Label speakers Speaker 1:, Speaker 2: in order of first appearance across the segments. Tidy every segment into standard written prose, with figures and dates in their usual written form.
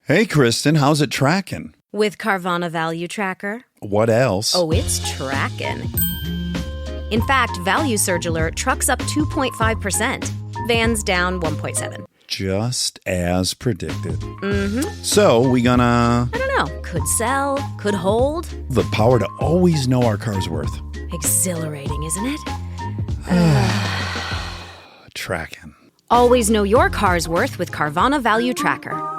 Speaker 1: Hey, Kristen, how's it tracking?
Speaker 2: With Carvana Value Tracker.
Speaker 1: What else?
Speaker 2: Oh, it's tracking. In fact, Value Surge Alert trucks up 2.5%. Vans down 1.7.
Speaker 1: Just as predicted.
Speaker 2: Mm-hmm.
Speaker 1: So, we gonna...
Speaker 2: I don't know. Could sell, could hold.
Speaker 1: The power to always know our car's worth.
Speaker 2: Exhilarating, isn't it?
Speaker 1: Tracking.
Speaker 2: Always know your car's worth with Carvana Value Tracker.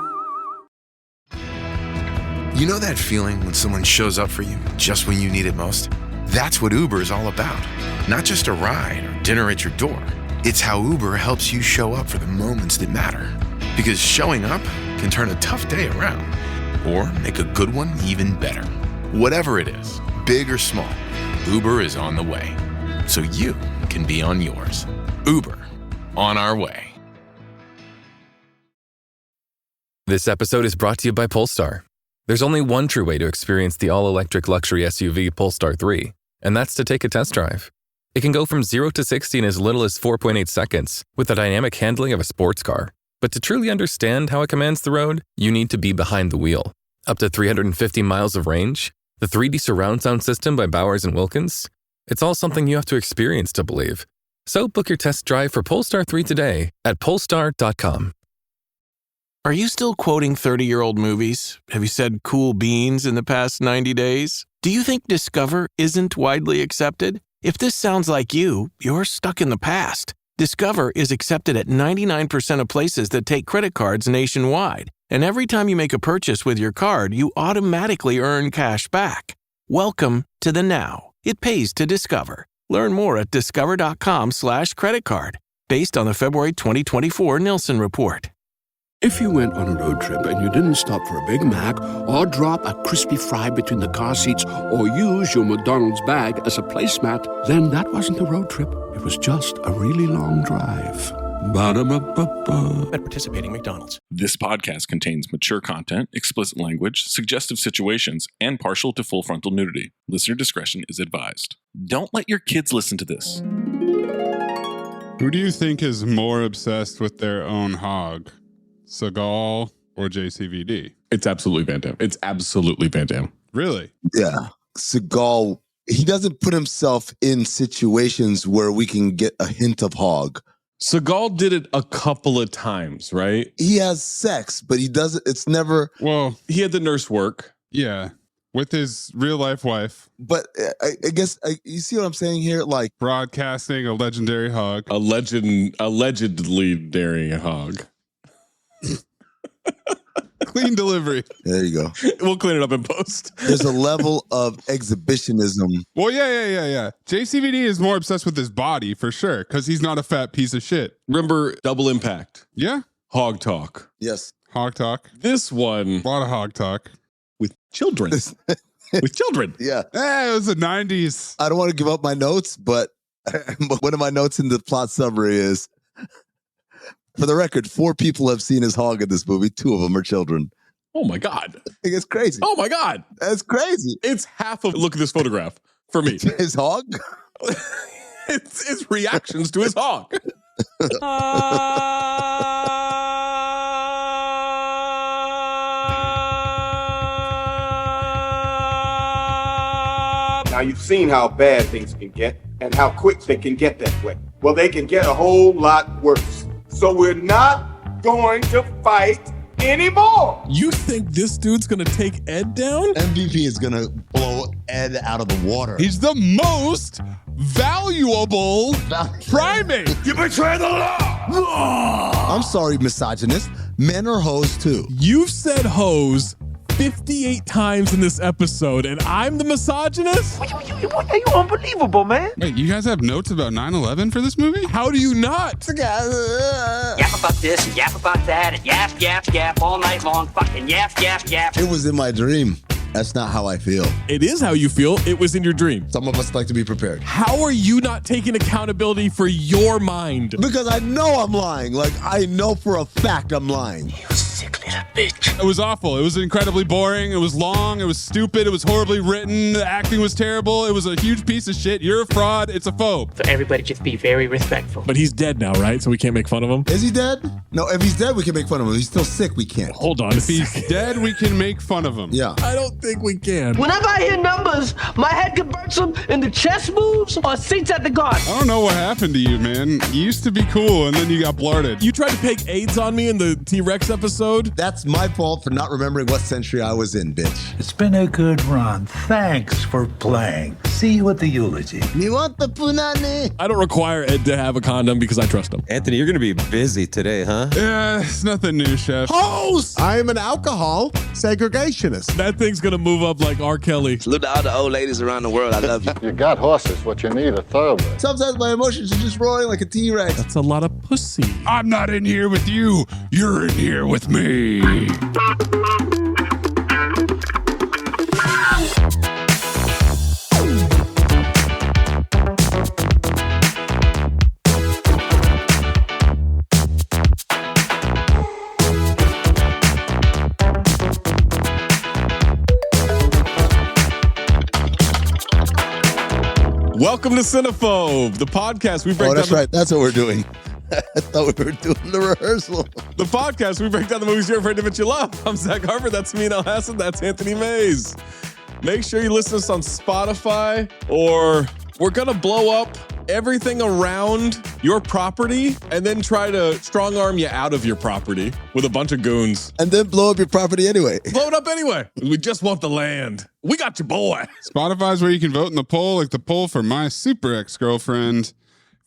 Speaker 3: You know that feeling when someone shows up for you just when you need it most? That's what Uber is all about. Not just a ride or dinner at your door. It's how Uber helps you show up for the moments that matter. Because showing up can turn a tough day around or make a good one even better. Whatever it is, big or small, Uber is on the way. So you can be on yours. Uber, on our way.
Speaker 4: This episode is brought to you by Polestar. There's only one true way to experience the all-electric luxury SUV Polestar 3, and that's to take a test drive. It can go from 0 to 60 in as little as 4.8 seconds with the dynamic handling of a sports car. But to truly understand how it commands the road, you need to be behind the wheel. Up to 350 miles of range, the 3D surround sound system by Bowers & Wilkins. It's all something you have to experience to believe. So book your test drive for Polestar 3 today at polestar.com.
Speaker 3: Are you still quoting 30-year-old movies? Have you said cool beans in the past 90 days? Do you think Discover isn't widely accepted? If this sounds like you, you're stuck in the past. Discover is accepted at 99% of places that take credit cards nationwide. And every time you make a purchase with your card, you automatically earn cash back. Welcome to the now. It pays to Discover. Learn more at discover.com/credit card, based on the February 2024 Nielsen report.
Speaker 5: If you went on a road trip and you didn't stop for a Big Mac or drop a crispy fry between the car seats or use your McDonald's bag as a placemat, then that wasn't a road trip. It was just a really long drive. Ba-da-ba-ba-ba.
Speaker 6: At participating McDonald's.
Speaker 7: This podcast contains mature content, explicit language, suggestive situations, and partial to full frontal nudity. Listener discretion is advised. Don't let your kids listen to this.
Speaker 8: Who do you think is more obsessed with their own hog? Seagal or JCVD?
Speaker 9: It's absolutely Van Damme. It's absolutely Van Damme.
Speaker 8: Really?
Speaker 10: Yeah. Seagal, he doesn't put himself in situations where we can get a hint of hog.
Speaker 9: Seagal did it a couple of times, right?
Speaker 10: He has sex, but he doesn't, it's never...
Speaker 8: Well,
Speaker 9: he had the nurse work.
Speaker 8: Yeah. With his real life wife.
Speaker 10: But I guess, you see what I'm saying here? Like
Speaker 8: broadcasting a legendary hog.
Speaker 9: Allegedly daring a hog.
Speaker 8: Clean delivery.
Speaker 10: There you go.
Speaker 9: We'll clean it up in post.
Speaker 10: There's a level of exhibitionism.
Speaker 8: Well, yeah. JCVD is more obsessed with his body for sure, because he's not a fat piece of shit.
Speaker 9: Remember Double Impact?
Speaker 8: Yeah.
Speaker 9: Hog talk.
Speaker 10: Yes.
Speaker 8: Hog talk.
Speaker 9: This one.
Speaker 8: A lot of hog talk.
Speaker 9: With children. With children.
Speaker 10: Yeah.
Speaker 8: It was the 90s.
Speaker 10: I don't want to give up my notes, but one of my notes in the plot summary is, for the record, 4 people have seen his hog in this movie. 2 of them are children.
Speaker 9: Oh my God.
Speaker 10: I think it's crazy.
Speaker 9: Oh my God.
Speaker 10: That's crazy.
Speaker 9: It's half of look at this photograph for me.
Speaker 10: His hog?
Speaker 9: It's reactions to his hog.
Speaker 11: Now, you've seen how bad things can get and how quick they can get that way. Well, they can get a whole lot worse. So we're not going to fight anymore.
Speaker 6: You think this dude's gonna take Ed down?
Speaker 10: MVP is going to blow Ed out of the water.
Speaker 8: He's the most valuable primate.
Speaker 11: You betray the law.
Speaker 10: I'm sorry, misogynist. Men are hoes too.
Speaker 6: You've said hoes 58 times in this episode, and I'm the misogynist?
Speaker 11: You unbelievable, man.
Speaker 8: Wait, you guys have notes about 9/11 for this movie?
Speaker 6: How do you not?
Speaker 12: Yap about this and yap about that and yap all night long. Fucking yap.
Speaker 10: It was in my dream. That's not how I feel.
Speaker 6: It is how you feel. It was in your dream.
Speaker 10: Some of us like to be prepared.
Speaker 6: How are you not taking accountability for your mind?
Speaker 10: Because I know I'm lying. Like, I know for a fact I'm lying.
Speaker 12: You sick little bitch.
Speaker 8: It was awful. It was incredibly boring. It was long. It was stupid. It was horribly written. The acting was terrible. It was a huge piece of shit. You're a fraud. It's a phobe.
Speaker 12: So everybody just be very respectful.
Speaker 6: But he's dead now, right? So we can't make fun of him?
Speaker 10: Is he dead? No, if he's dead, we can make fun of him. If he's still sick, we can't.
Speaker 6: Hold on.
Speaker 8: If he's dead, we can make fun of him.
Speaker 10: Yeah.
Speaker 6: I don't think we can.
Speaker 13: Whenever I hear numbers, my head converts them into chess moves or seats at the garden.
Speaker 8: I don't know what happened to you, man. You used to be cool, and then you got blarded.
Speaker 6: You tried to peg AIDS on me in the T-Rex episode?
Speaker 10: That's my fault for not remembering what century I was in, bitch.
Speaker 14: It's been a good run. Thanks for playing. See you at the eulogy.
Speaker 10: You want the punani?
Speaker 6: I don't require Ed to have a condom because I trust him.
Speaker 15: Anthony, you're going to be busy today, huh?
Speaker 8: Yeah, it's nothing new, chef.
Speaker 16: Hoes! I am an alcohol segregationist.
Speaker 6: That thing's going to move up like R. Kelly.
Speaker 17: Salute to all the old ladies around the world. I love you.
Speaker 18: You got horses. What you need, a thoroughbred.
Speaker 10: Sometimes my emotions are just roaring like a T-Rex.
Speaker 6: That's a lot of pussy.
Speaker 8: I'm not in here with you. You're in here with me.
Speaker 6: Welcome to Cinephobe, the podcast we break down.
Speaker 10: Oh, that's right. That's what we're doing. I thought we were doing the rehearsal.
Speaker 6: The podcast we break down the movies you're afraid to admit you love. I'm Zach Harper. That's Amin and Mayes. That's Anthony Mayes. Make sure you listen to us on Spotify, or we're gonna blow up everything around your property and then try to strong arm you out of your property with a bunch of goons.
Speaker 10: And then blow up your property anyway.
Speaker 6: Blow it up anyway. We just want the land. We got your boy.
Speaker 8: Spotify's where you can vote in the poll, like the poll for my super ex-girlfriend.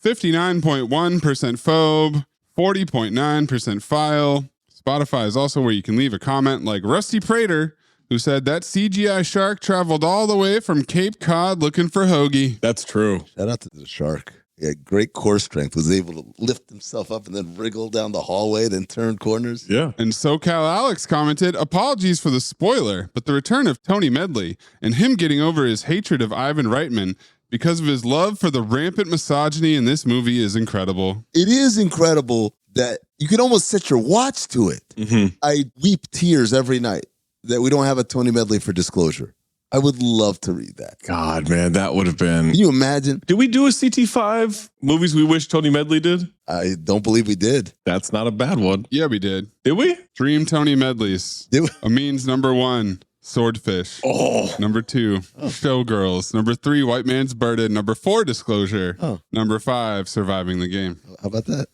Speaker 8: 59.1% phobe, 40.9% file. Spotify is also where you can leave a comment like Rusty Prater, who said that CGI shark traveled all the way from Cape Cod looking for hoagie.
Speaker 6: That's true.
Speaker 10: Shout out to the shark. He had great core strength, was able to lift himself up and then wriggle down the hallway, then turn corners.
Speaker 6: Yeah.
Speaker 8: And SoCal Alex commented, apologies for the spoiler, but the return of Tony Medley and him getting over his hatred of Ivan Reitman because of his love for the rampant misogyny in this movie is incredible.
Speaker 10: It is incredible that you can almost set your watch to it.
Speaker 6: Mm-hmm.
Speaker 10: I weep tears every night that we don't have a Tony Medley for disclosure. I would love to read that.
Speaker 6: God, man, that would have been...
Speaker 10: Can you imagine?
Speaker 6: Did we do a CT5 movies we wish Tony Medley did?
Speaker 10: I don't believe we did.
Speaker 6: That's not a bad one.
Speaker 8: Yeah, we did.
Speaker 6: Did we?
Speaker 8: Dream Tony Medleys.
Speaker 10: Did we?
Speaker 8: Amin's number 1, Swordfish.
Speaker 6: Oh.
Speaker 8: Number 2, Showgirls. Number 3, White Man's Burden. Number 4, Disclosure.
Speaker 10: Oh.
Speaker 8: Number 5, Surviving the Game.
Speaker 10: How about that?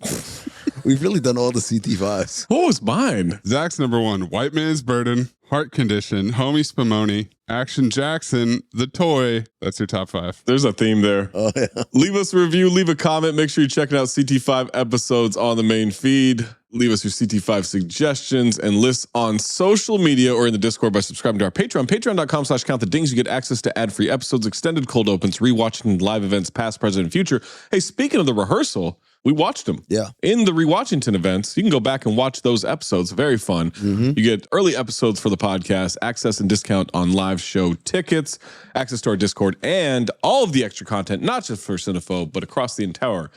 Speaker 10: We've really done all the CT5s.
Speaker 6: What was mine?
Speaker 8: Zach's number 1, White Man's Burden, Heart Condition, Homie Spumoni, Action Jackson, The Toy. That's your top 5.
Speaker 6: There's a theme there.
Speaker 10: Oh, yeah.
Speaker 6: Leave us a review, leave a comment. Make sure you're checking out CT5 episodes on the main feed. Leave us your CT5 suggestions and lists on social media or in the Discord by subscribing to our Patreon. Patreon.com/countthedings. You get access to ad-free episodes, extended cold opens, rewatching live events, past, present, and future. Hey, speaking of the rehearsal, we watched them.
Speaker 10: Yeah.
Speaker 6: In the Rewatchington events, you can go back and watch those episodes. Very fun.
Speaker 10: Mm-hmm.
Speaker 6: You get early episodes for the podcast, access and discount on live show tickets, access to our Discord, and all of the extra content, not just for Cinephobe, but across the entire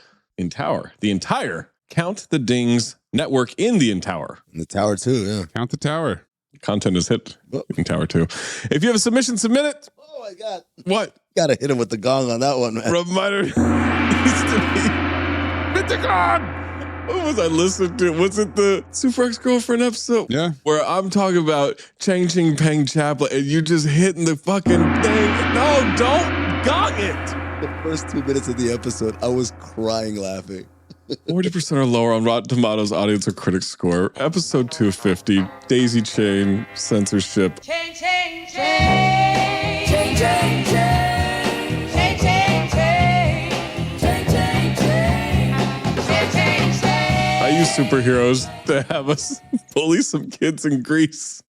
Speaker 6: Count the Dings network in the Tower.
Speaker 10: In the Tower, too, yeah.
Speaker 8: Count the Tower.
Speaker 6: Content is hit in Tower, too. If you have a submission, submit it.
Speaker 10: Oh, my God.
Speaker 6: What?
Speaker 10: Gotta hit him with the gong on that one, man.
Speaker 6: Reminder needs to be... Hit the gong! What was I listening to? Was it the Super Ex-Girlfriend episode?
Speaker 8: Yeah.
Speaker 6: Where I'm talking about changing Peng Chaplet and you just hitting the fucking thing. No, don't gong it.
Speaker 10: The first 2 minutes of the episode, I was crying laughing.
Speaker 6: 40% or lower on Rotten Tomatoes audience or critic score. Episode 250, Daisy Chain, censorship.
Speaker 13: Chain, chain, chain. Chain, chain, chain. Chain, chain, chain. Chain, chain, chain. Chain, chain, chain.
Speaker 6: I use superheroes to have us bully some kids in Greece,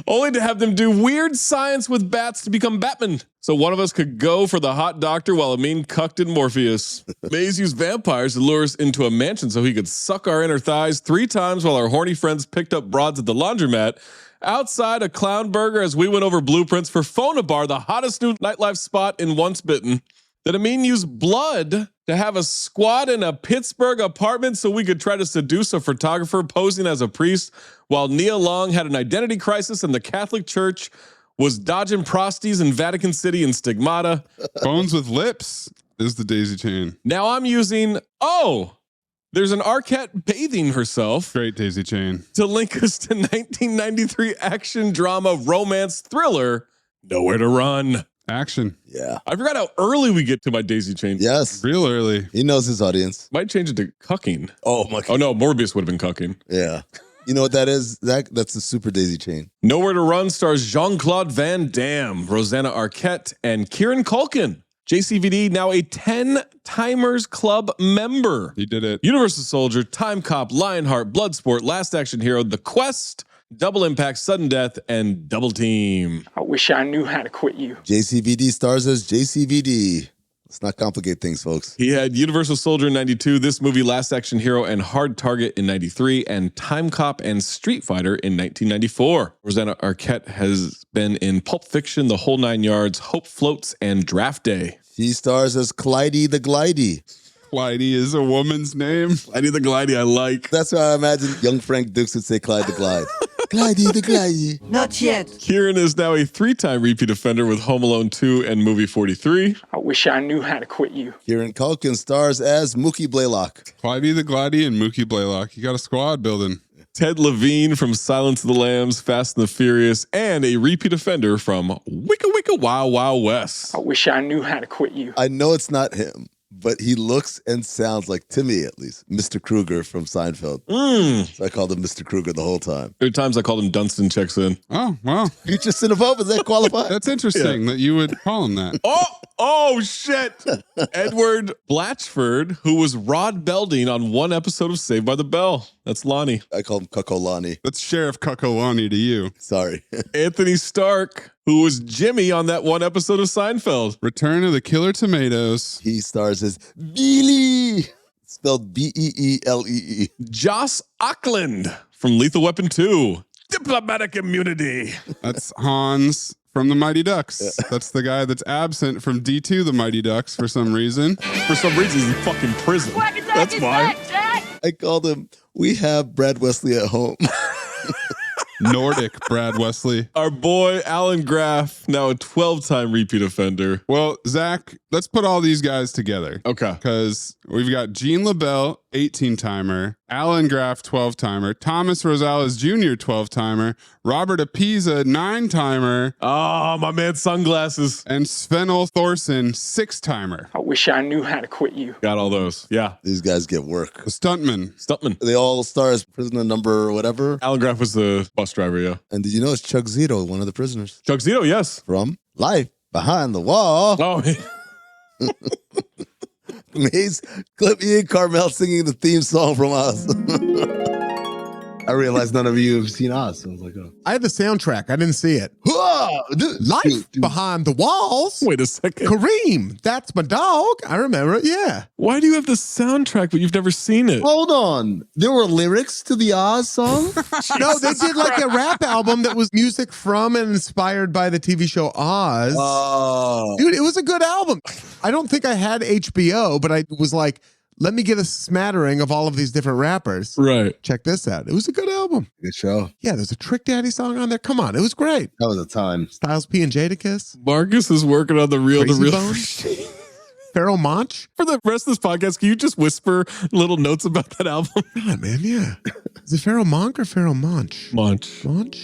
Speaker 6: only to have them do weird science with bats to become Batman. So one of us could go for the hot doctor while Amin cucked in Morpheus. Mays used vampires to lure us into a mansion so he could suck our inner thighs 3 times while our horny friends picked up broads at the laundromat. Outside a Clown Burger as we went over blueprints for Phonabar, the hottest new nightlife spot in Once Bitten. That Amin used blood to have a squad in a Pittsburgh apartment so we could try to seduce a photographer posing as a priest while Nia Long had an identity crisis and the Catholic Church was dodging prosties in Vatican City and Stigmata.
Speaker 8: Bones with Lips is the daisy chain.
Speaker 6: Now I'm using, there's an Arquette bathing herself.
Speaker 8: Great daisy chain.
Speaker 6: To link us to 1993 action drama romance thriller, Nowhere to Run.
Speaker 8: Action.
Speaker 10: Yeah.
Speaker 6: I forgot how early we get to my daisy chain.
Speaker 10: Yes.
Speaker 8: Real early.
Speaker 10: He knows his audience.
Speaker 6: Might change it to cucking.
Speaker 10: Oh, my God.
Speaker 6: Oh, no, Morbius would have been cucking.
Speaker 10: Yeah. You know what that is, Zach? That's the super daisy chain.
Speaker 6: Nowhere to Run stars Jean-Claude Van Damme, Rosanna Arquette, and Kieran Culkin. JCVD, now a 10 Timers Club member.
Speaker 8: He did it.
Speaker 6: Universal Soldier, Time Cop, Lionheart, Bloodsport, Last Action Hero, The Quest, Double Impact, Sudden Death, and Double Team.
Speaker 12: I wish I knew how to quit you.
Speaker 10: JCVD stars as JCVD. Let's not complicate things, folks.
Speaker 6: He had Universal Soldier in 92, this movie Last Action Hero and Hard Target in 93, and Time Cop and Street Fighter in 1994. Rosanna Arquette has been in Pulp Fiction, The Whole Nine Yards, Hope Floats, and Draft Day.
Speaker 10: She stars as Clydie the Glidey.
Speaker 8: Clydie is a woman's name.
Speaker 6: Clydie the Glidey, I like.
Speaker 10: That's why I imagine young Frank Dukes would say Clyde the Glide. Clydie the Glidey.
Speaker 13: Not yet.
Speaker 6: Kieran is now a 3-time repeat offender with Home Alone 2 and Movie 43.
Speaker 12: I wish I knew how to quit you.
Speaker 10: Kieran Culkin stars as Mookie Blaylock.
Speaker 8: Clydie the Glidey and Mookie Blaylock. You got a squad building.
Speaker 6: Ted Levine from Silence of the Lambs, Fast and the Furious, and a repeat offender from Wicca Wicca Wild Wild West.
Speaker 12: I wish I knew how to quit you.
Speaker 10: I know it's not him, but he looks and sounds like, to me at least, Mr. Kruger from Seinfeld. So I called him Mr. Kruger the whole time.
Speaker 6: There are times I called him Dunstan Checks In.
Speaker 8: Oh, well.
Speaker 10: Future Cinephobe, does that qualify?
Speaker 8: That's interesting that you would call him that.
Speaker 6: Oh, shit. Edward Blatchford, who was Rod Belding on one episode of Saved by the Bell. That's Lonnie.
Speaker 10: I call him Cuckolani.
Speaker 8: That's Sheriff Cuckolani to you.
Speaker 10: Sorry.
Speaker 6: Anthony Stark, who was Jimmy on that one episode of Seinfeld.
Speaker 8: Return of the Killer Tomatoes.
Speaker 10: He stars as Beely, spelled Beelee.
Speaker 6: Joss Auckland from Lethal Weapon 2. Diplomatic immunity.
Speaker 8: That's Hans from the Mighty Ducks. That's the guy that's absent from D2 the Mighty Ducks for some reason.
Speaker 6: For some reason, he's in fucking prison. That's why.
Speaker 10: I called him, we have Brad Wesley at home.
Speaker 8: Nordic Brad Wesley.
Speaker 6: Our boy Alan Graff, now a 12-time repeat offender.
Speaker 8: Well, Zach, let's put all these guys together.
Speaker 6: Okay.
Speaker 8: Because we've got Gene LaBelle, 18-timer, Alan Graff, 12-timer, Thomas Rosales Jr., 12-timer, Robert Apiza, 9-timer.
Speaker 6: Oh, my man, sunglasses.
Speaker 8: And Svenel Thorson, 6-timer.
Speaker 12: I wish I knew how to quit you.
Speaker 6: Got all those. Yeah.
Speaker 10: These guys get work.
Speaker 8: The stuntman.
Speaker 10: They all star as prisoner number whatever.
Speaker 6: Alan Graff was the bus driver, yeah.
Speaker 10: And did you know it's Chuck Zito, one of the prisoners?
Speaker 6: Chuck Zito, yes.
Speaker 10: From Life Behind the Wall.
Speaker 6: Oh,
Speaker 10: Maze, clip me in Carmel singing the theme song from Oz. I realized none of you have seen Oz. So I was like, oh.
Speaker 16: I had the soundtrack. I didn't see it. Life Behind the Walls.
Speaker 6: Wait a second.
Speaker 16: Kareem. That's my dog. I remember it. Yeah.
Speaker 6: Why do you have the soundtrack, but you've never seen it?
Speaker 10: Hold on. There were lyrics to the Oz song?
Speaker 16: No, they did like a rap album that was music from and inspired by the TV show Oz.
Speaker 10: Oh.
Speaker 16: Dude, it was a good album. I don't think I had HBO, but I was like, let me get a smattering of all of these different rappers.
Speaker 6: Right.
Speaker 16: Check this out. It was a good album.
Speaker 10: Good show.
Speaker 16: Yeah, there's a Trick Daddy song on there. Come on, it was great.
Speaker 10: That was a time.
Speaker 16: Styles P and Jadakiss.
Speaker 6: Marcus is working on the real
Speaker 16: Crazy Bones. Pharaoh Monch.
Speaker 6: For the rest of this podcast, can you just whisper little notes about that album?
Speaker 16: God, man, yeah. Is it Pharaoh Monk or Pharaoh Monch?
Speaker 6: Monch.
Speaker 16: Monk.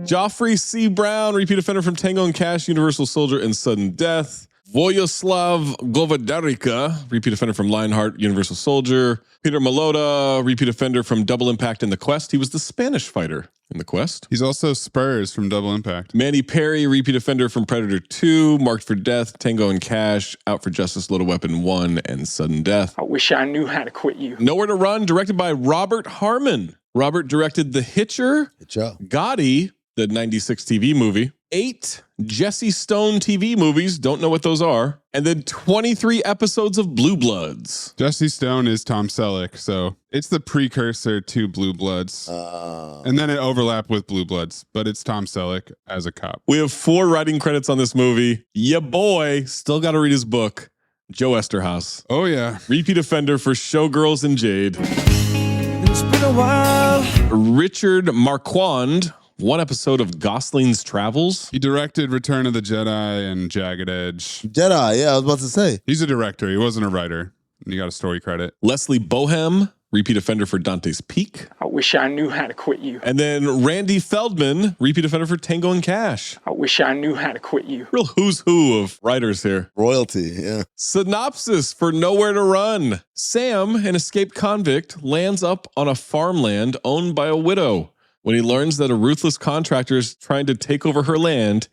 Speaker 6: Joffrey C. Brown, repeat offender from Tango and Cash, Universal Soldier, and Sudden Death. Vojislav Govodarica, repeat offender from Lionheart, Universal Soldier. Peter Malota, repeat offender from Double Impact and The Quest. He was the Spanish fighter in The Quest.
Speaker 8: He's also Spurs from Double Impact.
Speaker 6: Manny Perry, repeat offender from Predator 2, Marked for Death, Tango and Cash, Out for Justice, Loaded Weapon 1, and Sudden Death.
Speaker 12: I wish I knew how to quit you.
Speaker 6: Nowhere to Run, directed by Robert Harmon. Robert directed The Hitcher, Gotti, the 96 TV movie. 8 Jesse Stone TV movies, don't know what those are. And then 23 episodes of Blue Bloods.
Speaker 8: Jesse Stone is Tom Selleck, so it's the precursor to Blue Bloods. And then it overlapped with Blue Bloods, but it's Tom Selleck as a cop.
Speaker 6: We have 4 writing credits on this movie. Ya boy, still got to read his book. Joe Esterhaus.
Speaker 8: Oh, yeah.
Speaker 6: Repeat offender for Showgirls and Jade.
Speaker 13: It's been a while.
Speaker 6: Richard Marquand. 1 episode of Gosling's Travels.
Speaker 8: He directed Return of the Jedi and Jagged Edge.
Speaker 10: Jedi, yeah, I was about to say.
Speaker 8: He's a director. He wasn't a writer. And he got a story credit.
Speaker 6: Leslie Bohem, repeat offender for Dante's Peak.
Speaker 12: I wish I knew how to quit you.
Speaker 6: And then Randy Feldman, repeat offender for Tango and Cash.
Speaker 12: I wish I knew how to quit you.
Speaker 6: Real who's who of writers here.
Speaker 10: Royalty, yeah.
Speaker 6: Synopsis for Nowhere to Run. Sam, an escaped convict, lands up on a farmland owned by a widow. When he learns that a ruthless contractor is trying to take over her land,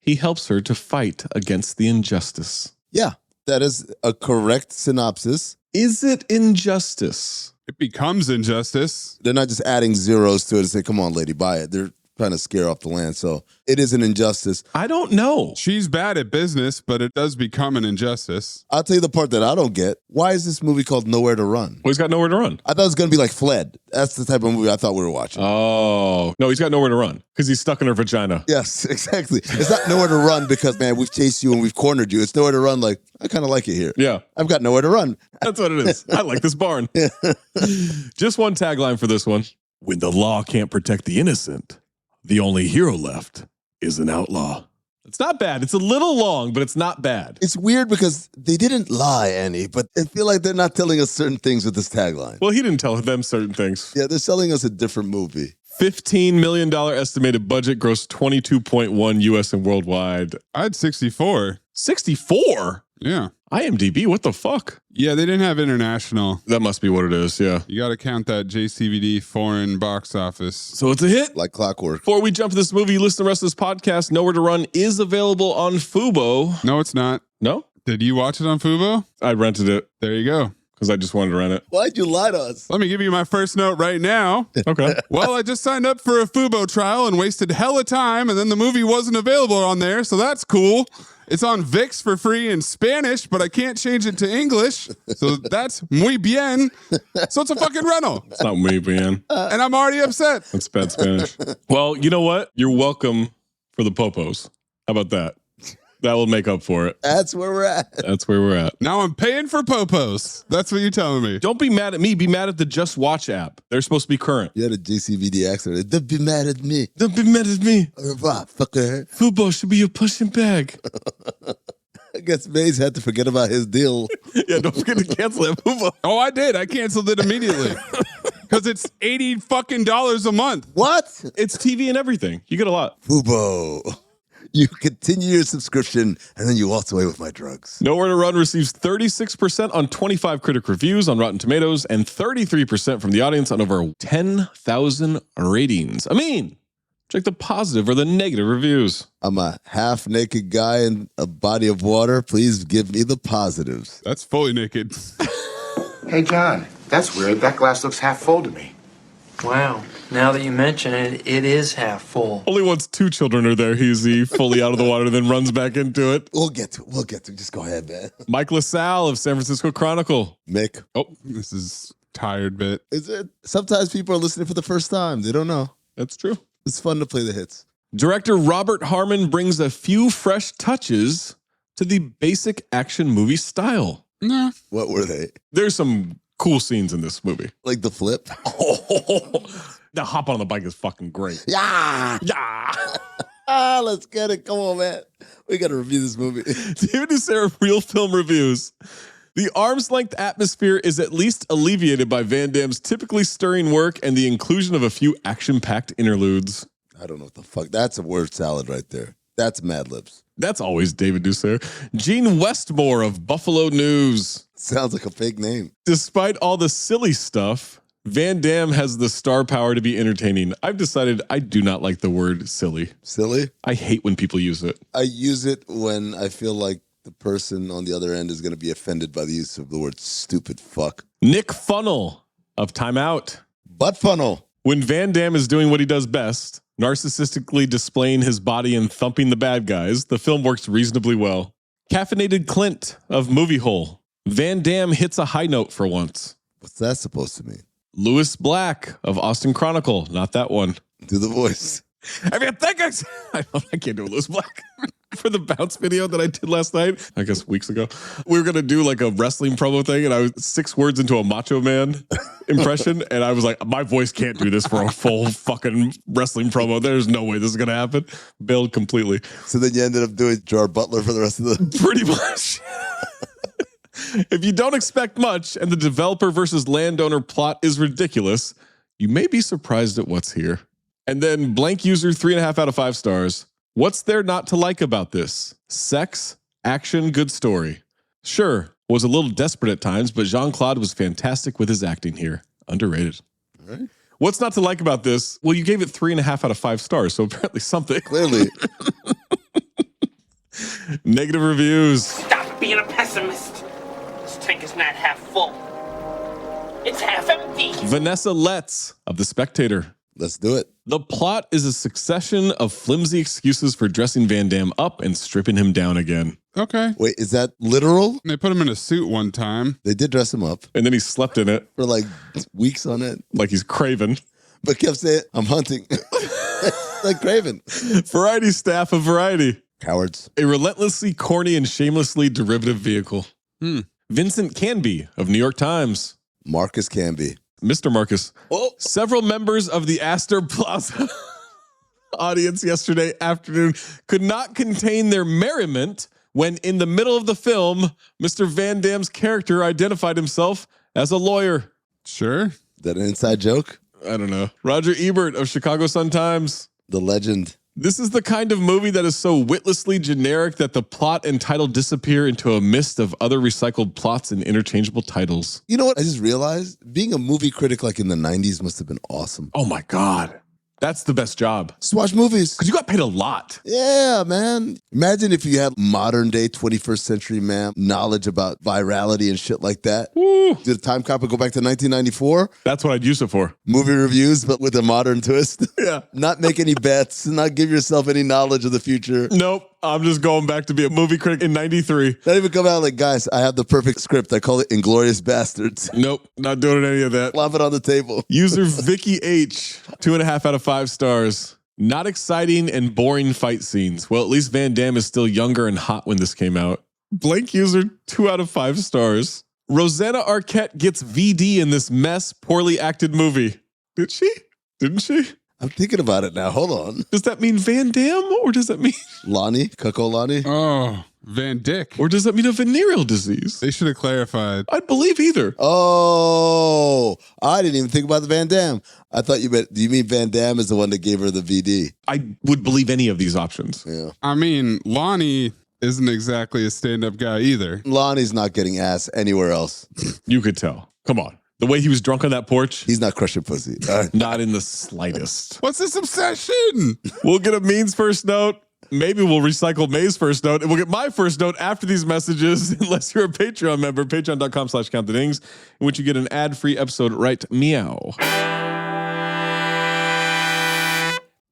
Speaker 6: he helps her to fight against the injustice.
Speaker 10: Yeah, that is a correct synopsis.
Speaker 6: Is it injustice?
Speaker 8: It becomes injustice.
Speaker 10: They're not just adding zeros to it and say, come on, lady, buy it. They're trying to scare off the land. So it is an injustice.
Speaker 6: I don't know.
Speaker 8: She's bad at business, but it does become an injustice.
Speaker 10: I'll tell you the part that I don't get. Why is this movie called Nowhere to Run?
Speaker 6: Well, he's got nowhere to run.
Speaker 10: I thought it was going to be like Fled. That's the type of movie I thought we were watching.
Speaker 6: Oh. No, he's got nowhere to run because he's stuck in her vagina.
Speaker 10: Yes, exactly. It's not nowhere to run because, man, we've chased you and we've cornered you. It's nowhere to run like, I kind of like it here.
Speaker 6: Yeah.
Speaker 10: I've got nowhere to run.
Speaker 6: That's what it is. I like this barn. Just one tagline for this one. When the law can't protect the innocent, the only hero left is an outlaw. It's not bad. It's a little long, but it's not bad.
Speaker 10: It's weird because they didn't lie, Annie, but I feel like they're not telling us certain things with this tagline.
Speaker 6: Well, he didn't tell them certain things.
Speaker 10: Yeah, they're selling us a different movie.
Speaker 6: $15 million estimated budget, grossed 22.1 US and worldwide.
Speaker 8: I had 64.
Speaker 6: 64?
Speaker 8: Yeah.
Speaker 6: IMDb, what the fuck?
Speaker 8: Yeah, they didn't have international.
Speaker 6: That must be what it is, yeah.
Speaker 8: You got to count that JCVD foreign box office.
Speaker 6: So it's a hit.
Speaker 10: Like clockwork.
Speaker 6: Before we jump to this movie, listen to the rest of this podcast. Nowhere to Run is available on Fubo.
Speaker 8: No, it's not.
Speaker 6: No?
Speaker 8: Did you watch it on Fubo?
Speaker 6: I rented it.
Speaker 8: There you go.
Speaker 6: Because I just wanted to rent it.
Speaker 10: Why'd you lie to us?
Speaker 8: Let me give you my first note right now.
Speaker 6: Okay.
Speaker 8: Well, I just signed up for a Fubo trial and wasted hella time, and then the movie wasn't available on there, so that's cool. It's on VIX for free in Spanish, but I can't change it to English, so that's muy bien. So it's a fucking rental.
Speaker 6: It's not muy bien.
Speaker 8: And I'm already upset.
Speaker 6: That's bad Spanish. Well, you know what? You're welcome for the popos. How about that? That will make up for it.
Speaker 10: That's where we're at.
Speaker 6: That's where we're at.
Speaker 8: Now I'm paying for popos. That's what you're telling me.
Speaker 6: Don't be mad at me. Be mad at the Just Watch app. They're supposed to be current.
Speaker 10: You had a JCVD accent. Don't be mad at me.
Speaker 6: Don't be mad at me.
Speaker 10: Au revoir, fucker.
Speaker 6: Fubo should be your pushing bag.
Speaker 10: I guess Mays had to forget about his deal.
Speaker 6: Yeah, don't forget to cancel that Fubo.
Speaker 8: Oh, I did. I canceled it immediately. Because it's $80 fucking a month.
Speaker 10: What?
Speaker 6: It's TV and everything. You get a lot.
Speaker 10: Fubo. You continue your subscription, and then you walk away with my drugs.
Speaker 6: Nowhere to Run receives 36% on 25 critic reviews on Rotten Tomatoes and 33% from the audience on over 10,000 ratings. I mean, check the positive or the negative reviews.
Speaker 10: I'm a half-naked guy in a body of water. Please give me the positives.
Speaker 8: That's fully naked.
Speaker 11: Hey, John, that's weird. That glass looks half full to me.
Speaker 19: Wow. Now that you mention it, it is half full.
Speaker 6: Only once 2 children are there, he's fully out of the water, then runs back into it.
Speaker 10: We'll get to it. Just go ahead, man.
Speaker 6: Mike LaSalle of San Francisco Chronicle.
Speaker 10: Mick.
Speaker 6: Oh,
Speaker 8: this is tired bit.
Speaker 10: Is it? Sometimes people are listening for the first time. They don't know.
Speaker 6: That's true.
Speaker 10: It's fun to play the hits.
Speaker 6: Director Robert Harmon brings a few fresh touches to the basic action movie style.
Speaker 8: Nah.
Speaker 10: What were they?
Speaker 6: There's some cool scenes in this movie.
Speaker 10: Like the flip?
Speaker 6: The hop on the bike is fucking great.
Speaker 10: Yeah.
Speaker 6: Yeah.
Speaker 10: Let's get it. Come on, man. We got to review this movie.
Speaker 6: David Ducera, Real Film Reviews. The arm's length atmosphere is at least alleviated by Van Damme's typically stirring work and the inclusion of a few action-packed interludes.
Speaker 10: I don't know what the fuck. That's a word salad right there. That's Mad Libs.
Speaker 6: That's always David Ducera. Gene Westmore of Buffalo News.
Speaker 10: Sounds like a fake name.
Speaker 6: Despite all the silly stuff, Van Damme has the star power to be entertaining. I've decided I do not like the word silly.
Speaker 10: Silly?
Speaker 6: I hate when people use it.
Speaker 10: I use it when I feel like the person on the other end is going to be offended by the use of the word stupid fuck.
Speaker 6: Nick Funnel of Time Out.
Speaker 10: Butt funnel.
Speaker 6: When Van Damme is doing what he does best, narcissistically displaying his body and thumping the bad guys, the film works reasonably well. Caffeinated Clint of Movie Hole. Van Damme hits a high note for once.
Speaker 10: What's that supposed to mean?
Speaker 6: Lewis Black of Austin Chronicle. Not that one.
Speaker 10: Do the voice.
Speaker 6: I mean, I can't do a Lewis Black. For the bounce video that I did last night, I guess weeks ago, we were going to do like a wrestling promo thing, and I was 6 words into a Macho Man impression, and I was like, my voice can't do this for a full fucking wrestling promo. There's no way this is going to happen. Bailed completely.
Speaker 10: So then you ended up doing Gerard Butler for the rest of the...
Speaker 6: Pretty much. If you don't expect much, and the developer versus landowner plot is ridiculous, you may be surprised at what's here. And then blank user 3.5 out of 5 stars. What's there not to like about this? Sex, action, good story. Sure, was a little desperate at times, but Jean-Claude was fantastic with his acting here. Underrated.
Speaker 10: All right.
Speaker 6: What's not to like about this? Well, you gave it 3.5 out of 5 stars, so apparently something.
Speaker 10: Clearly.
Speaker 6: Negative reviews.
Speaker 13: Stop being a pessimist. This tank is not half full. It's half empty.
Speaker 6: Vanessa Letts of The Spectator.
Speaker 10: Let's do it.
Speaker 6: The plot is a succession of flimsy excuses for dressing Van Damme up and stripping him down again.
Speaker 8: Okay.
Speaker 10: Wait, is that literal?
Speaker 8: They put him in a suit one time.
Speaker 10: They did dress him up.
Speaker 6: And then he slept in it.
Speaker 10: For like weeks on it.
Speaker 6: Like he's Craven.
Speaker 10: But kept saying, I'm hunting. Like Craven.
Speaker 6: Variety staff of Variety.
Speaker 10: Cowards.
Speaker 6: A relentlessly corny and shamelessly derivative vehicle. Vincent Canby of New York Times.
Speaker 10: Marcus Canby.
Speaker 6: Mr. Marcus.
Speaker 10: Oh.
Speaker 6: Several members of the Astor Plaza audience yesterday afternoon could not contain their merriment when, in the middle of the film, Mr. Van Damme's character identified himself as a lawyer.
Speaker 8: Sure.
Speaker 10: Is that an inside joke?
Speaker 6: I don't know. Roger Ebert of Chicago Sun-Times.
Speaker 10: The legend.
Speaker 6: This is the kind of movie that is so witlessly generic that the plot and title disappear into a mist of other recycled plots and interchangeable titles.
Speaker 10: You know what I just realized? Being a movie critic like in the 90s must have been awesome.
Speaker 6: Oh my God. That's the best job.
Speaker 10: Just watch movies.
Speaker 6: Because you got paid a lot.
Speaker 10: Yeah, man. Imagine if you had modern day 21st century, man, knowledge about virality and shit like that.
Speaker 6: Woo.
Speaker 10: Did a time cop go back to 1994?
Speaker 6: That's what I'd use it for.
Speaker 10: Movie reviews, but with a modern twist.
Speaker 6: Yeah.
Speaker 10: Not make any bets, not give yourself any knowledge of the future.
Speaker 6: Nope. I'm just going back to be a movie critic in 93.
Speaker 10: Not even come out like, guys, I have the perfect script. I call it Inglourious Bastards.
Speaker 6: Nope. Not doing any of that.
Speaker 10: Flop it on the table.
Speaker 6: User Vicky H. 2.5 out of 5 stars. Not exciting and boring fight scenes. Well, at least Van Damme is still younger and hot when this came out. Blank user 2 out of 5 stars. Rosanna Arquette gets VD in this mess, poorly acted movie. Did she? Didn't she?
Speaker 10: I'm thinking about it now. Hold on.
Speaker 6: Does that mean Van Damme or does that mean
Speaker 10: Lonnie? Cucko Lonnie?
Speaker 8: Oh, Van Dyck.
Speaker 6: Or does that mean a venereal disease?
Speaker 8: They should have clarified.
Speaker 6: I'd believe either.
Speaker 10: Oh, I didn't even think about the Van Damme. I thought you meant, do you mean Van Damme is the one that gave her the VD?
Speaker 6: I would believe any of these options.
Speaker 10: Yeah.
Speaker 8: I mean, Lonnie isn't exactly a stand-up guy either.
Speaker 10: Lonnie's not getting ass anywhere else.
Speaker 6: You could tell. Come on. The way he was drunk on that porch.
Speaker 10: He's not crushing pussy.
Speaker 6: Not in the slightest.
Speaker 8: What's this obsession?
Speaker 6: We'll get a Means first note. Maybe we'll recycle May's first note. And we'll get my first note after these messages, unless you're a Patreon member, patreon.com/countthedings, in which you get an ad-free episode right meow.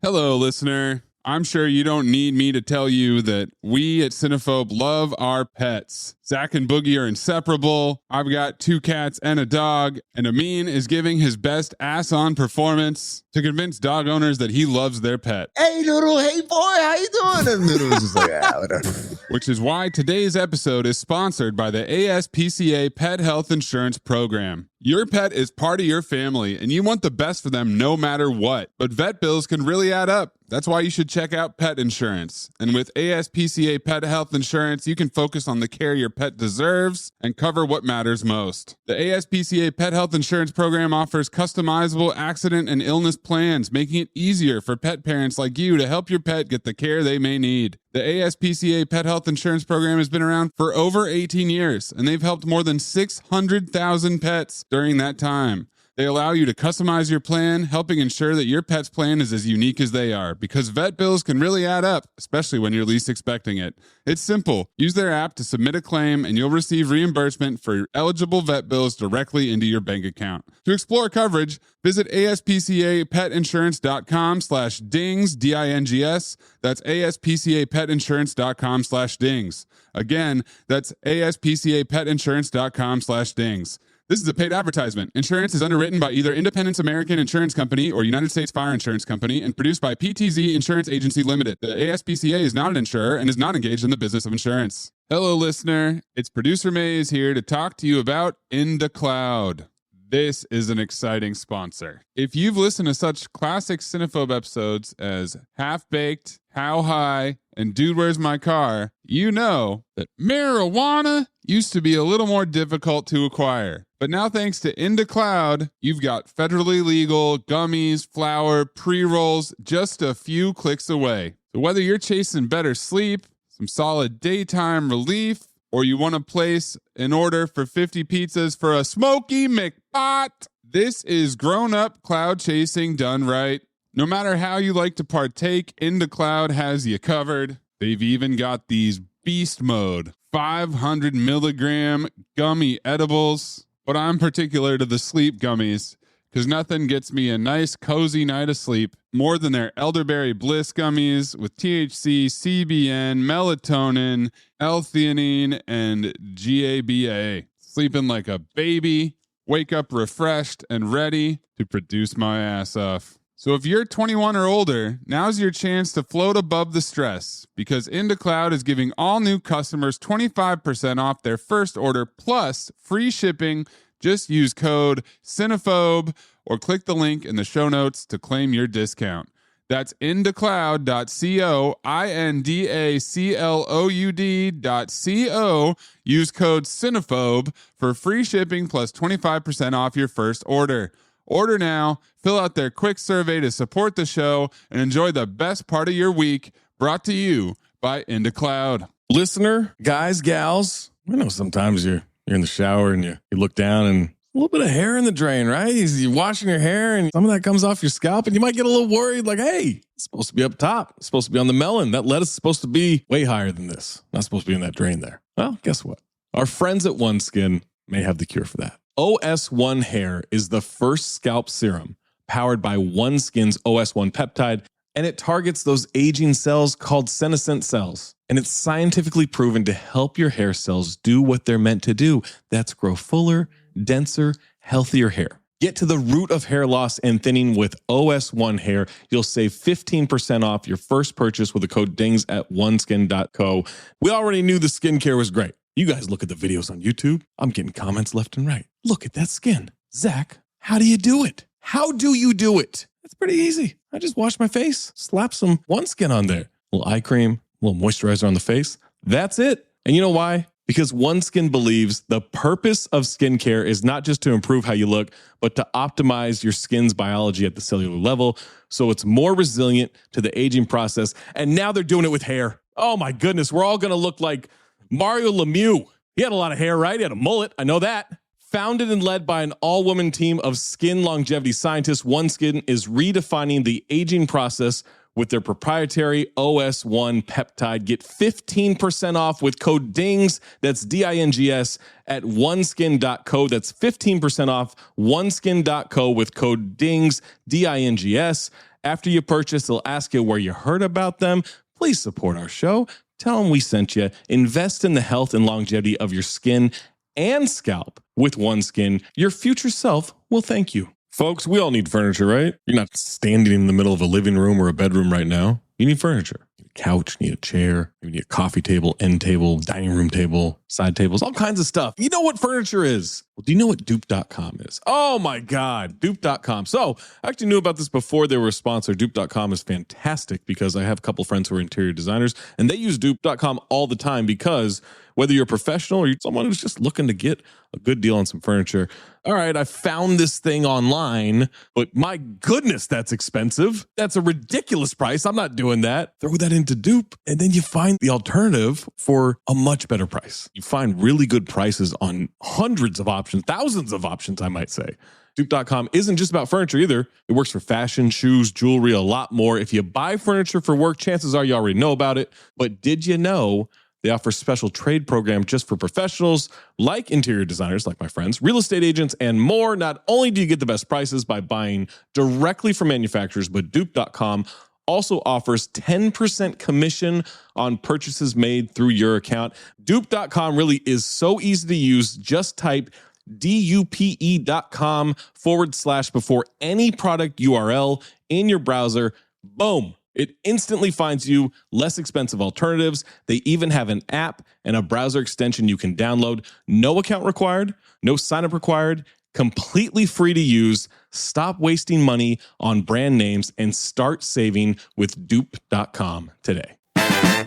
Speaker 8: Hello, listener. I'm sure you don't need me to tell you that we at Cinephobe love our pets. Zach and Boogie are inseparable. I've got 2 cats and a dog, and Amin is giving his best ass-on performance to convince dog owners that he loves their pet.
Speaker 10: Hey, Noodle. Hey, boy. How you doing? And Noodle was just like, whatever.
Speaker 8: Which is why today's episode is sponsored by the ASPCA Pet Health Insurance Program. Your pet is part of your family, and you want the best for them no matter what. But vet bills can really add up. That's why you should check out pet insurance. And with ASPCA Pet Health Insurance, you can focus on the care your pet deserves and cover what matters most. The ASPCA Pet Health Insurance Program offers customizable accident and illness plans, making it easier for pet parents like you to help your pet get the care they may need. The ASPCA Pet Health Insurance Program has been around for over 18 years, and they've helped more than 600,000 pets during that time. They allow you to customize your plan, helping ensure that your pet's plan is as unique as they are, because vet bills can really add up, especially when you're least expecting it. It's simple. Use their app to submit a claim, and you'll receive reimbursement for eligible vet bills directly into your bank account. To explore coverage, visit aspcapetinsurance.com/dings, D-I-N-G-S. That's aspcapetinsurance.com/dings. Again, that's aspcapetinsurance.com/dings. This is a paid advertisement. Insurance is underwritten by either Independence American Insurance Company or United States Fire Insurance Company and produced by PTZ Insurance Agency Limited. The ASPCA is not an insurer and is not engaged in the business of insurance. Hello, listener. It's producer Mayes here to talk to you about In the Cloud. This is an exciting sponsor. If you've listened to such classic Cinephobe episodes as Half Baked, How High, and Dude, Where's My Car, you know that marijuana used to be a little more difficult to acquire. But now, thanks to In the Cloud, you've got federally legal gummies, flour, pre-rolls, just a few clicks away. So whether you're chasing better sleep, some solid daytime relief, or you want to place an order for 50 pizzas for a Smoky McPot, this is grown-up cloud chasing done right. No matter how you like to partake, In the Cloud has you covered. They've even got these beast mode 500 milligram gummy edibles. But I'm particular to the sleep gummies because nothing gets me a nice cozy night of sleep more than their elderberry bliss gummies with THC, CBN, melatonin, L-theanine, and GABA. Sleeping like a baby, wake up refreshed and ready to produce my ass off. So if you're 21 or older, now's your chance to float above the stress because In the Cloud is giving all new customers 25% off their first order plus free shipping. Just use code Cinephobe or click the link in the show notes to claim your discount. That's indacloud.co, indacloud.co. Use code Cinephobe for free shipping plus 25% off your first order. Order now, fill out their quick survey to support the show, and enjoy the best part of your week, brought to you by In the Cloud.
Speaker 6: Listener, guys, gals, I know sometimes you're in the shower and you look down and a little bit of hair in the drain, right? You're washing your hair and some of that comes off your scalp and you might get a little worried like, hey, it's supposed to be up top. It's supposed to be on the melon. That lettuce is supposed to be way higher than this. Not supposed to be in that drain there. Well, guess what? Our friends at OneSkin may have the cure for that. OS1 Hair is the first scalp serum powered by OneSkin's OS1 peptide, and it targets those aging cells called senescent cells. And it's scientifically proven to help your hair cells do what they're meant to do. That's grow fuller, denser, healthier hair. Get to the root of hair loss and thinning with OS1 Hair. You'll save 15% off your first purchase with the code DINGS at oneskin.co. We already knew the skincare was great. You guys look at the videos on YouTube. I'm getting comments left and right. Look at that skin. Zach, how do you do it? How do you do it? It's pretty easy. I just wash my face, slap some OneSkin on there. A little eye cream, a little moisturizer on the face. That's it. And you know why? Because OneSkin believes the purpose of skincare is not just to improve how you look, but to optimize your skin's biology at the cellular level so it's more resilient to the aging process. And now they're doing it with hair. Oh my goodness, we're all going to look like Mario Lemieux. He had a lot of hair, right? He had a mullet. I know that. Founded and led by an all-woman team of skin longevity scientists, OneSkin is redefining the aging process with their proprietary OS1 peptide. Get 15% off with code DINGS, that's D-I-N-G-S, at oneskin.co. That's 15% off oneskin.co with code DINGS, D-I-N-G-S. After you purchase, they'll ask you where you heard about them. Please support our show. Tell them we sent you. Invest in the health and longevity of your skin and scalp with OneSkin. Your future self will thank you. Folks, we all need furniture, right? You're not standing in the middle of a living room or a bedroom right now. You need furniture. You need a couch, you need a chair, you need a coffee table, end table, dining room table, side tables, all kinds of stuff. You know what furniture is. Well, do you know what dupe.com is? Oh my God, dupe.com. So I actually knew about this before they were a sponsor. Dupe.com is fantastic because I have a couple friends who are interior designers and they use dupe.com all the time because whether you're a professional or you're someone who's just looking to get a good deal on some furniture. All right, I found this thing online, but my goodness, that's expensive. That's a ridiculous price. I'm not doing that. Throw that into Dupe, and then you find the alternative for a much better price. You find really good prices on hundreds of options, thousands of options, I might say. Dupe.com isn't just about furniture either. It works for fashion, shoes, jewelry, a lot more. If you buy furniture for work, chances are you already know about it. But did you know they offer a special trade program just for professionals like interior designers, like my friends, real estate agents, and more? Not only do you get the best prices by buying directly from manufacturers, but Dupe.com also offers 10% commission on purchases made through your account. Dupe.com really is so easy to use. Just type dupe.com / before any product URL in your browser. Boom. It instantly finds you less expensive alternatives. They even have an app and a browser extension you can download. No account required, no sign up required, completely free to use. Stop wasting money on brand names and start saving with Dupe.com today.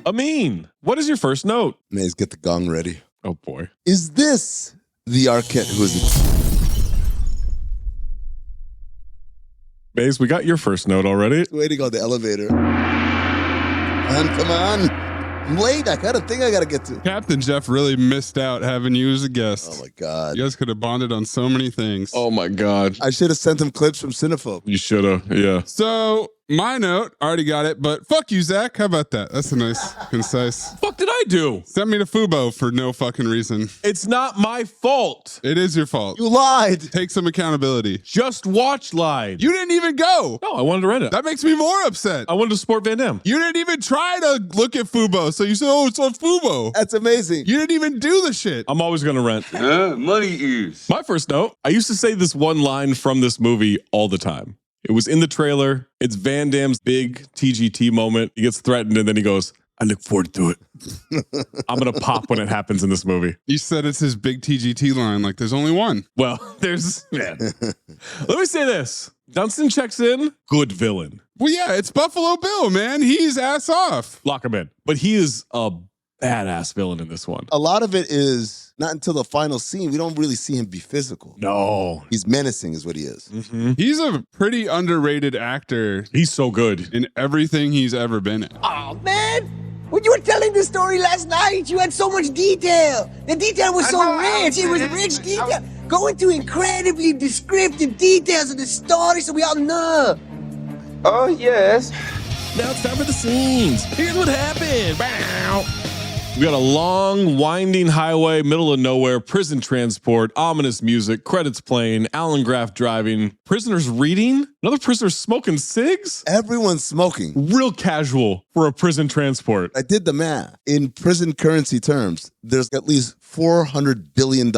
Speaker 6: Amin, what is your first note?
Speaker 10: Maze, get the gong ready.
Speaker 6: Oh boy.
Speaker 10: Is this the Arquette who is it?
Speaker 6: Maze, we got your first note already.
Speaker 10: Waiting on the elevator. Come on. I'm late. I got a thing I got to get to.
Speaker 8: Captain Jeff really missed out having you as a guest.
Speaker 10: Oh, my God.
Speaker 8: You guys could have bonded on so many things.
Speaker 6: Oh, my God.
Speaker 10: I should have sent him clips from Cinephobe.
Speaker 6: You should have, yeah.
Speaker 8: So, my note, already got it, but fuck you, Zach. How about that? That's a nice, concise.
Speaker 6: Fuck did I do?
Speaker 8: Sent me to Fubo for no fucking reason.
Speaker 6: It's not my fault.
Speaker 8: It is your fault.
Speaker 10: You lied.
Speaker 8: Take some accountability.
Speaker 6: Just Watch lied.
Speaker 8: You didn't even go.
Speaker 6: No, I wanted to rent it.
Speaker 8: That makes me more upset.
Speaker 6: I wanted to support Van Damme.
Speaker 8: You didn't even try to look at Fubo, so you said, oh, it's on Fubo.
Speaker 10: That's amazing.
Speaker 8: You didn't even do the shit.
Speaker 6: I'm always going to rent.
Speaker 18: Money is.
Speaker 6: My first note, I used to say this one line from this movie all the time. It was in the trailer. It's Van Damme's big TGT moment. He gets threatened and then he goes, I look forward to it. I'm going to pop when it happens in this movie.
Speaker 8: You said it's his big TGT line, like there's only one.
Speaker 6: Well, there's, man. Let me say this. Dunstan checks in, good villain.
Speaker 8: Well, yeah, it's Buffalo Bill, man. He's ass off.
Speaker 6: Lock him in. But he is a badass villain in this one.
Speaker 10: A lot of it is not until the final scene. We don't really see him be physical.
Speaker 6: No.
Speaker 10: He's menacing is what he is.
Speaker 6: Mm-hmm.
Speaker 8: He's a pretty underrated actor.
Speaker 6: He's so good
Speaker 8: in everything he's ever been in.
Speaker 13: Oh, man. When you were telling the story last night, you had so much detail. The detail was so rich. It was rich detail. Go into incredibly descriptive details of the story so we all know.
Speaker 17: Oh, yes.
Speaker 6: Now it's time for the scenes. Here's what happened. Bow. We got a long, winding highway, middle of nowhere, prison transport, ominous music, credits playing, Alan Graff driving, prisoners reading, another prisoner smoking cigs.
Speaker 10: Everyone's smoking.
Speaker 6: Real casual for a prison transport.
Speaker 10: I did the math. In prison currency terms, there's at least $400 billion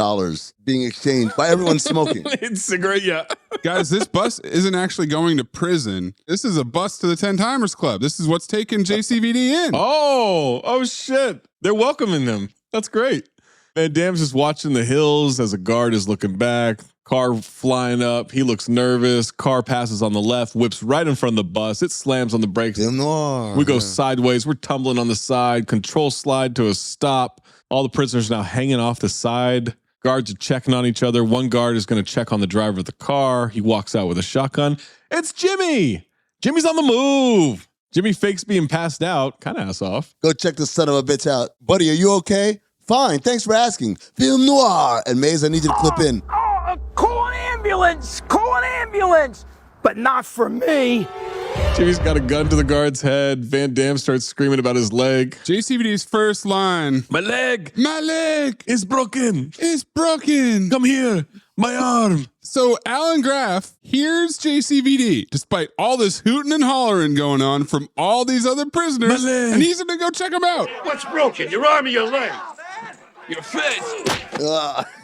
Speaker 10: being exchanged by everyone smoking.
Speaker 6: It's cigarette, yeah.
Speaker 8: Guys, this bus isn't actually going to prison. This is a bus to the 10 Timers Club. This is what's taking JCVD in.
Speaker 6: Oh shit. They're welcoming them. That's great. Van Damme's just watching the hills as a guard is looking back. Car flying up. He looks nervous. Car passes on the left, whips right in front of the bus. It slams on the brakes. We go sideways. We're tumbling on the side. Control slide to a stop. All the prisoners now hanging off the side. Guards are checking on each other. One guard is going to check on the driver of the car. He walks out with a shotgun. It's Jimmy. Jimmy's on the move. Jimmy fakes being passed out. Kind of ass off.
Speaker 10: Go check the son of a bitch out. Buddy, are you okay? Fine, thanks for asking. Film noir. And Maze, I need you to clip in.
Speaker 12: Call an ambulance! Call an ambulance! But not for me.
Speaker 6: Jimmy's got a gun to the guard's head. Van Damme starts screaming about his leg.
Speaker 8: JCVD's first line.
Speaker 6: My leg.
Speaker 8: My leg.
Speaker 6: It's broken.
Speaker 8: It's broken.
Speaker 6: Come here. My arm.
Speaker 8: So Alan Graff hears JCVD, despite all this hooting and hollering going on from all these other prisoners, and he's going to go check him out.
Speaker 20: What's broken? Your arm or your leg? Your face.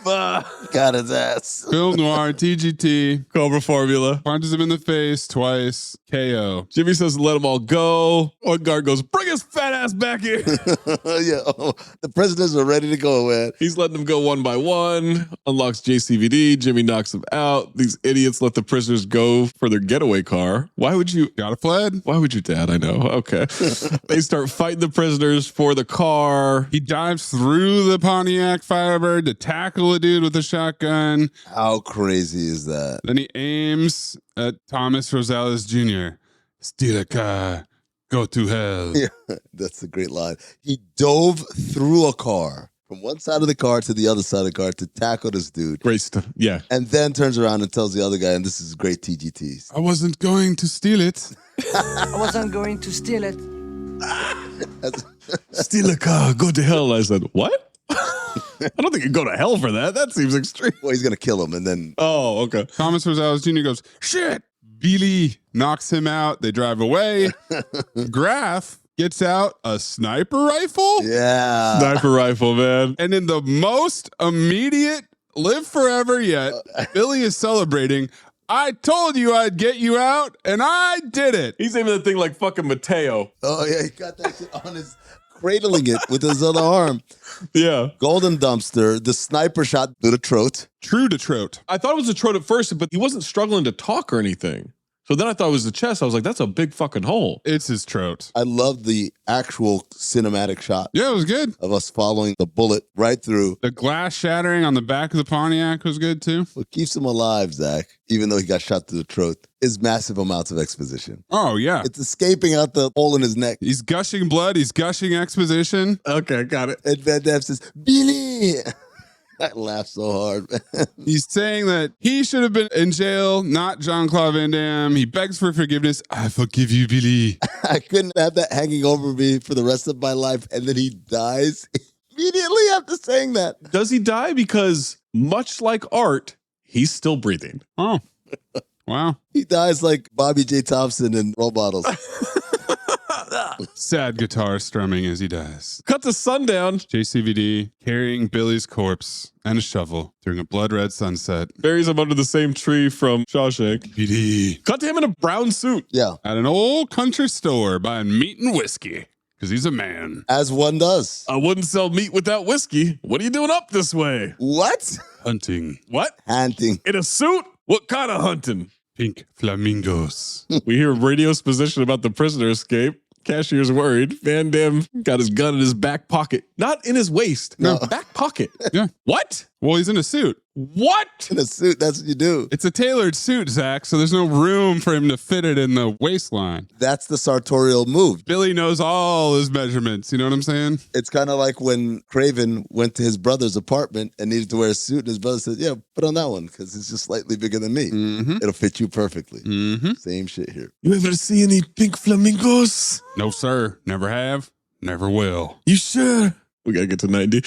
Speaker 10: Got his ass.
Speaker 8: Film noir, TGT.
Speaker 6: Cobra formula.
Speaker 8: Punches him in the face twice. KO.
Speaker 6: Jimmy says let them all go. One guard goes, bring his fat ass back here.
Speaker 10: The prisoners are ready to go, man.
Speaker 6: He's letting them go one by one. Unlocks JCVD. Jimmy knocks him out. These idiots let the prisoners go for their getaway car. Why would you?
Speaker 8: Gotta fled.
Speaker 6: Why would you, Dad? I know. Okay. They start fighting the prisoners for the car.
Speaker 8: He dives through the Pontiac Firebird to tackle a dude with a shotgun.
Speaker 10: How crazy is that?
Speaker 8: Then he aims at Thomas Rosales Jr. Steal a car, go to hell.
Speaker 10: Yeah, that's a great line. He dove through a car from one side of the car to the other side of the car to tackle this dude.
Speaker 6: Great stuff. Yeah.
Speaker 10: And then turns around and tells the other guy, and this is great TGTs.
Speaker 8: I wasn't going to steal it.
Speaker 12: I wasn't going to steal it.
Speaker 6: Steal a car, go to hell. I said, what? I don't think you go to hell for that. That seems extreme.
Speaker 10: Well, he's going to kill him and then...
Speaker 6: Oh, okay.
Speaker 8: Thomas Rosales Jr. goes, shit. Billy knocks him out. They drive away. Graff gets out a sniper rifle.
Speaker 10: Yeah.
Speaker 6: Sniper rifle, man.
Speaker 8: And in the most immediate live forever yet, Billy is celebrating. I told you I'd get you out, and I did it.
Speaker 6: He's aiming the thing like fucking Mateo.
Speaker 10: Oh, yeah. He got that shit on his... cradling it with his other arm.
Speaker 6: Yeah.
Speaker 10: Golden dumpster. The sniper shot to the throat.
Speaker 8: True to throat.
Speaker 6: I thought it was a throat at first, but he wasn't struggling to talk or anything. So then I thought it was the chest. I was like, that's a big fucking hole.
Speaker 8: It's his throat.
Speaker 10: I love the actual cinematic shot.
Speaker 8: Yeah, it was good.
Speaker 10: Of us following the bullet right through.
Speaker 8: The glass shattering on the back of the Pontiac was good too.
Speaker 10: What keeps him alive, Zach, even though he got shot through the throat, is massive amounts of exposition.
Speaker 8: Oh, yeah.
Speaker 10: It's escaping out the hole in his neck.
Speaker 8: He's gushing blood. He's gushing exposition.
Speaker 6: Okay, got it.
Speaker 10: And Van Damme says, Billy! I laughed so hard, man.
Speaker 8: He's saying that he should have been in jail, not Jean-Claude Van Damme. He begs for forgiveness. I forgive you, Billy.
Speaker 10: I couldn't have that hanging over me for the rest of my life. And then he dies immediately after saying that.
Speaker 6: Does he die? Because much like Art, he's still breathing.
Speaker 8: Oh, wow.
Speaker 10: He dies like Bobby J. Thompson in Role Models.
Speaker 8: Sad guitar strumming as he dies.
Speaker 6: Cut to sundown.
Speaker 8: JCVD carrying Billy's corpse and a shovel during a blood red sunset.
Speaker 6: Buries him under the same tree from Shawshank.
Speaker 8: BD.
Speaker 6: Cut to him in a brown suit.
Speaker 10: Yeah.
Speaker 8: At an old country store buying meat and whiskey. Because he's a man.
Speaker 10: As one does.
Speaker 6: I wouldn't sell meat without whiskey. What are you doing up this way?
Speaker 10: What?
Speaker 8: Hunting.
Speaker 6: What?
Speaker 10: Hunting.
Speaker 6: In a suit? What kind of hunting?
Speaker 8: Pink flamingos.
Speaker 6: We hear radio exposition about the prisoner escape. Cashier's worried. Van Damme got his gun in his back pocket. Not in his waist. No. Back pocket.
Speaker 8: Yeah.
Speaker 6: What?
Speaker 8: Well, he's in a suit.
Speaker 6: What?
Speaker 10: In a suit, that's what you do.
Speaker 8: It's a tailored suit, Zach, so there's no room for him to fit it in the waistline.
Speaker 10: That's the sartorial move.
Speaker 8: Billy knows all his measurements. You know what I'm saying?
Speaker 10: It's kind of like when Craven went to his brother's apartment and needed to wear a suit, and his brother said, yeah, put on that one because it's just slightly bigger than me.
Speaker 8: Mm-hmm.
Speaker 10: It'll fit you perfectly.
Speaker 8: Mm-hmm.
Speaker 10: Same shit here.
Speaker 6: You ever see any pink flamingos?
Speaker 8: No, sir. Never have. Never will.
Speaker 6: You sure? We gotta get to 90.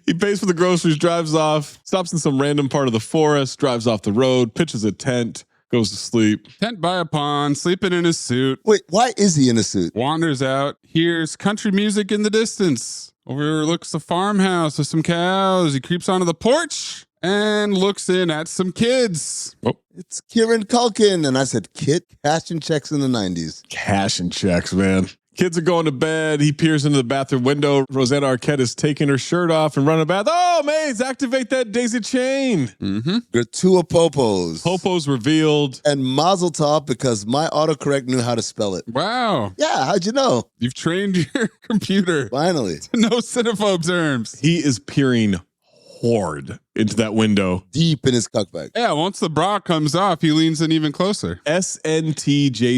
Speaker 6: He pays for the groceries, drives off, stops in some random part of the forest, drives off the road, pitches a tent, goes to sleep.
Speaker 8: Tent by a pond, sleeping in his suit.
Speaker 10: Wait, why is he in a suit?
Speaker 8: Wanders out, hears country music in the distance. Overlooks the farmhouse with some cows. He creeps onto the porch and looks in at some kids.
Speaker 6: Oh.
Speaker 10: It's Kieran Culkin. And I said, kid, cashing checks in the 90s.
Speaker 6: Cashing checks, man. Kids are going to bed. He peers into the bathroom window. Rosanna Arquette is taking her shirt off and running a bath. Oh, Maze, activate that daisy chain.
Speaker 8: Mm-hmm.
Speaker 10: Gratua Popos.
Speaker 6: Popos revealed.
Speaker 10: And Mazel Tov because my autocorrect knew how to spell it.
Speaker 8: Wow.
Speaker 10: Yeah, how'd you know?
Speaker 8: You've trained your computer.
Speaker 10: Finally.
Speaker 8: To know Cinephobe terms.
Speaker 6: He is peering hard into that window.
Speaker 10: Deep in his cuck bag.
Speaker 8: Yeah, once the bra comes off, he leans in even closer.
Speaker 6: SNTJCVD.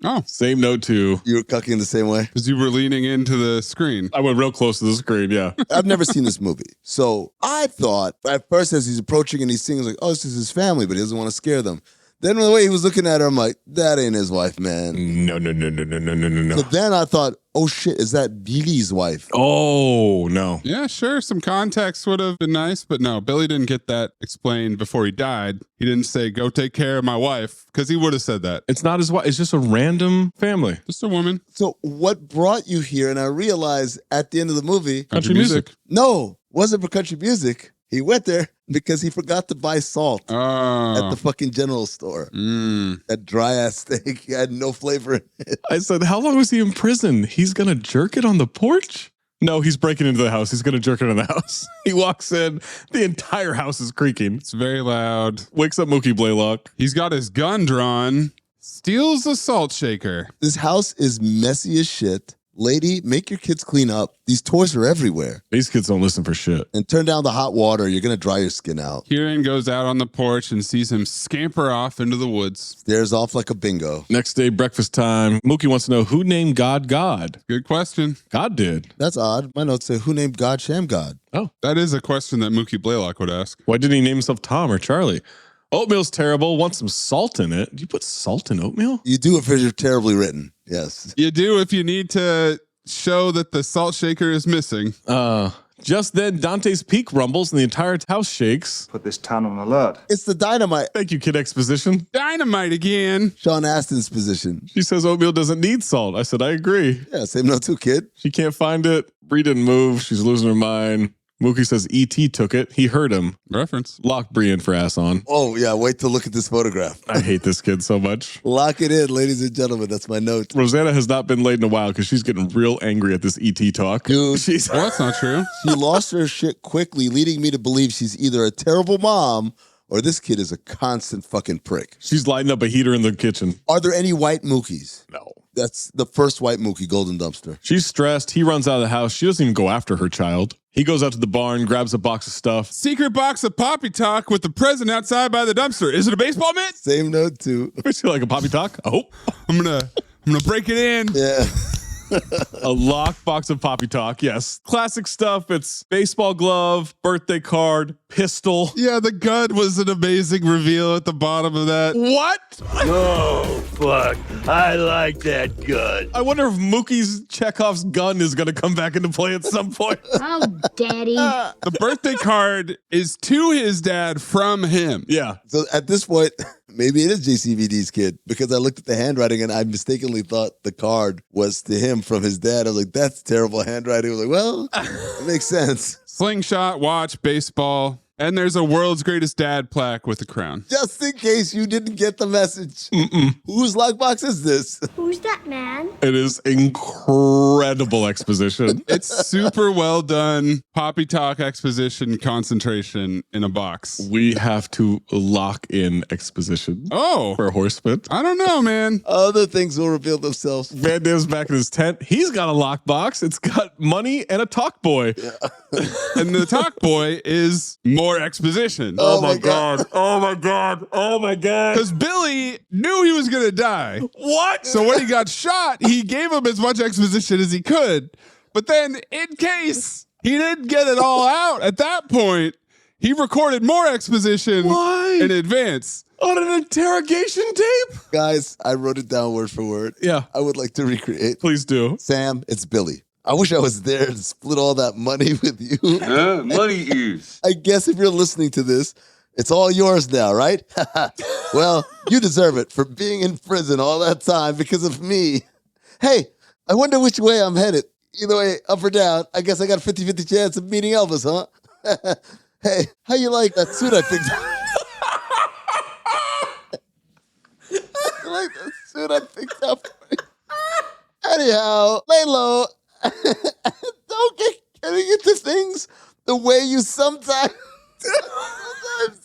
Speaker 8: Oh.
Speaker 6: Same note too.
Speaker 10: You were cucking the same way?
Speaker 8: Because you were leaning into the screen.
Speaker 6: I went real close to the screen, yeah.
Speaker 10: I've never seen this movie. So I thought, at first as he's approaching and he's singing, like, oh, this is his family, but he doesn't want to scare them. Then the way he was looking at her, I'm like, that ain't his wife, man.
Speaker 6: No.
Speaker 10: So then I thought, oh shit, is that Billy's wife?
Speaker 6: Oh, no.
Speaker 8: Yeah, sure. Some context would have been nice, but no, Billy didn't get that explained before he died. He didn't say, go take care of my wife, because he would have said that.
Speaker 6: It's not his wife. It's just a random family.
Speaker 8: Just a woman.
Speaker 10: So what brought you here? And I realized at the end of the movie,
Speaker 6: Country music.
Speaker 10: No, wasn't for country music. He went there because he forgot to buy salt at the fucking general store. That dry ass steak had no flavor in it.
Speaker 6: I said, how long was he in prison? He's going to jerk it on the porch? No, he's breaking into the house. He's going to jerk it in the house. He walks in. The entire house is creaking.
Speaker 8: It's very loud.
Speaker 6: Wakes up Mookie Blaylock.
Speaker 8: He's got his gun drawn. Steals a salt shaker.
Speaker 10: This house is messy as shit. lady, make your kids clean up. These toys are everywhere.
Speaker 6: These kids don't listen for shit.
Speaker 10: And turn down the hot water. You're going to dry your skin out.
Speaker 8: Kieran goes out on the porch and sees him scamper off into the woods.
Speaker 10: Stares off like a bingo.
Speaker 6: Next day, breakfast time. Mookie wants to know who named God God.
Speaker 8: Good question.
Speaker 6: God did.
Speaker 10: That's odd. My notes say, who named God Sham God?
Speaker 6: Oh.
Speaker 8: That is a question that Mookie Blaylock would ask.
Speaker 6: Why didn't he name himself Tom or Charlie? Oatmeal's terrible. Want some salt in it. Do you put salt in oatmeal?
Speaker 10: You do if you're terribly written. Yes.
Speaker 8: You do if you need to show that the salt shaker is missing.
Speaker 6: Just then, Dante's Peak rumbles and the entire house shakes.
Speaker 18: Put this town on alert.
Speaker 10: It's the dynamite.
Speaker 6: Thank you, Kid Exposition.
Speaker 8: Dynamite again.
Speaker 10: Sean Astin's position.
Speaker 6: She says oatmeal doesn't need salt. I said, I agree.
Speaker 10: Yeah, same note too, kid.
Speaker 6: She can't find it. Bree didn't move. She's losing her mind. Mookie says E.T. took it. He heard him.
Speaker 8: Reference.
Speaker 6: Lock Bree in for ass on.
Speaker 10: Oh, yeah. Wait to look at this photograph.
Speaker 6: I hate this kid so much.
Speaker 10: Lock it in, ladies and gentlemen. That's my note.
Speaker 6: Rosanna has not been laid in a while because she's getting real angry at this E.T. talk.
Speaker 10: Dude.
Speaker 8: Well, that's not true.
Speaker 10: She lost her shit quickly, leading me to believe she's either a terrible mom or this kid is a constant fucking prick.
Speaker 6: She's lighting up a heater in the kitchen.
Speaker 10: Are there any white Mookies?
Speaker 6: No.
Speaker 10: That's the first white Mookie, Golden Dumpster.
Speaker 6: She's stressed. He runs out of the house. She doesn't even go after her child. He goes out to the barn, grabs a box of stuff.
Speaker 8: Secret box of Poppy Talk with the present outside by the dumpster. Is it a baseball mitt?
Speaker 10: Same note too.
Speaker 6: Is it like a Poppy Talk? Oh.
Speaker 8: I'm gonna break it in.
Speaker 10: Yeah.
Speaker 6: A locked box of Poppy Talk, yes. Classic stuff. It's baseball glove, birthday card, pistol.
Speaker 8: Yeah, the gun was an amazing reveal at the bottom of that.
Speaker 6: What?
Speaker 20: Oh, fuck. I like that gun.
Speaker 6: I wonder if Mookie's Chekhov's gun is going to come back into play at some point.
Speaker 21: Oh, Daddy.
Speaker 8: The birthday card is to his dad from him.
Speaker 6: Yeah.
Speaker 10: So at this point, maybe it is JCVD's kid because I looked at the handwriting and I mistakenly thought the card was to him from his dad. I was like, that's terrible handwriting. I was like, well, it makes sense.
Speaker 8: Slingshot, watch, baseball. And there's a world's greatest dad plaque with a crown.
Speaker 10: Just in case you didn't get the message. Whose lockbox is this?
Speaker 21: Who's that man?
Speaker 6: It is incredible exposition.
Speaker 8: It's super well done. Poppy Talk exposition concentration in a box.
Speaker 6: We have to lock in exposition.
Speaker 8: Oh.
Speaker 6: For Horseman.
Speaker 8: I don't know, man.
Speaker 10: Other things will reveal themselves.
Speaker 6: Van Damme's back in his tent. He's got a lockbox. It's got money and a talk boy.
Speaker 10: Yeah.
Speaker 8: And the talk boy is more exposition.
Speaker 6: Oh my God. Oh my God. Oh my God.
Speaker 8: Because Billy knew he was going to die.
Speaker 6: What?
Speaker 8: So when he got shot, he gave him as much exposition as he could. But then in case he didn't get it all out at that point, he recorded more exposition in advance.
Speaker 6: On an interrogation tape?
Speaker 10: Guys, I wrote it down word for word.
Speaker 6: Yeah.
Speaker 10: I would like to recreate.
Speaker 6: Please do.
Speaker 10: Sam, it's Billy. I wish I was there to split all that money with you.
Speaker 20: Money is.
Speaker 10: I guess if you're listening to this, it's all yours now, right? Well, you deserve it for being in prison all that time because of me. Hey, I wonder which way I'm headed. Either way, up or down, I guess I got a 50-50 chance of meeting Elvis, huh? Hey, how you like that suit I picked up? You like that suit I picked up? Anyhow, lay low. Don't get getting into things the way you sometimes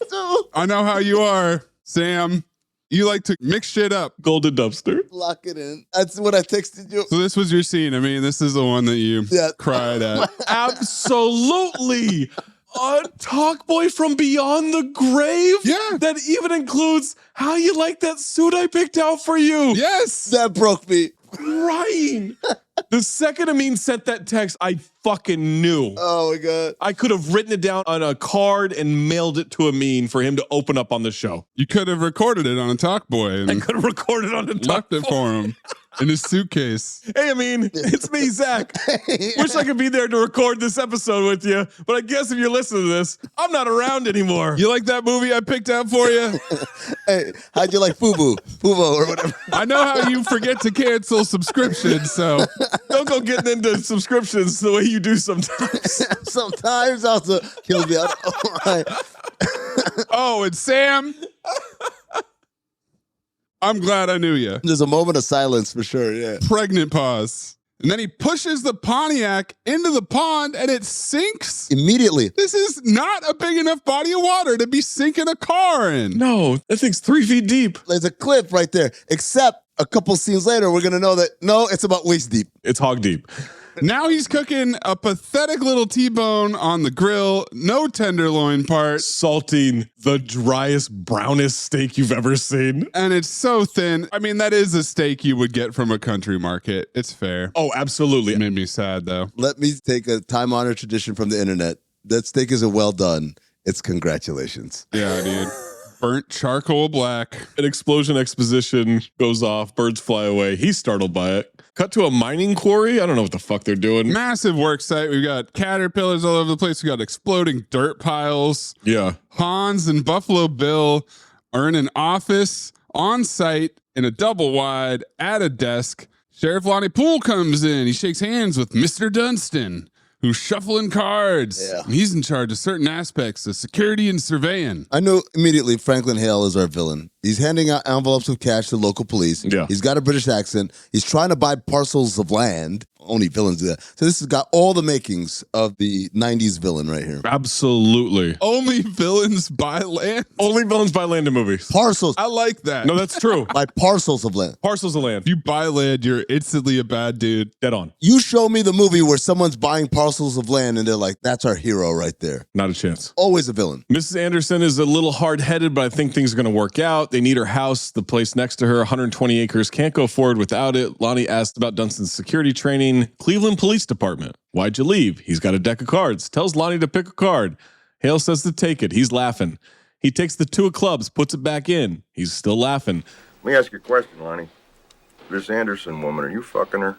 Speaker 10: do.
Speaker 8: I know how you are, Sam. You like to mix shit up.
Speaker 6: Golden Dumpster.
Speaker 10: Lock it in. That's what I texted you.
Speaker 8: So this was your scene. I mean, this is the one that you cried at.
Speaker 6: Absolutely. A talk boy from beyond the grave?
Speaker 8: Yeah.
Speaker 6: That even includes how you like that suit I picked out for you.
Speaker 8: Yes.
Speaker 10: That broke me.
Speaker 6: Crying. The second Amin sent that text, I fucking knew.
Speaker 10: Oh my God.
Speaker 6: I could have written it down on a card and mailed it to Amin for him to open up on the show.
Speaker 8: You could have recorded it on a talk boy and
Speaker 6: I could have recorded on a talk
Speaker 8: left it for him in his suitcase.
Speaker 6: Hey, Amin, it's me, Zach. Wish I could be there to record this episode with you, but I guess if you're listening to this, I'm not around anymore.
Speaker 8: You like that movie I picked out for you?
Speaker 10: Hey, how'd you like Fubo or whatever?
Speaker 8: I know how you forget to cancel subscriptions, so
Speaker 6: don't go getting into subscriptions the way you do sometimes.
Speaker 10: Sometimes also kills me out. All right.
Speaker 8: Oh, and Sam, I'm glad I knew you.
Speaker 10: There's a moment of silence for sure, yeah.
Speaker 8: Pregnant pause. And then he pushes the Pontiac into the pond and it sinks
Speaker 10: immediately.
Speaker 8: This is not a big enough body of water to be sinking a car in.
Speaker 6: No, that thing's 3 feet deep.
Speaker 10: There's a cliff right there, except a couple scenes later, we're going to know that, no, it's about waist deep.
Speaker 6: It's hog deep.
Speaker 8: Now he's cooking a pathetic little T-bone on the grill. No tenderloin part.
Speaker 6: Salting the driest, brownest steak you've ever seen.
Speaker 8: And it's so thin. I mean, that is a steak you would get from a country market. It's fair.
Speaker 6: Oh, absolutely.
Speaker 8: It made me sad, though.
Speaker 10: Let me take a time-honored tradition from the internet. That steak isn't well done. It's congratulations.
Speaker 8: Yeah, dude. Burnt charcoal black.
Speaker 6: An explosion exposition goes off. Birds fly away. He's startled by it. Cut to a mining quarry. I don't know what the fuck they're doing.
Speaker 8: Massive work site. We've got caterpillars all over the place. We got exploding dirt piles.
Speaker 6: Yeah.
Speaker 8: Hans and Buffalo Bill are in an office on site in a double wide at a desk. Sheriff Lonnie Poole comes in. He shakes hands with Mr. Dunstan, who's shuffling cards.
Speaker 10: Yeah.
Speaker 8: He's in charge of certain aspects of security and surveying.
Speaker 10: I know immediately Franklin Hale is our villain. He's handing out envelopes of cash to local police.
Speaker 6: Yeah.
Speaker 10: He's got a British accent. He's trying to buy parcels of land. Only villains do that. So this has got all the makings of the 90s villain right here.
Speaker 6: Absolutely.
Speaker 8: Only villains buy land?
Speaker 6: Only villains buy land in movies.
Speaker 10: Parcels.
Speaker 8: I like that.
Speaker 6: No, that's true.
Speaker 10: Buy parcels of land.
Speaker 6: Parcels of land.
Speaker 8: If you buy land, you're instantly a bad dude.
Speaker 6: Dead on.
Speaker 10: You show me the movie where someone's buying parcels of land and they're like, that's our hero right there.
Speaker 6: Not a chance.
Speaker 10: Always a villain.
Speaker 6: Mrs. Anderson is a little hard-headed, but I think things are going to work out. They need her house, the place next to her, 120 acres. Can't go forward without it. Lonnie asked about Dunstan's security training. Cleveland Police Department. Why'd you leave? He's got a deck of cards. Tells Lonnie to pick a card. Hale says to take it. He's laughing. He takes the 2 of clubs, puts it back in. He's still laughing.
Speaker 18: Let me ask you a question, Lonnie. This Anderson woman, are you fucking her?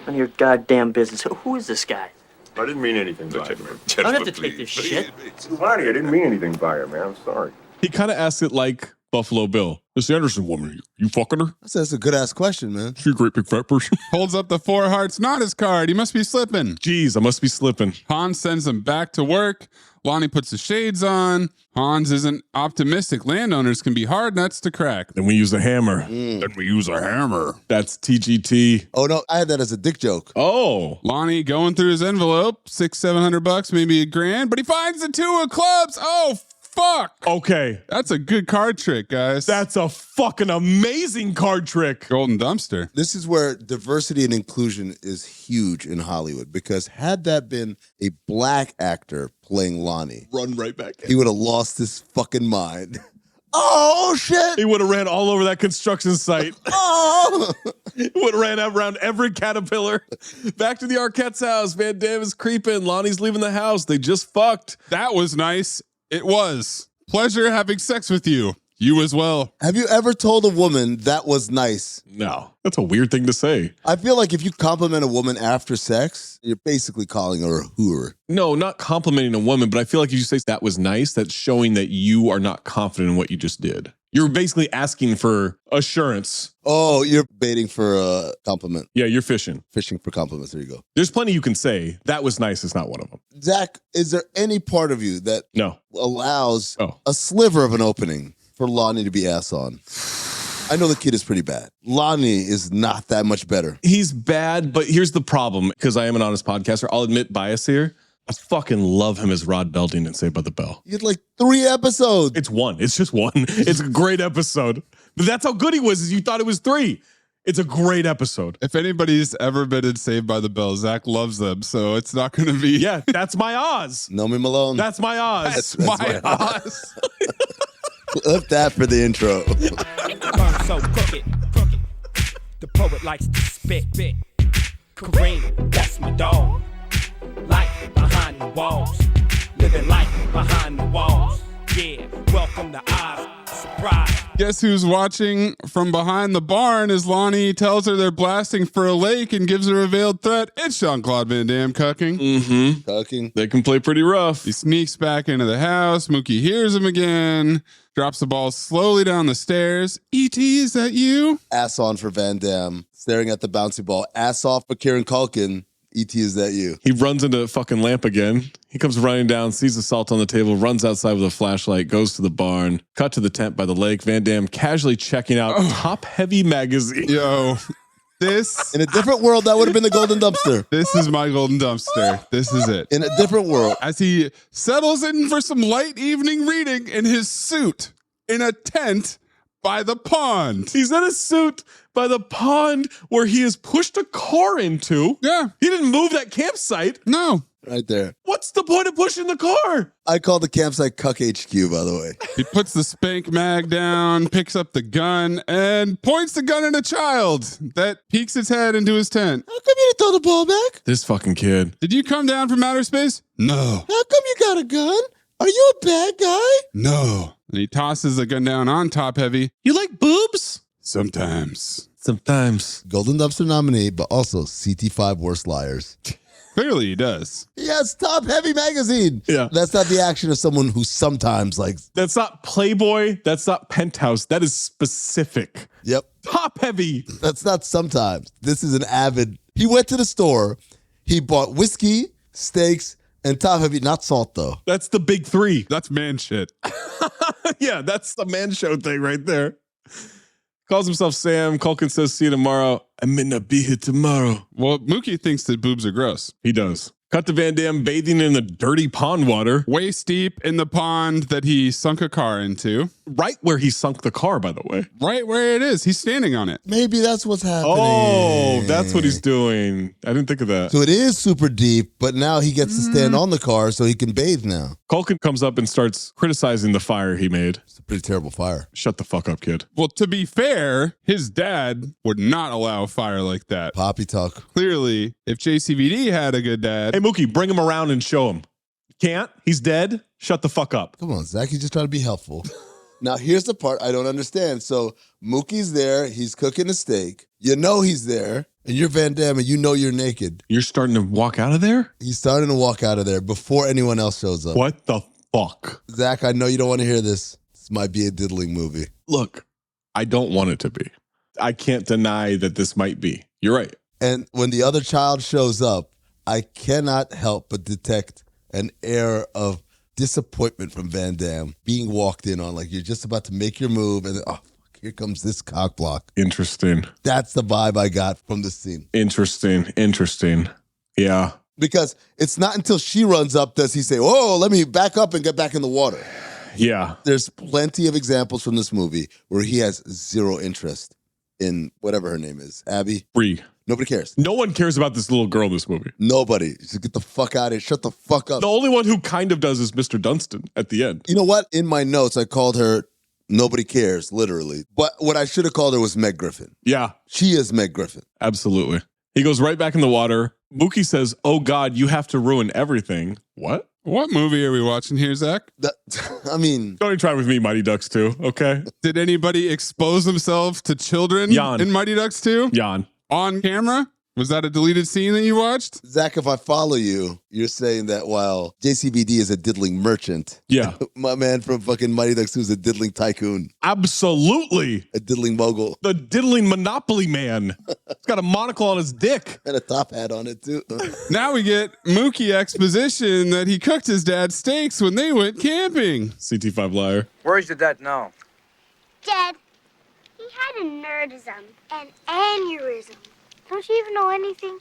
Speaker 19: None of your goddamn business. Who is this guy?
Speaker 18: I didn't mean anything by it, man.
Speaker 19: I don't have to take this shit.
Speaker 18: Lonnie, I didn't mean anything by it, man. I'm sorry.
Speaker 6: He kind of asks it like Buffalo Bill. This Anderson woman, you fucking her?
Speaker 10: That's a good-ass question, man.
Speaker 6: She's a great big fat person.
Speaker 8: Holds up the 4 hearts, not his card. He must be slipping.
Speaker 6: Jeez, I must be slipping.
Speaker 8: Hans sends him back to work. Lonnie puts the shades on. Hans isn't optimistic. Landowners can be hard nuts to crack.
Speaker 6: Then we use a hammer.
Speaker 8: Then we use a hammer.
Speaker 6: That's TGT.
Speaker 10: Oh, no, I had that as a dick joke.
Speaker 6: Oh.
Speaker 8: Lonnie going through his envelope, $600-700, maybe $1,000, but he finds the 2 of clubs. Oh, fuck.
Speaker 6: Okay.
Speaker 8: That's a good card trick, guys.
Speaker 6: That's a fucking amazing card trick.
Speaker 8: Golden dumpster.
Speaker 10: This is where diversity and inclusion is huge in Hollywood, because had that been a black actor playing Lonnie,
Speaker 6: Run right back in.
Speaker 10: he would have lost his fucking mind. Oh, shit.
Speaker 6: He would have ran all over that construction site.
Speaker 10: Oh.
Speaker 6: He would have ran around every caterpillar. Back to the Arquette's house. Van Damme is creeping. Lonnie's leaving the house. They just fucked.
Speaker 8: That was nice. It was. Pleasure having sex with you. You as well.
Speaker 10: Have you ever told a woman that was nice?
Speaker 6: No. That's a weird thing to say.
Speaker 10: I feel like if you compliment a woman after sex, you're basically calling her a hooer.
Speaker 6: No, not complimenting a woman, but I feel like if you say that was nice, that's showing that you are not confident in what you just did. You're basically asking for assurance.
Speaker 10: Oh, you're baiting for a compliment.
Speaker 6: Yeah, you're fishing.
Speaker 10: Fishing for compliments. There you go.
Speaker 6: There's plenty you can say. That was nice is not one of them.
Speaker 10: Zach, is there any part of you that
Speaker 6: No.
Speaker 10: allows a sliver of an opening for Lonnie to be ass on? I know the kid is pretty bad. Lonnie is not that much better.
Speaker 6: He's bad, but here's the problem, because I am an honest podcaster. I'll admit bias here. I fucking love him as Rod Belding in Saved by the Bell.
Speaker 10: You had like 3 episodes.
Speaker 6: It's 1. It's just 1. It's a great episode. But that's how good he was, is you thought it was 3. It's a great episode.
Speaker 8: If anybody's ever been in Saved by the Bell, Zach loves them, so it's not going to be...
Speaker 6: Yeah, that's my Oz.
Speaker 10: Nomi Malone.
Speaker 6: That's my Oz.
Speaker 8: That's my Oz.
Speaker 10: Flip that for the intro.
Speaker 12: So crooked. The poet likes to spit. Kareem, that's my dog. Life behind the walls. Living life behind the walls. Yeah, welcome to Oz. Surprise.
Speaker 8: Guess who's watching from behind the barn as Lonnie tells her they're blasting for a lake and gives her a veiled threat? It's Jean-Claude Van Damme cucking.
Speaker 6: Mm-hmm.
Speaker 10: Cucking.
Speaker 6: They can play pretty rough.
Speaker 8: He sneaks back into the house. Mookie hears him again. Drops the ball slowly down the stairs. E.T., is that you?
Speaker 10: Ass on for Van Damme. Staring at the bouncy ball. Ass off for Kieran Culkin. E.T., is that you?
Speaker 6: He runs into a fucking lamp again. He comes running down, sees the salt on the table, runs outside with a flashlight, goes to the barn, cut to the tent by the lake. Van Damme casually checking out Top Heavy magazine.
Speaker 8: Yo, this...
Speaker 10: In a different world, that would have been the golden dumpster.
Speaker 8: This is my golden dumpster. This is it.
Speaker 10: In a different world.
Speaker 8: As he settles in for some light evening reading in his suit in a tent by the pond.
Speaker 6: He's in a suit by the pond where he has pushed a car into.
Speaker 8: Yeah.
Speaker 6: He didn't move that campsite.
Speaker 8: No.
Speaker 10: Right there.
Speaker 6: What's the point of pushing the car?
Speaker 10: I call the campsite Cuck HQ, by the way.
Speaker 8: He puts the spank mag down, picks up the gun, and points the gun at a child that peeks its head into his tent.
Speaker 10: How come you didn't throw the ball back?
Speaker 6: This fucking kid.
Speaker 8: Did you come down from outer space? No.
Speaker 10: How come you got a gun? Are you a bad guy?
Speaker 8: No. And he tosses the gun down on Top Heavy.
Speaker 6: You like boobs?
Speaker 8: Sometimes.
Speaker 10: Golden Dumpster nominee, but also CT5 Worst Liars.
Speaker 8: Clearly he does.
Speaker 10: Yes, Top Heavy magazine.
Speaker 6: Yeah.
Speaker 10: That's not the action of someone who sometimes likes.
Speaker 6: That's not Playboy. That's not Penthouse. That is specific.
Speaker 10: Yep.
Speaker 6: Top Heavy.
Speaker 10: That's not sometimes. This is an avid. He went to the store. He bought whiskey, steaks, and Top Heavy. Not salt, though.
Speaker 6: That's the big three.
Speaker 8: That's man shit.
Speaker 6: Yeah, that's the man show thing right there. Calls himself Sam. Culkin says, see you tomorrow. I may not be here tomorrow.
Speaker 8: Well, Mookie thinks that boobs are gross.
Speaker 6: He does. Cut to Van Damme bathing in the dirty pond water.
Speaker 8: Waist deep in the pond that he sunk a car into.
Speaker 6: Right where he sunk the car, by the way.
Speaker 8: Right where it is. He's standing on it.
Speaker 10: Maybe that's what's happening.
Speaker 6: Oh, that's what he's doing. I didn't think of that.
Speaker 10: So it is super deep, but now he gets to stand on the car so he can bathe now.
Speaker 6: Culkin comes up and starts criticizing the fire he made.
Speaker 10: It's a pretty terrible fire.
Speaker 6: Shut the fuck up, kid.
Speaker 8: Well, to be fair, his dad would not allow a fire like that.
Speaker 10: Poppy talk.
Speaker 8: Clearly, if JCVD had a good dad.
Speaker 6: Hey, Mookie, bring him around and show him. Can't? He's dead? Shut the fuck up.
Speaker 10: Come on, Zach. He's just trying to be helpful. Now, here's the part I don't understand. So Mookie's there. He's cooking a steak. You know he's there. And you're Van Damme and you know you're naked.
Speaker 6: You're starting to walk out of there?
Speaker 10: He's starting to walk out of there before anyone else shows up.
Speaker 6: What the fuck?
Speaker 10: Zach, I know you don't want to hear this. This might be a diddling movie.
Speaker 6: Look, I don't want it to be. I can't deny that this might be. You're right.
Speaker 10: And when the other child shows up, I cannot help but detect an air of disappointment from Van Damme being walked in on. Like you're just about to make your move and then, oh, fuck, here comes this cock block.
Speaker 6: Interesting.
Speaker 10: That's the vibe I got from this scene.
Speaker 6: Interesting. Yeah.
Speaker 10: Because it's not until she runs up does he say, whoa, let me back up and get back in the water.
Speaker 6: Yeah.
Speaker 10: There's plenty of examples from this movie where he has zero interest in whatever her name is. Abby?
Speaker 6: Bree.
Speaker 10: Nobody cares.
Speaker 6: No one cares about this little girl in this movie.
Speaker 10: Nobody. Just get the fuck out of here. Shut the fuck up.
Speaker 6: The only one who kind of does is Mr. Dunstan at the end.
Speaker 10: You know what? In my notes, I called her Nobody Cares, literally. But what I should have called her was Meg Griffin.
Speaker 6: Yeah.
Speaker 10: She is Meg Griffin.
Speaker 6: Absolutely. He goes right back in the water. Mookie says, oh God, you have to ruin everything. What?
Speaker 8: What movie are we watching here, Zach?
Speaker 10: I mean...
Speaker 6: Don't even try with me, Mighty Ducks 2, okay?
Speaker 8: Did anybody expose themselves to children in Mighty Ducks 2?
Speaker 6: Jan.
Speaker 8: On camera? Was that a deleted scene that you watched?
Speaker 10: Zach, if I follow you, you're saying that while JCVD is a diddling merchant,
Speaker 6: yeah,
Speaker 10: my man from fucking Mighty Ducks 2 is a diddling tycoon.
Speaker 6: Absolutely.
Speaker 10: A diddling mogul.
Speaker 6: The diddling Monopoly man. He's got a monocle on his dick.
Speaker 10: And a top hat on it, too.
Speaker 8: Now we get Mookie exposition that he cooked his dad steaks when they went camping.
Speaker 6: CT5 liar.
Speaker 1: Where's your dad now?
Speaker 21: Dad, he had a nerdism, an aneurysm. Don't you even know anything?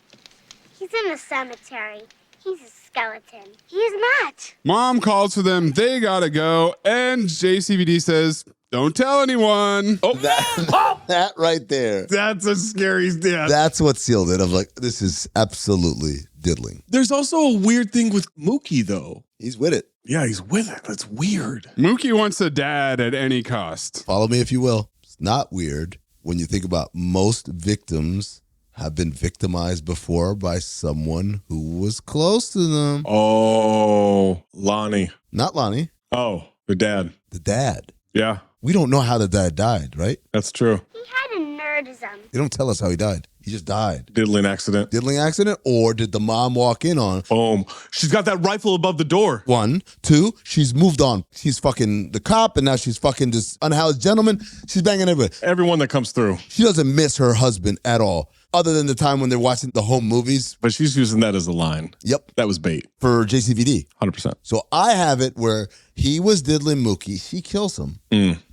Speaker 21: He's in the cemetery. He's a skeleton. He is not.
Speaker 8: Mom calls for them. They gotta go. And JCVD says, don't tell anyone.
Speaker 6: Oh,
Speaker 10: that right there.
Speaker 6: That's a scary death.
Speaker 10: That's what sealed it. I'm like, this is absolutely diddling.
Speaker 6: There's also a weird thing with Mookie, though.
Speaker 10: He's with it.
Speaker 6: Yeah, he's with it. That's weird.
Speaker 8: Mookie wants a dad at any cost.
Speaker 10: Follow me if you will. It's not weird when you think about most victims have been victimized before by someone who was close to them.
Speaker 6: Oh, Lonnie.
Speaker 10: Not Lonnie.
Speaker 6: Oh, the dad.
Speaker 10: The dad.
Speaker 6: Yeah.
Speaker 10: We don't know how the dad died, right?
Speaker 6: That's true.
Speaker 21: He had a nerdism.
Speaker 10: They don't tell us how he died. He just died.
Speaker 6: Diddling accident.
Speaker 10: Diddling accident? Or did the mom walk in on?
Speaker 6: Boom. She's got that rifle above the door.
Speaker 10: 1, 2, she's moved on. She's fucking the cop, and now she's fucking this unhoused gentleman. She's banging everybody.
Speaker 6: Everyone that comes through.
Speaker 10: She doesn't miss her husband at all, other than the time when they're watching the home movies.
Speaker 6: But she's using that as a line.
Speaker 10: Yep.
Speaker 6: That was bait.
Speaker 10: For JCVD.
Speaker 6: 100%.
Speaker 10: So I have it where he was diddling Mookie. She kills him,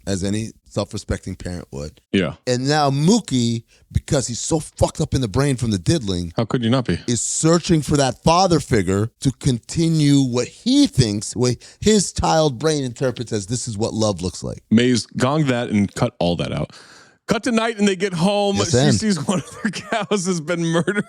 Speaker 10: as any self-respecting parent would.
Speaker 6: Yeah.
Speaker 10: And now Mookie, because he's so fucked up in the brain from the diddling,
Speaker 6: how could you not be?
Speaker 10: Is searching for that father figure to continue what he thinks, what his child brain interprets as this is what love looks like.
Speaker 6: Mays gonged that and cut all that out. Cut to night and they get home.
Speaker 10: Yes,
Speaker 6: she sees one of their cows has been murdered.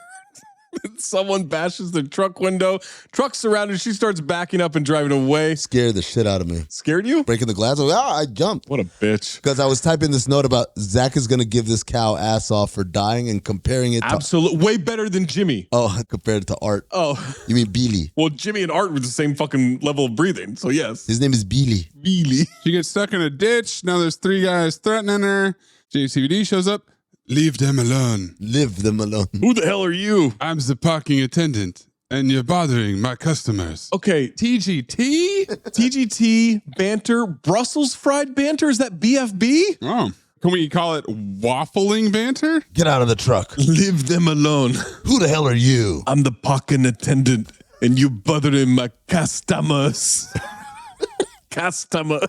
Speaker 6: Someone bashes the truck window. Truck's surrounded. She starts backing up and driving away.
Speaker 10: Scared the shit out of me.
Speaker 6: Scared you?
Speaker 10: Breaking the glass. I jumped.
Speaker 6: What a bitch.
Speaker 10: Because I was typing this note about Zach is going to give this cow ass off for dying and comparing it to...
Speaker 6: Absolutely. Way better than Jimmy.
Speaker 10: Oh, compared to Art.
Speaker 6: Oh.
Speaker 10: You mean Beely?
Speaker 6: Well, Jimmy and Art were the same fucking level of breathing. So, yes.
Speaker 10: His name is Beely.
Speaker 6: Beely.
Speaker 8: She gets stuck in a ditch. Now there's 3 guys threatening her. JCVD shows up. Leave them alone.
Speaker 10: Leave them alone.
Speaker 6: Who the hell are you?
Speaker 8: I'm the parking attendant, and you're bothering my customers.
Speaker 6: Okay.
Speaker 8: TGT?
Speaker 6: TGT banter. Brussels fried banter? Is that BFB?
Speaker 8: Oh. Can we call it waffling banter?
Speaker 10: Get out of the truck.
Speaker 6: Leave them alone.
Speaker 10: Who the hell are you?
Speaker 6: I'm the parking attendant, and you bothering my customers. Customer.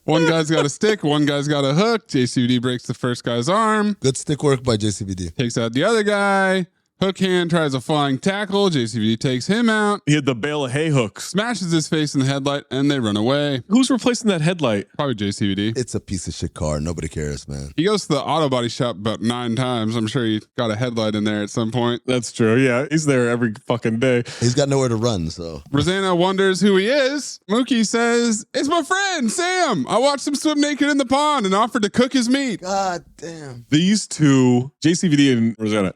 Speaker 8: One guy's got a stick, one guy's got a hook. JCVD breaks the first guy's arm.
Speaker 10: Good stick work by JCVD.
Speaker 8: Takes out the other guy. Hook hand tries a flying tackle. JCVD takes him out.
Speaker 6: He had the bale of hay hooks.
Speaker 8: Smashes his face in the headlight, and they run away.
Speaker 6: Who's replacing that headlight?
Speaker 8: Probably JCVD.
Speaker 10: It's a piece of shit car. Nobody cares, man.
Speaker 8: He goes to the auto body shop about 9 times. I'm sure he got a headlight in there at some point.
Speaker 6: That's true. Yeah, he's there every fucking day.
Speaker 10: He's got nowhere to run, so.
Speaker 8: Rosanna wonders who he is. Mookie says, it's my friend, Sam. I watched him swim naked in the pond and offered to cook his meat.
Speaker 10: God damn.
Speaker 6: These two, JCVD and Rosanna,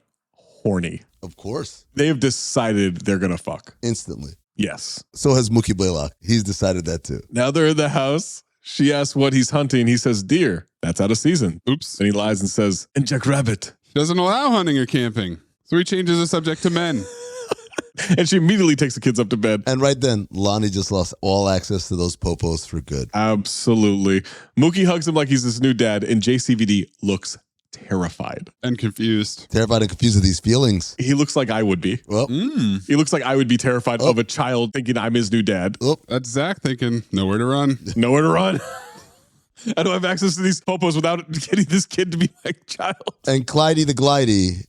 Speaker 6: horny.
Speaker 10: Of course.
Speaker 6: They have decided they're going to fuck.
Speaker 10: Instantly.
Speaker 6: Yes.
Speaker 10: So has Mookie Blaylock. He's decided that too.
Speaker 6: Now they're in the house. She asks what he's hunting. He says, deer. That's out of season.
Speaker 8: Oops.
Speaker 6: And he lies and says, and jackrabbit.
Speaker 8: She doesn't allow hunting or camping. So he changes the subject to men.
Speaker 6: And she immediately takes the kids up to bed.
Speaker 10: And right then, Lonnie just lost all access to those popos for good.
Speaker 6: Absolutely. Mookie hugs him like he's his new dad, and JCVD looks terrified.
Speaker 8: And confused.
Speaker 10: Terrified and confused with these feelings.
Speaker 6: He looks like I would be.
Speaker 10: Well,
Speaker 6: He looks like I would be terrified of a child thinking I'm his new dad.
Speaker 8: That's Zach thinking, nowhere to run.
Speaker 6: Nowhere to run. I don't have access to these popos without getting this kid to be my child.
Speaker 10: And Clydie the Glidey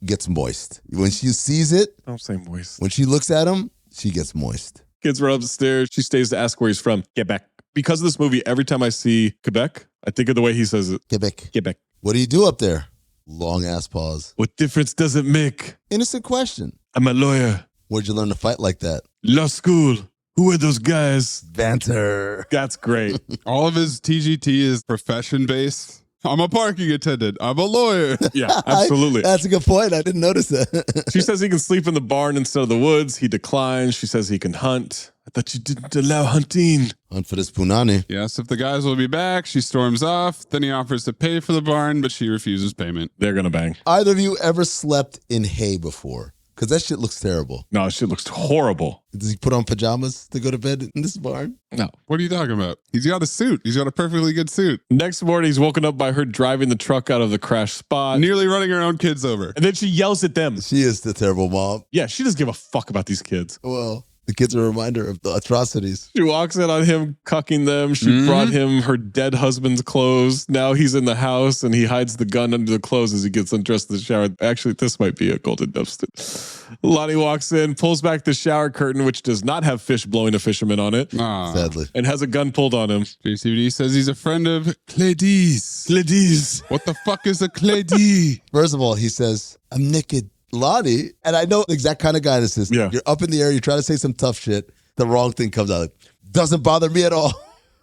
Speaker 10: gets moist. When she sees it,
Speaker 6: Don't say moist.
Speaker 10: when she looks at him, she gets moist.
Speaker 6: Kids run upstairs. She stays to ask where he's from. Quebec. Because of this movie, every time I see Quebec, I think of the way he says it.
Speaker 10: Quebec.
Speaker 6: Quebec.
Speaker 10: What do you do up there? Long ass pause.
Speaker 6: What difference does it make?
Speaker 10: Innocent question.
Speaker 6: I'm a lawyer.
Speaker 10: Where'd you learn to fight like that?
Speaker 6: Law school. Who are those guys?
Speaker 10: Banter.
Speaker 6: That's great.
Speaker 8: All of his TGT is profession based. I'm a parking attendant. I'm a lawyer.
Speaker 6: Yeah, absolutely.
Speaker 10: That's a good point. I didn't notice that.
Speaker 6: She says he can sleep in the barn instead of the woods. He declines. She says he can hunt. I thought you didn't allow hunting.
Speaker 10: Hunt for this punani.
Speaker 8: Yes, if the guys will be back, she storms off. Then he offers to pay for the barn, but she refuses payment.
Speaker 6: They're going to bang.
Speaker 10: Either of you ever slept in hay before? Because that shit looks terrible.
Speaker 6: No, shit looks horrible.
Speaker 10: Does he put on pajamas to go to bed in this barn?
Speaker 6: No.
Speaker 8: What are you talking about? He's got a suit. He's got a perfectly good suit.
Speaker 6: Next morning, he's woken up by her driving the truck out of the crash spot.
Speaker 8: Nearly running her own kids over.
Speaker 6: And then she yells at them.
Speaker 10: She is the terrible mom.
Speaker 6: Yeah, she doesn't give a fuck about these kids.
Speaker 10: Well, the kids are a reminder of the atrocities.
Speaker 6: She walks in on him cucking them. She brought him her dead husband's clothes. Now he's in the house and he hides the gun under the clothes as he gets undressed in the shower. Actually, this might be a golden dubstep. Lonnie walks in, pulls back the shower curtain, which does not have fish blowing a fisherman on it.
Speaker 10: Sadly.
Speaker 6: And has a gun pulled on him.
Speaker 8: JCVD says he's a friend of Clédie's.
Speaker 6: Clédie's.
Speaker 8: What the fuck is a Clédie?
Speaker 10: First of all, he says, I'm naked. Lonnie, and I know the exact kind of guy this is.
Speaker 6: Yeah.
Speaker 10: You're up in the air, you try to say some tough shit, the wrong thing comes out. Doesn't bother me at all.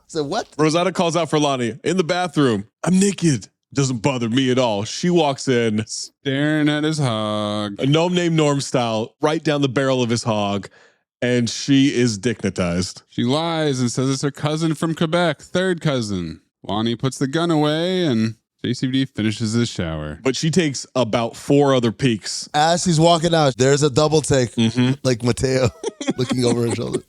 Speaker 10: So what?
Speaker 6: Rosanna calls out for Lonnie in the bathroom. I'm naked. Doesn't bother me at all. She walks in,
Speaker 8: staring at his hog.
Speaker 6: A gnome named Norm style, right down the barrel of his hog. And she is dignitized.
Speaker 8: She lies and says it's her cousin from Quebec, third cousin. Lonnie puts the gun away and JCVD finishes his shower.
Speaker 6: But she takes about 4 other peeks.
Speaker 10: As he's walking out, there's a double take, like Mateo looking over her shoulder.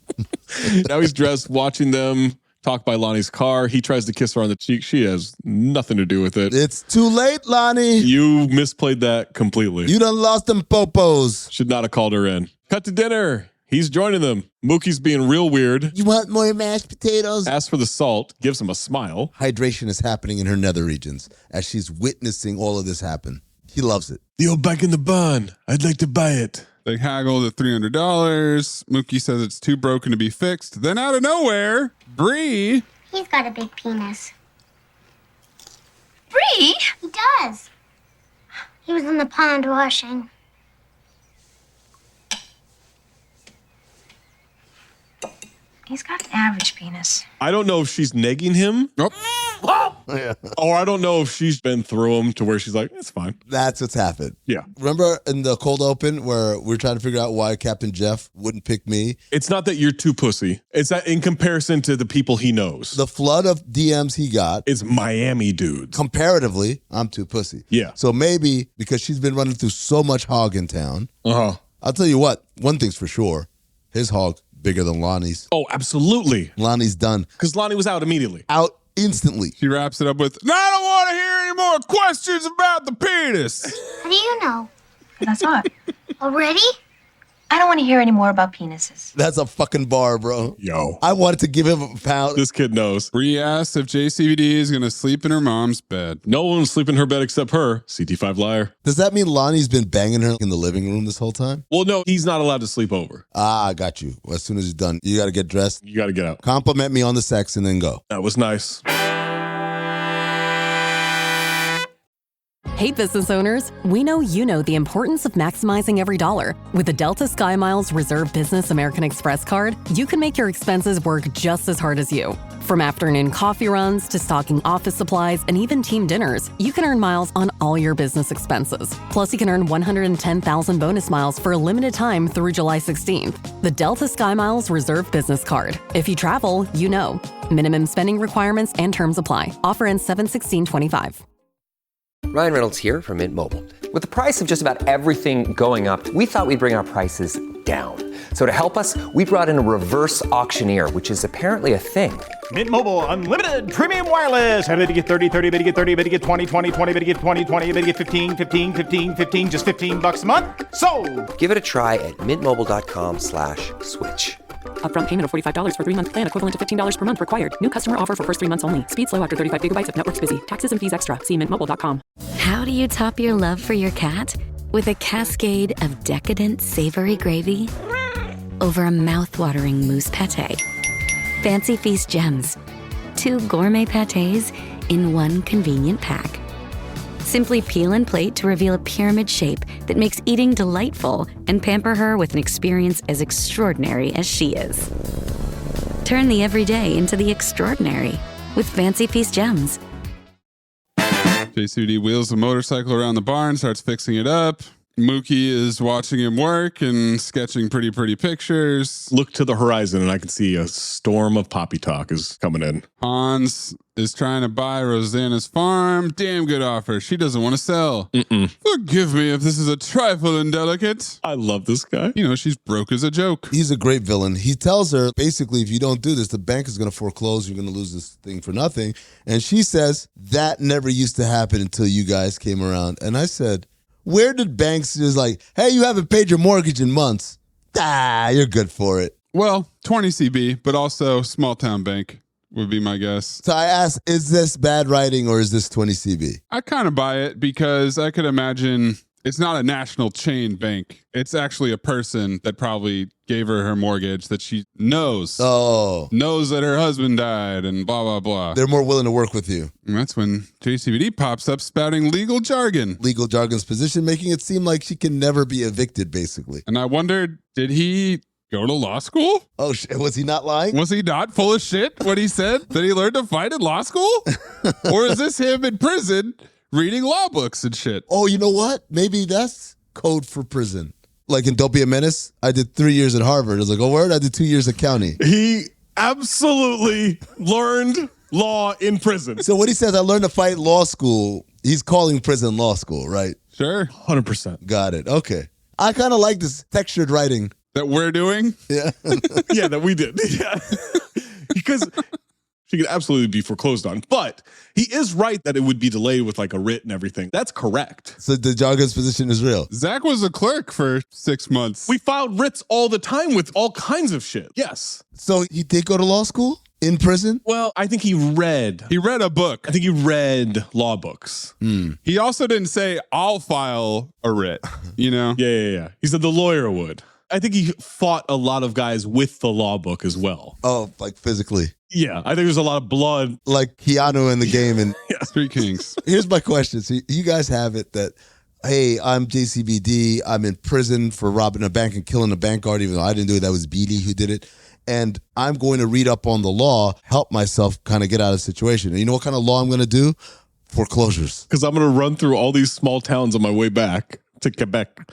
Speaker 6: Now he's dressed, watching them talk by Lonnie's car. He tries to kiss her on the cheek. She has nothing to do with it.
Speaker 10: It's too late, Lonnie.
Speaker 6: You misplayed that completely.
Speaker 10: You done lost them popos.
Speaker 6: Should not have called her in. Cut to dinner. He's joining them. Mookie's being real weird.
Speaker 10: You want more mashed potatoes?
Speaker 6: Asks for the salt, gives him a smile.
Speaker 10: Hydration is happening in her nether regions as she's witnessing all of this happen. He loves it.
Speaker 6: The old back in the barn. I'd like to buy it.
Speaker 8: They haggle to $300. Mookie says it's too broken to be fixed. Then out of nowhere, Bree.
Speaker 21: He's got a big penis.
Speaker 1: Bree?
Speaker 21: He does. He was in the pond washing.
Speaker 1: He's got an average penis.
Speaker 6: I don't know if she's negging him.
Speaker 8: Nope.
Speaker 10: Yeah.
Speaker 6: Or I don't know if she's been through him to where she's like, it's fine.
Speaker 10: That's what's happened.
Speaker 6: Yeah.
Speaker 10: Remember in the cold open where we were trying to figure out why Captain Jeff wouldn't pick me?
Speaker 6: It's not that you're too pussy. It's that in comparison to the people he knows.
Speaker 10: The flood of DMs he got.
Speaker 6: It's Miami dudes.
Speaker 10: Comparatively, I'm too pussy.
Speaker 6: Yeah.
Speaker 10: So maybe because she's been running through so much hog in town.
Speaker 6: Uh-huh.
Speaker 10: I'll tell you what, one thing's for sure. His hog bigger than Lonnie's.
Speaker 6: Oh, absolutely.
Speaker 10: Lonnie's done.
Speaker 6: Because Lonnie was out immediately.
Speaker 10: Out instantly.
Speaker 8: She wraps it up with, "No, I don't want to hear any more questions about the penis."
Speaker 21: How do you know?
Speaker 1: That's what.
Speaker 21: Already?
Speaker 1: I don't want to hear any more about penises.
Speaker 10: That's a fucking bar, bro.
Speaker 6: Yo.
Speaker 10: I wanted to give him a pound.
Speaker 6: This kid knows.
Speaker 8: Bree asks if JCVD is going to sleep in her mom's bed.
Speaker 6: No one's sleeping in her bed except her. CT5 liar.
Speaker 10: Does that mean Lonnie's been banging her in the living room this whole time?
Speaker 6: Well, no, he's not allowed to sleep over.
Speaker 10: Ah, I got you. Well, as soon as he's done, you got to get dressed.
Speaker 6: You got to get out.
Speaker 10: Compliment me on the sex and then go.
Speaker 6: That was nice.
Speaker 22: Hey, business owners, we know you know the importance of maximizing every dollar. With the Delta SkyMiles Reserve Business American Express card, you can make your expenses work just as hard as you. From afternoon coffee runs to stocking office supplies and even team dinners, you can earn miles on all your business expenses. Plus, you can earn 110,000 bonus miles for a limited time through July 16th. The Delta SkyMiles Reserve Business Card. If you travel, you know. Minimum spending requirements and terms apply. Offer ends 7/16/25.
Speaker 23: Ryan Reynolds here from Mint Mobile. With the price of just about everything going up, we thought we'd bring our prices down. So to help us, we brought in a reverse auctioneer, which is apparently a thing.
Speaker 24: Mint Mobile Unlimited Premium Wireless. How to get 30, 30, bit to get 30, bit to get 20, 20, 20, bit to get 20, 20, bit to get 15, 15, 15, 15, just $15 a month? Sold!
Speaker 23: Give it a try at mintmobile.com/switch.
Speaker 22: Upfront payment of $45 for 3-month plan equivalent to $15 per month required. New customer offer for first 3 months only. Speed slow after 35 gigabytes if network's busy. Taxes and fees extra. See mintmobile.com.
Speaker 25: How do you top your love for your cat? With a cascade of decadent savory gravy over a mouth-watering mousse pâté. Fancy Feast gems. 2 gourmet pâtés in 1 convenient pack. Simply peel and plate to reveal a pyramid shape that makes eating delightful and pamper her with an experience as extraordinary as she is. Turn the everyday into the extraordinary with Fancy Feast gems.
Speaker 8: JCVD wheels the motorcycle around the barn, starts fixing it up. Mookie is watching him work and sketching pretty pictures.
Speaker 6: Look to the horizon and I can see a storm of poppy talk is coming in.
Speaker 8: Hans is trying to buy Rosanna's farm. Damn good offer. She doesn't want to sell. Forgive me if this is a trifle indelicate.
Speaker 6: I love this guy.
Speaker 8: You know, she's broke as a joke.
Speaker 10: He's a great villain. He tells her, basically, if you don't do this, the bank is going to foreclose. You're going to lose this thing for nothing. And she says, that never used to happen until you guys came around. And I said, where did banks just like, hey, you haven't paid your mortgage in months? Ah, you're good for it.
Speaker 8: Well, 20 CB, but also small town bank would be my guess.
Speaker 10: So I asked, is this bad writing or is this 20 CB?
Speaker 8: I kind of buy it because I could imagine it's not a national chain bank. It's actually a person that probably gave her mortgage that she knows. Knows that her husband died and blah, blah, blah.
Speaker 10: They're more willing to work with you.
Speaker 8: And that's when JCVD pops up spouting legal jargon.
Speaker 10: Legal jargon's position, making it seem like she can never be evicted, basically.
Speaker 8: And I wondered, did he go to law school?
Speaker 10: Oh, shit. Was he not lying?
Speaker 8: Was he not full of shit when he said that he learned to fight in law school? Or is this him in prison reading law books and shit?
Speaker 10: Oh, you know what? Maybe that's code for prison. Like in Don't Be a Menace, I did 3 years at Harvard. I was like, oh, word? I did 2 years at county.
Speaker 6: He absolutely learned law in prison.
Speaker 10: So when he says I learned to fight law school, he's calling prison law school, right?
Speaker 8: Sure.
Speaker 6: 100%.
Speaker 10: Got it. Okay. I kind of like this textured writing.
Speaker 8: That we're doing?
Speaker 10: Yeah.
Speaker 6: Yeah, that we did. Yeah. Because She could absolutely be foreclosed on. But he is right that it would be delayed with like a writ and everything. That's correct.
Speaker 10: So the Jargo's position is real.
Speaker 8: Zach was a clerk for 6 months.
Speaker 6: We filed writs all the time with all kinds of shit. Yes.
Speaker 10: So he did go to law school in prison?
Speaker 6: Well, I think he read
Speaker 8: a book.
Speaker 6: I think he read law books.
Speaker 8: He also didn't say, I'll file a writ, you know?
Speaker 6: Yeah. He said the lawyer would. I think he fought a lot of guys with the law book as well.
Speaker 10: Oh, like physically.
Speaker 6: Yeah, I think there's a lot of blood.
Speaker 10: Like Keanu in the game. And
Speaker 8: Street Kings.
Speaker 10: Here's my question. So you guys have it that, hey, I'm JCVD. I'm in prison for robbing a bank and killing a bank guard, even though I didn't do it. That was Beatty who did it. And I'm going to read up on the law, help myself kind of get out of the situation. And you know what kind of law I'm going to do? Foreclosures.
Speaker 6: Because I'm going to run through all these small towns on my way back to Quebec.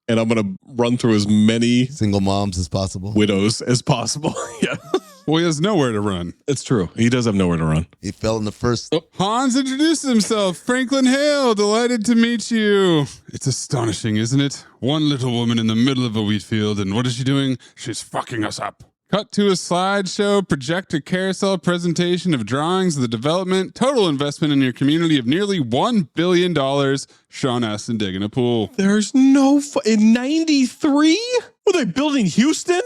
Speaker 6: And I'm going to run through as many
Speaker 10: single moms as possible,
Speaker 6: widows as possible. Yeah.
Speaker 8: Well, he has nowhere to run.
Speaker 6: It's true. He does have nowhere to run.
Speaker 10: He fell in the first.
Speaker 8: Oh, Hans introduced himself. Franklin Hale, delighted to meet you. It's astonishing, isn't it? One little woman in the middle of a wheat field, and what is she doing? She's fucking us up. Cut to a slideshow, projector carousel presentation of drawings of the development, total investment in your community of nearly $1 billion. Sean Astin digging a pool.
Speaker 6: There's no... in 93? Were they building Houston?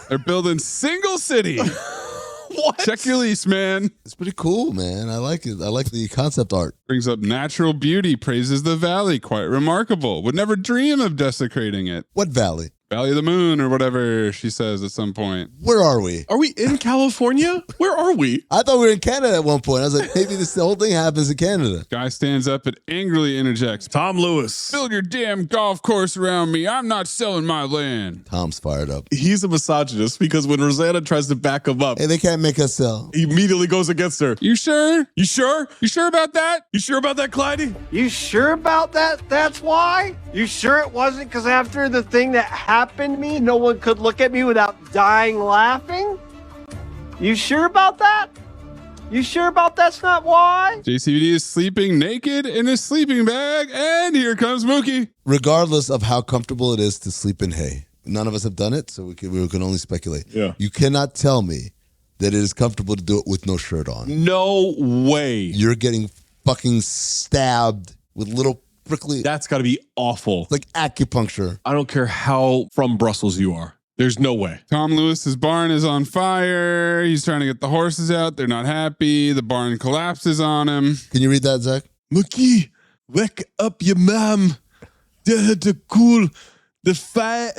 Speaker 8: They're building Single City.
Speaker 6: What?
Speaker 8: Check your lease, man.
Speaker 10: It's pretty cool, man. I like it. I like the concept art.
Speaker 8: Brings up natural beauty, praises the valley. Quite remarkable. Would never dream of desecrating it.
Speaker 10: What valley?
Speaker 8: Valley of the Moon or whatever she says at some point.
Speaker 10: Where are we?
Speaker 6: Are we in California? Where are we?
Speaker 10: I thought we were in Canada at one point. I was like, maybe the whole thing happens in Canada.
Speaker 8: Guy stands up and angrily interjects.
Speaker 6: Tom Lewis.
Speaker 8: Build your damn golf course around me. I'm not selling my land.
Speaker 10: Tom's fired up.
Speaker 6: He's a misogynist because when Rosanna tries to back him up,
Speaker 10: hey, they can't make us sell.
Speaker 6: He immediately goes against her.
Speaker 8: You sure?
Speaker 6: You sure?
Speaker 8: You sure about that?
Speaker 6: You sure about that, Clyde?
Speaker 2: You sure about that? That's why? You sure it wasn't because after the thing that happened to me, no one could look at me without dying laughing? You sure about that? You sure about that's not why?
Speaker 8: JCVD is sleeping naked in his sleeping bag, and here comes Mookie.
Speaker 10: Regardless of how comfortable it is to sleep in hay, none of us have done it, so we can only speculate.
Speaker 6: Yeah.
Speaker 10: You cannot tell me that it is comfortable to do it with no shirt on.
Speaker 6: No way.
Speaker 10: You're getting fucking stabbed with little prickly.
Speaker 6: That's got to be awful.
Speaker 10: It's like acupuncture.
Speaker 6: I don't care how from Brussels you are. There's no way.
Speaker 8: Tom Lewis's barn is on fire. He's trying to get the horses out. They're not happy. The barn collapses on him.
Speaker 10: Can you read that, Zach?
Speaker 6: Mookie, wake up your mom. Tell her to cool the fire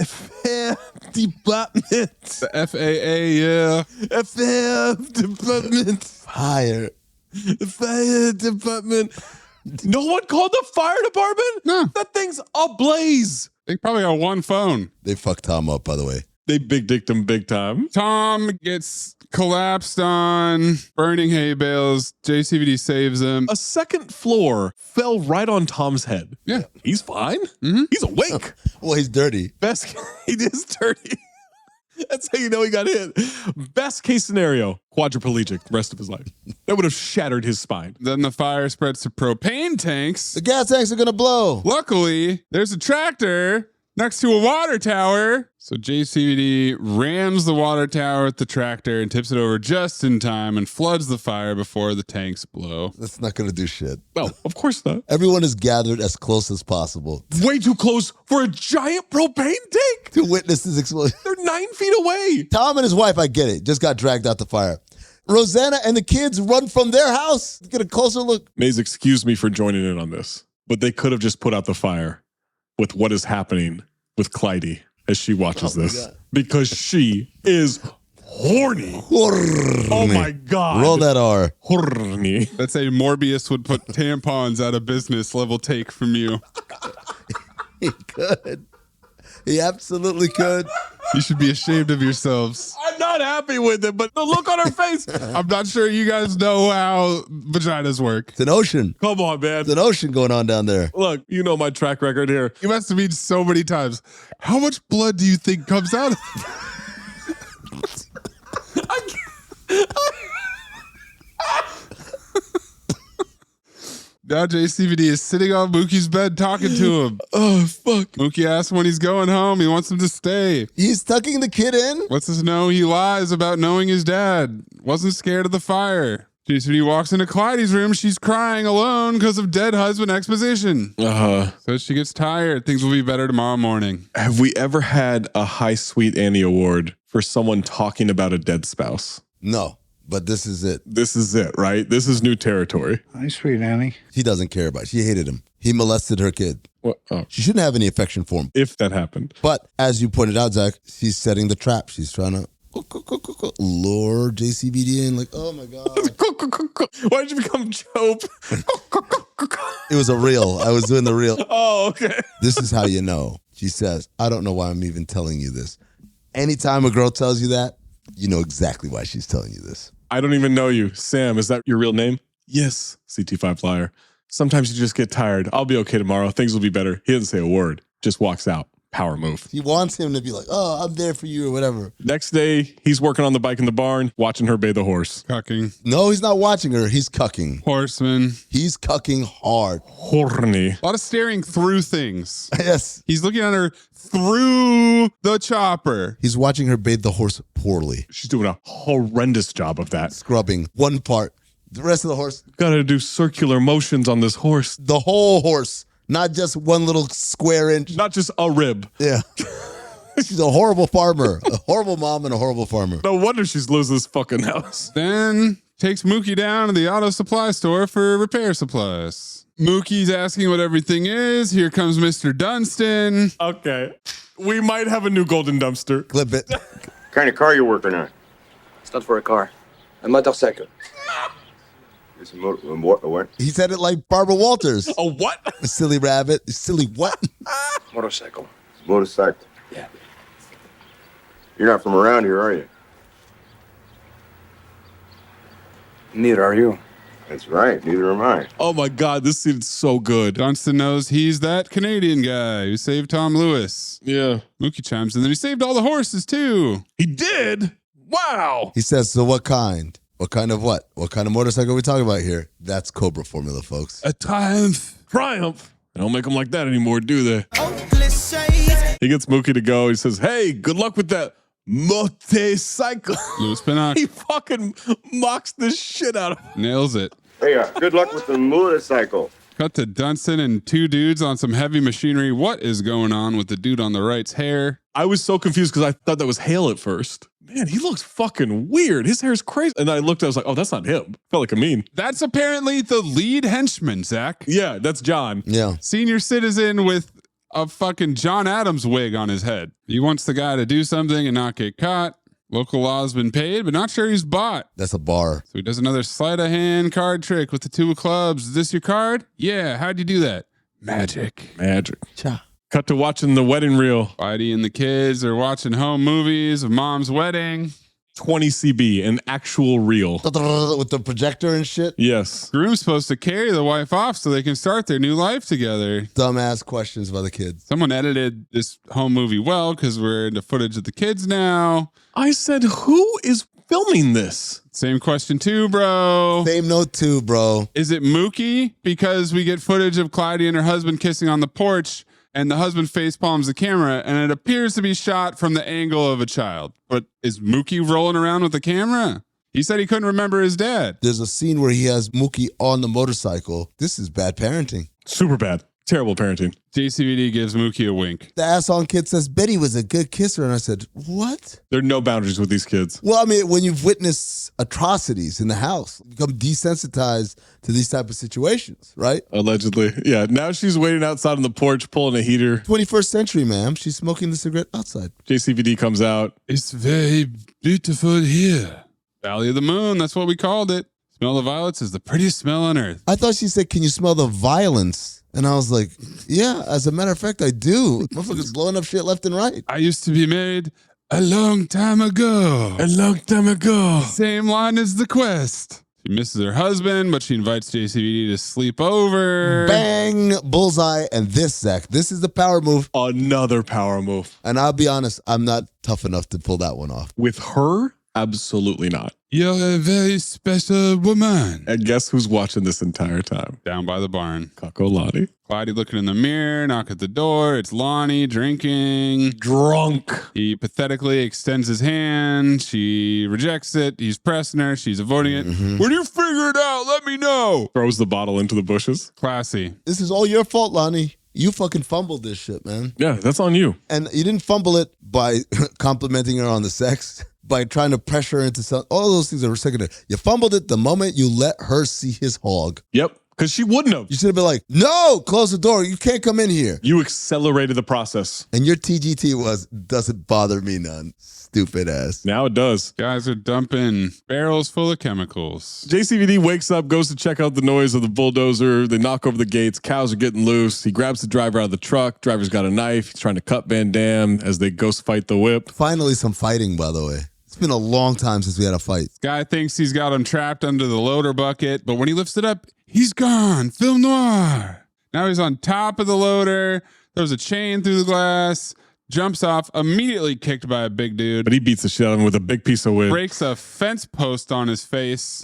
Speaker 6: department.
Speaker 8: The FAA, yeah.
Speaker 6: Fire department.
Speaker 10: Fire.
Speaker 6: The fire department. No one called the fire department?
Speaker 8: No.
Speaker 6: That thing's ablaze.
Speaker 8: They probably got one phone.
Speaker 10: They fucked Tom up, by the way.
Speaker 6: They big dicked him big time.
Speaker 8: Tom gets collapsed on, burning hay bales. JCVD saves him.
Speaker 6: A second floor fell right on Tom's head.
Speaker 8: Yeah.
Speaker 6: He's fine.
Speaker 8: Mm-hmm.
Speaker 6: He's awake.
Speaker 10: Well, he's dirty.
Speaker 6: He is dirty. That's how you know he got hit. Best case scenario, quadriplegic the rest of his life. That would have shattered his spine.
Speaker 8: Then the fire spreads to propane tanks.
Speaker 10: The gas tanks are going to blow.
Speaker 8: Luckily, there's a tractor next to a water tower. So JCVD rams the water tower with the tractor and tips it over just in time and floods the fire before the tanks blow.
Speaker 10: That's not going to do shit.
Speaker 6: Well, of course not.
Speaker 10: Everyone is gathered as close as possible.
Speaker 6: Way too close for a giant propane tank.
Speaker 10: To witness this explosion.
Speaker 6: They're 9 feet away.
Speaker 10: Tom and his wife, I get it, just got dragged out the fire. Rosanna and the kids run from their house to get a closer look.
Speaker 6: Maze, excuse me for joining in on this, but they could have just put out the fire with what is happening with Clyde as she watches this. Because she is horny. Oh my God.
Speaker 10: Roll that R.
Speaker 6: Horny.
Speaker 8: That's a Morbius would put tampons out of business level take from you.
Speaker 10: He could. He absolutely could.
Speaker 8: You should be ashamed of yourselves.
Speaker 6: I'm not happy with it, but the look on her face.
Speaker 8: I'm not sure you guys know how vaginas work.
Speaker 10: It's an ocean.
Speaker 6: Come on, man.
Speaker 10: It's an ocean going on down there.
Speaker 6: Look, you know my track record here.
Speaker 8: You must have been so many times. How much blood do you think comes out of Now JCVD is sitting on Mookie's bed talking to him.
Speaker 6: Oh, fuck.
Speaker 8: Mookie asks when he's going home. He wants him to stay.
Speaker 10: He's tucking the kid in?
Speaker 8: Lets us know he lies about knowing his dad. Wasn't scared of the fire. JCVD walks into Clyde's room. She's crying alone because of dead husband exposition. So she gets tired. Things will be better tomorrow morning.
Speaker 6: Have we ever had a High Sweet Annie award for someone talking about a dead spouse?
Speaker 10: No. But this is it.
Speaker 6: This is it, right? This is new territory.
Speaker 14: Hi, sweet Annie.
Speaker 10: He doesn't care about it. She hated him. He molested her kid.
Speaker 6: What? Oh.
Speaker 10: She shouldn't have any affection for him.
Speaker 6: If that happened.
Speaker 10: But as you pointed out, Zach, she's setting the trap. She's trying to lure JCVD in. Like, oh my God.
Speaker 6: Why did you become Job?
Speaker 10: It was a reel. I was doing the reel.
Speaker 6: Oh, okay.
Speaker 10: This is how you know. She says, I don't know why I'm even telling you this. Anytime a girl tells you that, you know exactly why she's telling you this.
Speaker 6: I don't even know you. Sam, is that your real name? Yes, CT5 Flyer. Sometimes you just get tired. I'll be okay tomorrow. Things will be better. He doesn't say a word. Just walks out. Power move.
Speaker 10: He wants him to be like, oh, I'm there for you or whatever.
Speaker 6: Next day, he's working on the bike in the barn, watching her bathe the horse.
Speaker 8: Cucking.
Speaker 10: No, he's not watching her. He's cucking.
Speaker 8: Horseman.
Speaker 10: He's cucking hard.
Speaker 6: Horny.
Speaker 8: A lot of staring through things.
Speaker 10: Yes.
Speaker 8: He's looking at her through the chopper.
Speaker 10: He's watching her bathe the horse poorly.
Speaker 6: She's doing a horrendous job of that.
Speaker 10: Scrubbing one part. The rest of the horse.
Speaker 6: Gotta do circular motions on this horse.
Speaker 10: The whole horse. Not just one little square inch.
Speaker 6: Not just a rib.
Speaker 10: Yeah. She's a horrible farmer. A horrible mom and a horrible farmer.
Speaker 6: No wonder she's losing this fucking house.
Speaker 8: Then takes Mookie down to the auto supply store for repair supplies. Mookie's asking what everything is. Here comes Mr. Dunstan.
Speaker 6: Okay. We might have a new golden dumpster.
Speaker 10: Clip it.
Speaker 18: What kind of car you working on?
Speaker 17: It's not for a car. A motorcycle.
Speaker 18: It's a what?
Speaker 10: He said it like Barbara Walters.
Speaker 6: A what?
Speaker 10: A silly rabbit. A silly what?
Speaker 17: Motorcycle.
Speaker 18: Motorcycle.
Speaker 17: Yeah.
Speaker 18: You're not from around here, are you?
Speaker 17: Neither are you.
Speaker 18: That's right. Neither am I.
Speaker 6: Oh my God, this seems so good.
Speaker 8: Dunstan knows he's that Canadian guy who saved Tom Lewis.
Speaker 6: Yeah.
Speaker 8: Mookie chimes in. Then he saved all the horses too.
Speaker 6: He did? Wow.
Speaker 10: He says, so what kind? What kind of what? What kind of motorcycle are we talking about here? That's Cobra formula, folks.
Speaker 8: A Triumph.
Speaker 6: Triumph. They don't make them like that anymore, do they? He gets Mookie to go. He says, hey, good luck with that motorcycle.
Speaker 8: Louis Pinnock.
Speaker 6: He fucking mocks the shit out of him.
Speaker 8: Nails it.
Speaker 18: Hey, good luck with the motorcycle.
Speaker 8: Cut to Dunstan and two dudes on some heavy machinery. What is going on with the dude on the right's hair?
Speaker 6: I was so confused because I thought that was Hale at first. Man, he looks fucking weird. His hair's crazy. And I looked, I was like, oh, that's not him. Felt like Amin.
Speaker 8: That's apparently the lead henchman, Zach.
Speaker 6: Yeah, that's John.
Speaker 10: Yeah.
Speaker 8: Senior citizen with a fucking John Adams wig on his head. He wants the guy to do something and not get caught. Local law's been paid, but not sure he's bought.
Speaker 10: That's a bar.
Speaker 8: So he does another sleight of hand card trick with the two of clubs. Is this your card? Yeah. How'd you do that? Magic.
Speaker 10: Cha.
Speaker 6: Cut to watching the wedding reel.
Speaker 8: Whitey and the kids are watching home movies of mom's wedding.
Speaker 6: 20 CB, an actual reel.
Speaker 10: With the projector and shit.
Speaker 6: Yes.
Speaker 8: Groom's supposed to carry the wife off so they can start their new life together.
Speaker 10: Dumbass questions by the kids.
Speaker 8: Someone edited this home movie well because we're into footage of the kids now.
Speaker 6: I said, who is filming this?
Speaker 8: Same question too, bro.
Speaker 10: Same note too, bro.
Speaker 8: Is it Mookie? Because we get footage of Clyde and her husband kissing on the porch, and the husband face palms the camera, and it appears to be shot from the angle of a child. But is Mookie rolling around with the camera? He said he couldn't remember his dad.
Speaker 10: There's a scene where he has Mookie on the motorcycle. This is bad parenting.
Speaker 6: Super bad. Terrible parenting.
Speaker 8: JCVD gives Mookie a wink.
Speaker 10: The ass-on kid says, Betty was a good kisser. And I said, what?
Speaker 6: There are no boundaries with these kids.
Speaker 10: Well, I mean, when you've witnessed atrocities in the house, you become desensitized to these type of situations, right?
Speaker 6: Allegedly. Yeah, now she's waiting outside on the porch, pulling a heater.
Speaker 10: 21st century, ma'am. She's smoking the cigarette outside.
Speaker 6: JCVD comes out.
Speaker 8: It's very beautiful here. Valley of the Moon, that's what we called it. Smell the violets is the prettiest smell on earth.
Speaker 10: I thought she said, can you smell the violence? And I was like, yeah, as a matter of fact, I do. Motherfuckers blowing up shit left and right.
Speaker 8: I used to be married a long time ago.
Speaker 6: A long time ago.
Speaker 8: Same line as the quest. She misses her husband, but she invites JCVD to sleep over.
Speaker 10: Bang, bullseye, and this, Zach. This is the power move.
Speaker 6: Another power move.
Speaker 10: And I'll be honest, I'm not tough enough to pull that one off.
Speaker 6: With her? Absolutely not.
Speaker 8: You're a very special woman.
Speaker 6: And guess who's watching this entire time?
Speaker 8: Down by the barn.
Speaker 6: Cucko Lonnie.
Speaker 8: Clyde looking in the mirror, knock at the door. It's Lonnie drinking.
Speaker 6: Drunk.
Speaker 8: He pathetically extends his hand. She rejects it. He's pressing her. She's avoiding it. When you figure it out, let me know.
Speaker 6: Throws the bottle into the bushes.
Speaker 8: Classy.
Speaker 10: This is all your fault, Lonnie. You fucking fumbled this shit, man.
Speaker 6: Yeah, that's on you.
Speaker 10: And you didn't fumble it by complimenting her on the sex, by trying to pressure her into something. All those things are secondary. You fumbled it the moment you let her see his hog.
Speaker 6: Yep. Because she wouldn't have.
Speaker 10: You should have been like, no, close the door. You can't come in here.
Speaker 6: You accelerated the process.
Speaker 10: And your TGT was, doesn't bother me none. Stupid ass.
Speaker 6: Now it does.
Speaker 8: Guys are dumping barrels full of chemicals.
Speaker 6: JCVD wakes up, goes to check out the noise of the bulldozer. They knock over the gates. Cows are getting loose. He grabs the driver out of the truck. Driver's got a knife. He's trying to cut Van Damme as they ghost fight the whip.
Speaker 10: Finally, some fighting, by the way. It's been a long time since we had a fight.
Speaker 8: Guy thinks he's got him trapped under the loader bucket, but when he lifts it up, he's gone. Film noir. Now he's on top of the loader. There's a chain through the glass. Jumps off, immediately kicked by a big dude.
Speaker 6: But he beats the shit out of him with a big piece of wood.
Speaker 8: Breaks a fence post on his face.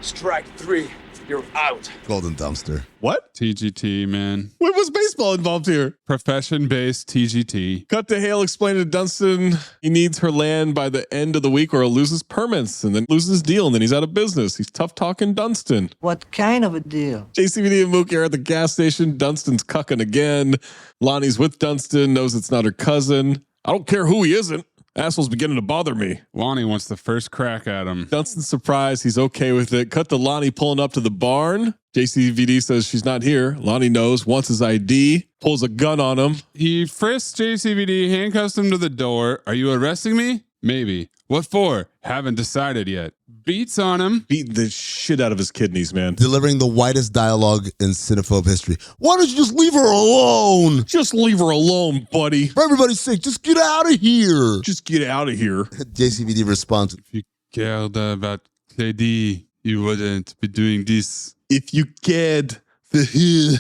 Speaker 20: Strike 3. You're out.
Speaker 10: Golden dumpster.
Speaker 6: What?
Speaker 8: TGT, man.
Speaker 6: When was baseball involved here?
Speaker 8: Profession-based TGT.
Speaker 6: Cut to Hale explaining to Dunstan he needs her land by the end of the week or he'll lose his permits and then loses his deal and then he's out of business. He's tough talking Dunstan.
Speaker 13: What kind of a deal?
Speaker 6: JCVD and Mookie are at the gas station. Dunstan's cucking again. Lonnie's with Dunstan, knows it's not her cousin. I don't care who he isn't. Asshole's beginning to bother me.
Speaker 8: Lonnie wants the first crack at him.
Speaker 6: Dunstan's surprised. He's okay with it. Cut to Lonnie pulling up to the barn. JCVD says she's not here. Lonnie knows, wants his ID, pulls a gun on him.
Speaker 8: He frisks JCVD, handcuffs him to the door. Are you arresting me? Maybe. What for? Haven't decided yet. Beats on him.
Speaker 6: Beating the shit out of his kidneys, man.
Speaker 10: Delivering the whitest dialogue in Cinephobe history. Why don't you just leave her alone?
Speaker 6: Just leave her alone, buddy.
Speaker 10: For everybody's sake, just get out of here.
Speaker 6: Just get out of here.
Speaker 10: JCVD responds.
Speaker 8: If you cared about Lady, you wouldn't be doing this.
Speaker 6: If you cared for her,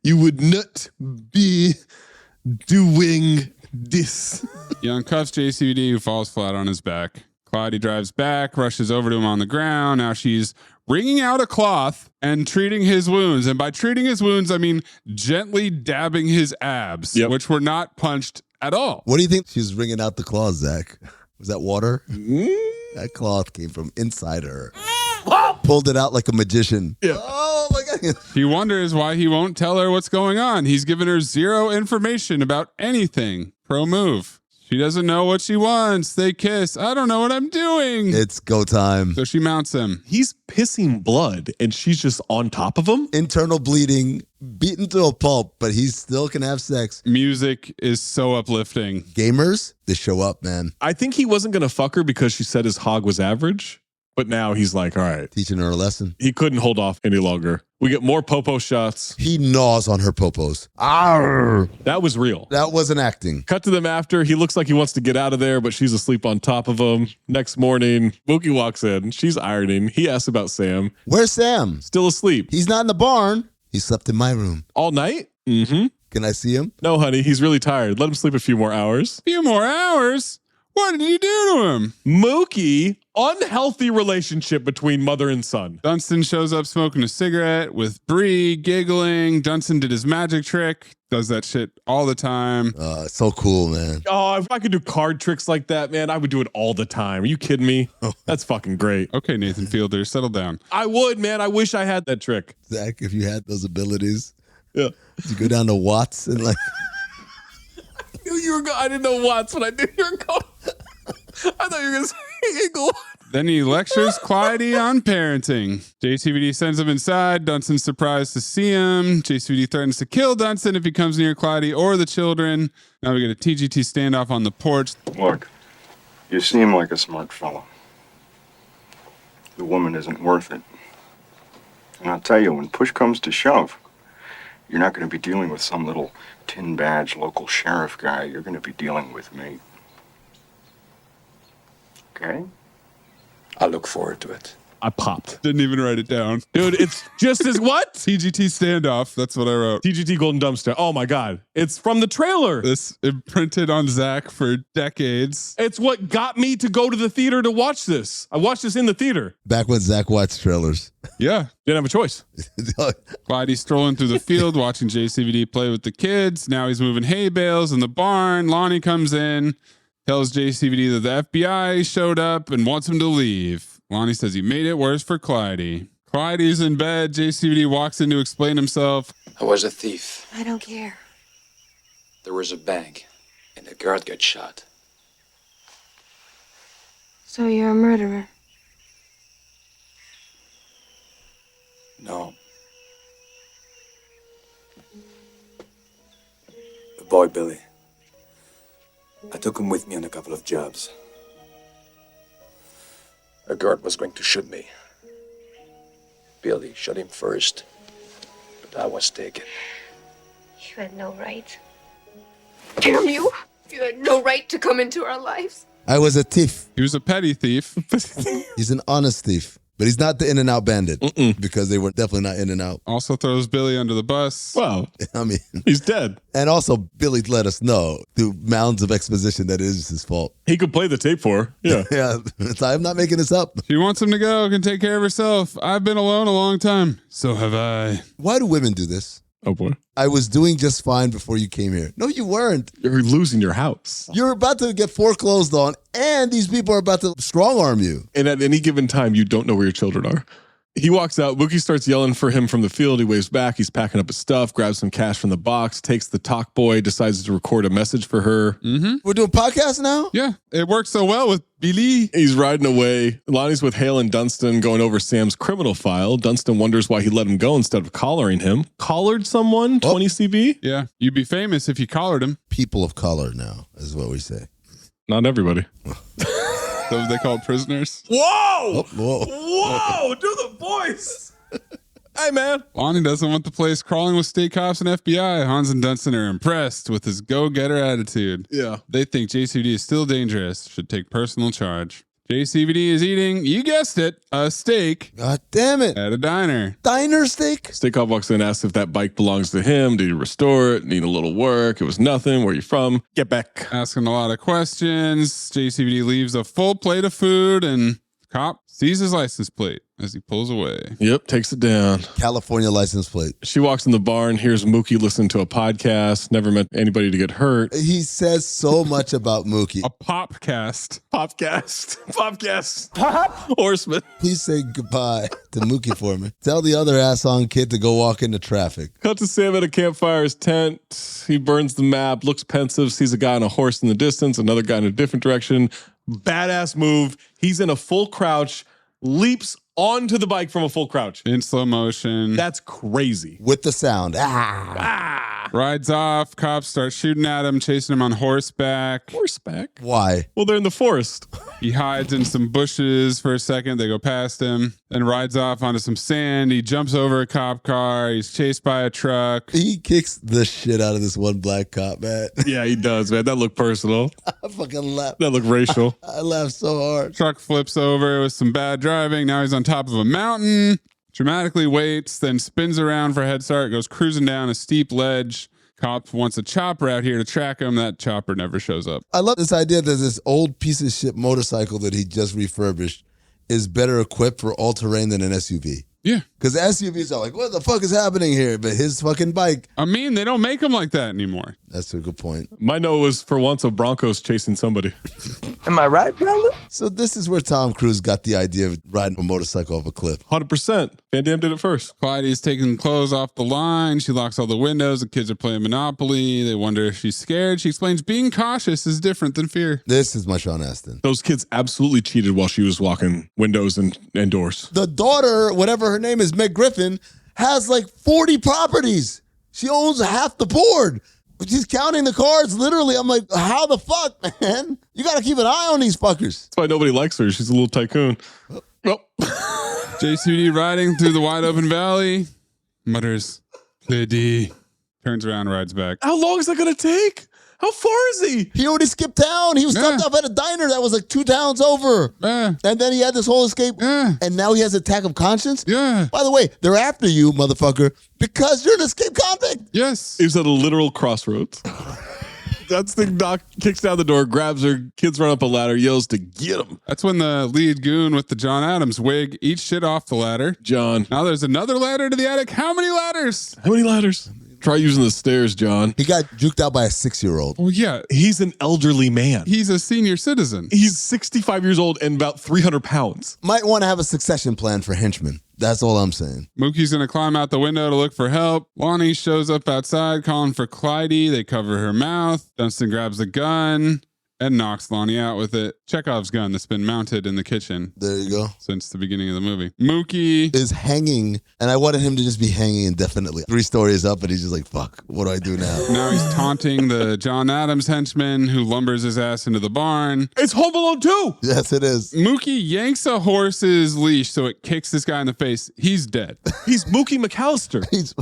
Speaker 6: you would not be doing this.
Speaker 8: He uncuffs JCVD, who falls flat on his back. Claudia drives back, rushes over to him on the ground. Now she's wringing out a cloth and treating his wounds. And by treating his wounds, I mean gently dabbing his abs, which were not punched at all.
Speaker 10: What do you think she's wringing out the cloth, Zach? Was that water? That cloth came from inside her. Pulled it out like a magician.
Speaker 6: Yeah.
Speaker 10: Oh my God.
Speaker 8: He wonders why he won't tell her what's going on. He's given her zero information about anything. Pro move. She doesn't know what she wants. They kiss. I don't know what I'm doing.
Speaker 10: It's go time.
Speaker 8: So she mounts him.
Speaker 6: He's pissing blood and she's just on top of him.
Speaker 10: Internal bleeding, beaten to a pulp, but he still can have sex.
Speaker 8: Music is so uplifting.
Speaker 10: Gamers, they show up, man.
Speaker 6: I think he wasn't going to fuck her because she said his hog was average. But now he's like, all right.
Speaker 10: Teaching her a lesson.
Speaker 6: He couldn't hold off any longer. We get more popo shots.
Speaker 10: He gnaws on her popos. Arr!
Speaker 6: That was real.
Speaker 10: That wasn't acting.
Speaker 6: Cut to them after. He looks like he wants to get out of there, but she's asleep on top of him. Next morning, Mookie walks in. She's ironing. He asks about Sam.
Speaker 10: Where's Sam?
Speaker 6: Still asleep.
Speaker 10: He's not in the barn. He slept in my room.
Speaker 6: All night? Mm-hmm.
Speaker 10: Can I see him?
Speaker 6: No, honey. He's really tired. Let him sleep a few more hours.
Speaker 8: Few more hours? What did you do to him?
Speaker 6: Mookie, unhealthy relationship between mother and son.
Speaker 8: Dunstan shows up smoking a cigarette with Bree, giggling. Dunstan did his magic trick. Does that shit all the time.
Speaker 10: So cool, man.
Speaker 6: Oh, if I could do card tricks like that, man, I would do it all the time. Are you kidding me? That's fucking great.
Speaker 8: Okay, Nathan Fielder, settle down.
Speaker 6: I would, man. I wish I had that trick.
Speaker 10: Zach, if you had those abilities,
Speaker 6: yeah,
Speaker 10: you go down to Watts and like...
Speaker 6: I knew you were going. I didn't know Watts, but I knew you were going. I thought you were going to say Eagle.
Speaker 8: Then he lectures Clyde on parenting. JCVD sends him inside. Dunstan's surprised to see him. JCVD threatens to kill Dunstan if he comes near Clyde or the children. Now we get a TGT standoff on the porch.
Speaker 18: Look, you seem like a smart fellow. The woman isn't worth it. And I'll tell you, when push comes to shove, you're not going to be dealing with some little tin badge local sheriff guy. You're going to be dealing with me. Okay?
Speaker 17: I look forward to it.
Speaker 6: I popped.
Speaker 8: Didn't even write it down.
Speaker 6: Dude, it's just as what?
Speaker 8: TGT standoff. That's what I wrote.
Speaker 6: TGT Golden Dumpster. Oh my God. It's from the trailer.
Speaker 8: This imprinted on Zach for decades.
Speaker 6: It's what got me to go to the theater to watch this. I watched this in the theater.
Speaker 10: Back when Zach watched trailers.
Speaker 8: Yeah.
Speaker 6: Didn't have a choice.
Speaker 8: Clyde's strolling through the field watching JCVD play with the kids. Now he's moving hay bales in the barn. Lonnie comes in, tells JCVD that the FBI showed up and wants him to leave. Lonnie says he made it worse for Clyde. Clyde's in bed. JCVD walks in to explain himself.
Speaker 17: I was a thief.
Speaker 1: I don't care.
Speaker 17: There was a bank, and the guard got shot.
Speaker 1: So you're a murderer.
Speaker 17: No. The boy, Billy. I took him with me on a couple of jobs. A guard was going to shoot me. Billy shot him first, but I was taken.
Speaker 1: You had no right. Damn you! You had no right to come into our lives.
Speaker 10: I was a thief.
Speaker 8: He was a petty thief.
Speaker 10: He's an honest thief. But he's not the In-N-Out bandit because they were definitely not In-N-Out.
Speaker 8: Also throws Billy under the bus.
Speaker 6: Wow.
Speaker 10: I mean,
Speaker 6: he's dead.
Speaker 10: And also, Billy let us know through mounds of exposition that it is his fault.
Speaker 6: He could play the tape for her. Yeah.
Speaker 10: Yeah. I'm not making this up.
Speaker 8: She wants him to go, can take care of herself. I've been alone a long time. So have I.
Speaker 10: Why do women do this?
Speaker 6: Oh, boy.
Speaker 10: I was doing just fine before you came here. No, you weren't.
Speaker 6: You're losing your house.
Speaker 10: You're about to get foreclosed on, and these people are about to strong arm you.
Speaker 6: And at any given time, you don't know where your children are. He walks out. Mookie starts yelling for him from the field. He waves back. He's packing up his stuff, grabs some cash from the box, takes the talk boy, decides to record a message for her.
Speaker 8: Mm-hmm.
Speaker 10: We're doing podcasts now?
Speaker 8: Yeah, it works so well with Billy.
Speaker 6: He's riding away. Lonnie's with Hale and Dunstan going over Sam's criminal file. Dunstan wonders why he let him go instead of collaring him. Collared someone, 20 CB?
Speaker 8: Yeah, you'd be famous if you collared him.
Speaker 10: People of color now is what we say.
Speaker 6: Not everybody.
Speaker 8: Those they call prisoners.
Speaker 6: Whoa!
Speaker 10: Whoa!
Speaker 6: Whoa! Do the voice! Hey, man.
Speaker 8: Lonnie doesn't want the place crawling with state cops and FBI. Hans and Dunstan are impressed with his go-getter attitude.
Speaker 6: Yeah.
Speaker 8: They think JCVD is still dangerous, should take personal charge. JCVD is eating, you guessed it, a steak.
Speaker 10: God damn it.
Speaker 8: At a diner.
Speaker 10: Diner steak?
Speaker 6: State cop walks in and asks if that bike belongs to him. Did he restore it? Need a little work? It was nothing. Where you from? Get back.
Speaker 8: Asking a lot of questions. JCVD leaves a full plate of food and cop sees his license plate as he pulls away.
Speaker 6: Yep, takes it down.
Speaker 10: California license plate.
Speaker 6: She walks in the barn, hears Mookie listen to a podcast, never meant anybody to get hurt.
Speaker 10: He says so much about Mookie.
Speaker 8: A popcast.
Speaker 6: Popcast. Popcast. Pop. Horseman.
Speaker 10: Please say goodbye to Mookie for me. Tell the other ass-on kid to go walk into traffic.
Speaker 6: Cut to Sam at a campfire's tent. He burns the map, looks pensive, sees a guy on a horse in the distance, another guy in a different direction. Badass move. He's in a full crouch, leaps onto the bike from a full crouch.
Speaker 8: In slow motion.
Speaker 6: That's crazy.
Speaker 10: With the sound.
Speaker 8: Rides off. Cops start shooting at him, chasing him on horseback.
Speaker 6: Horseback?
Speaker 10: Why?
Speaker 6: Well, they're in the forest.
Speaker 8: He hides in some bushes for a second. They go past him and rides off onto some sand. He jumps over a cop car. He's chased by a truck.
Speaker 10: He kicks the shit out of this one black cop, man.
Speaker 6: Yeah, he does, man. That looked personal.
Speaker 10: I fucking laughed.
Speaker 6: That looked racial.
Speaker 10: I laughed so hard.
Speaker 8: Truck flips over with some bad driving. Now he's on top of a mountain. Dramatically waits, then spins around for a head start, goes cruising down a steep ledge. Cop wants a chopper out here to track him. That chopper never shows up.
Speaker 10: I love this idea that this old piece of shit motorcycle that he just refurbished is better equipped for all-terrain than an SUV.
Speaker 8: Yeah.
Speaker 10: Because SUVs are like, what the fuck is happening here? But his fucking bike.
Speaker 8: I mean, they don't make them like that anymore.
Speaker 10: That's a good point.
Speaker 6: My note was for once a Bronco's chasing somebody.
Speaker 13: Am I right, brother?
Speaker 10: So this is where Tom Cruise got the idea of riding a motorcycle off a cliff.
Speaker 6: 100%. Van Damme did it first.
Speaker 8: Clyde's taking clothes off the line. She locks all the windows. The kids are playing Monopoly. They wonder if she's scared. She explains being cautious is different than fear.
Speaker 10: This is my Sean Astin.
Speaker 6: Those kids absolutely cheated while she was walking windows and doors.
Speaker 10: The daughter, whatever her name is, Meg Griffin, has like 40 properties. She owns half the board. She's counting the cards, literally. I'm like, how the fuck, man? You got to keep an eye on these fuckers.
Speaker 6: That's why nobody likes her. She's a little tycoon. Oh.
Speaker 8: JCD riding through the wide open valley, mutters, "Lady," turns around, rides back.
Speaker 6: How long is that going to take? How far is he?
Speaker 10: He already skipped town. He was stopped off at a diner that was like 2 towns over. And then he had this whole escape. And now he has an attack of conscience. By the way, they're after you, motherfucker, because you're an escaped convict.
Speaker 8: Yes.
Speaker 6: He was at a literal crossroads. That's the Doc kicks down the door, grabs her, kids run up a ladder, yells to get him.
Speaker 8: That's when the lead goon with the John Adams wig eats shit off the ladder.
Speaker 6: John.
Speaker 8: Now there's another ladder to the attic. How many ladders?
Speaker 6: How many ladders? Try using the stairs, John.
Speaker 10: He got juked out by a 6-year-old.
Speaker 8: Well, yeah.
Speaker 6: He's an elderly man.
Speaker 8: He's a senior citizen.
Speaker 6: He's 65 years old and about 300 pounds.
Speaker 10: Might want to have a succession plan for henchmen. That's all I'm saying.
Speaker 8: Mookie's going to climb out the window to look for help. Lonnie shows up outside calling for Clyde. They cover her mouth. Dunstan grabs the gun and knocks Lonnie out with it. Chekhov's gun that's been mounted in the kitchen.
Speaker 10: There you go.
Speaker 8: Since the beginning of the movie. Mookie
Speaker 10: is hanging, and I wanted him to just be hanging indefinitely. 3 stories up, and he's just like, fuck, what do I do now?
Speaker 8: Now he's taunting the John Adams henchman who lumbers his ass into the barn.
Speaker 6: It's Home Alone 2.
Speaker 10: Yes, it is.
Speaker 8: Mookie yanks a horse's leash so it kicks this guy in the face. He's dead.
Speaker 6: He's Mookie McAllister.
Speaker 10: He's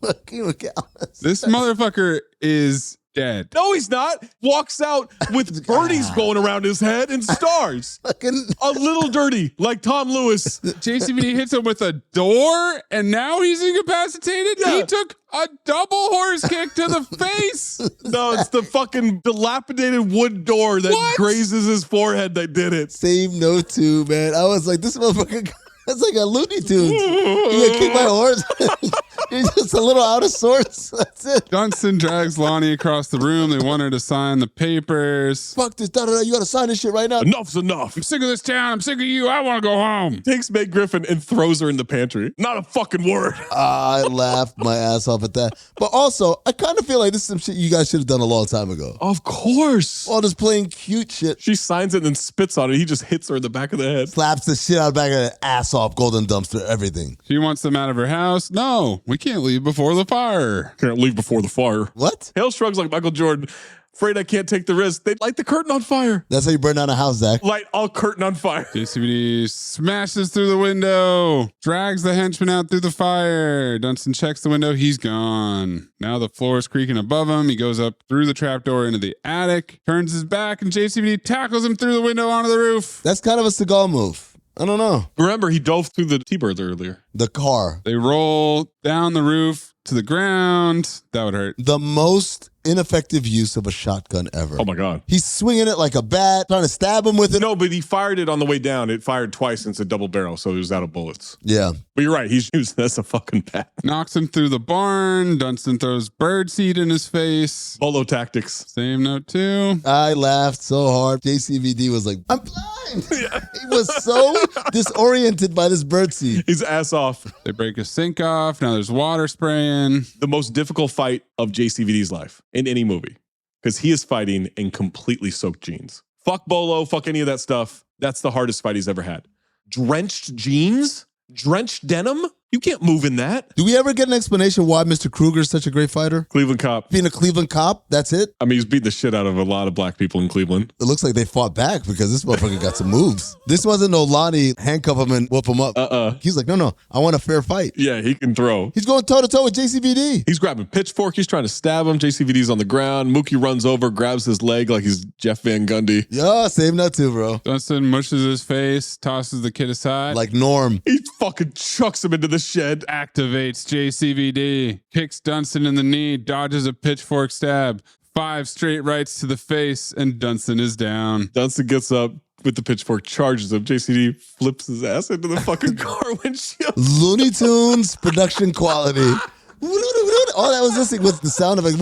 Speaker 10: Mookie McAllister.
Speaker 8: This motherfucker is dead.
Speaker 6: No, he's not. Walks out with birdies going around his head and stars. A little dirty, like Tom Lewis.
Speaker 8: JCVD hits him with a door, and now he's incapacitated?
Speaker 6: Yeah.
Speaker 8: He took a double horse kick to the face.
Speaker 6: No, it's the fucking dilapidated wood door that grazes his forehead that did it.
Speaker 10: Same note too, man. I was like, this motherfucker, that's like a Looney Tunes. You gonna kick my horse? He's just a little out of sorts. That's it.
Speaker 8: Dunstan drags Lonnie across the room. They want her to sign the papers.
Speaker 10: Fuck this, da-da-da. You gotta sign this shit right now.
Speaker 6: Enough's enough.
Speaker 8: I'm sick of this town. I'm sick of you. I want to go home.
Speaker 6: Takes Meg Griffin and throws her in the pantry. Not a fucking word.
Speaker 10: I laughed my ass off at that. But also, I kind of feel like this is some shit you guys should have done a long time ago.
Speaker 6: Of course.
Speaker 10: All this playing cute shit.
Speaker 6: She signs it and then spits on it. He just hits her in the back of the head.
Speaker 10: Slaps the shit out of the back of the ass off, golden dumpster, everything.
Speaker 8: She wants them out of her house. No, we can't leave before the fire.
Speaker 6: Can't leave before the fire.
Speaker 10: What?
Speaker 6: Hale shrugs like Michael Jordan. Afraid I can't take the risk. They'd light the curtain on fire.
Speaker 10: That's how you burn down a house, Zach.
Speaker 6: Light all curtain on fire.
Speaker 8: JCVD smashes through the window, drags the henchman out through the fire. Dunstan checks the window. He's gone. Now the floor is creaking above him. He goes up through the trapdoor into the attic, turns his back, and JCVD tackles him through the window onto the roof.
Speaker 10: That's kind of a Seagal move. I don't know.
Speaker 6: Remember, he dove through the T-birds earlier.
Speaker 10: The car.
Speaker 8: They roll down the roof to the ground. That would hurt.
Speaker 10: The most ineffective use of a shotgun ever.
Speaker 6: Oh my God.
Speaker 10: He's swinging it like a bat, trying to stab him with it.
Speaker 6: No, but he fired it on the way down. It fired twice and it's a double barrel, so it was out of bullets.
Speaker 10: Yeah.
Speaker 6: But you're right. He's used that's a fucking bat.
Speaker 8: Knocks him through the barn. Dunstan throws birdseed in his face.
Speaker 6: Bolo tactics.
Speaker 8: Same note too.
Speaker 10: I laughed so hard. JCVD was like, I'm blind. He was so disoriented by this birdseed.
Speaker 6: He's ass off.
Speaker 8: They break a sink off. Now there's water spraying.
Speaker 6: The most difficult fight of JCVD's life in any movie. Because he is fighting in completely soaked jeans. Fuck Bolo, fuck any of that stuff. That's the hardest fight he's ever had. Drenched jeans? Drenched denim? You can't move in that.
Speaker 10: Do we ever get an explanation why Mr. Kruger is such a great fighter?
Speaker 6: Cleveland cop.
Speaker 10: Being a Cleveland cop, that's it?
Speaker 6: I mean, he's beat the shit out of a lot of black people in Cleveland.
Speaker 10: It looks like they fought back because this motherfucker got some moves. This wasn't no Lonnie handcuff him and whoop him up. He's like, no, I want a fair fight.
Speaker 6: Yeah, he can throw.
Speaker 10: He's going toe-to-toe with JCVD.
Speaker 6: He's grabbing pitchfork. He's trying to stab him. JCVD's on the ground. Mookie runs over, grabs his leg like he's Jeff Van Gundy.
Speaker 10: Yeah, same nut too, bro.
Speaker 8: Dunstan mushes his face, tosses the kid aside.
Speaker 10: Like Norm.
Speaker 6: He fucking chucks him into the shed.
Speaker 8: Activates JCVD, kicks Dunstan in the knee, dodges a pitchfork stab, 5 straight rights to the face, and Dunstan is down.
Speaker 6: Dunstan gets up with the pitchfork, charges him. JCVD flips his ass into the fucking car windshield.
Speaker 10: Looney Tunes production quality. All that was listening was the sound of like.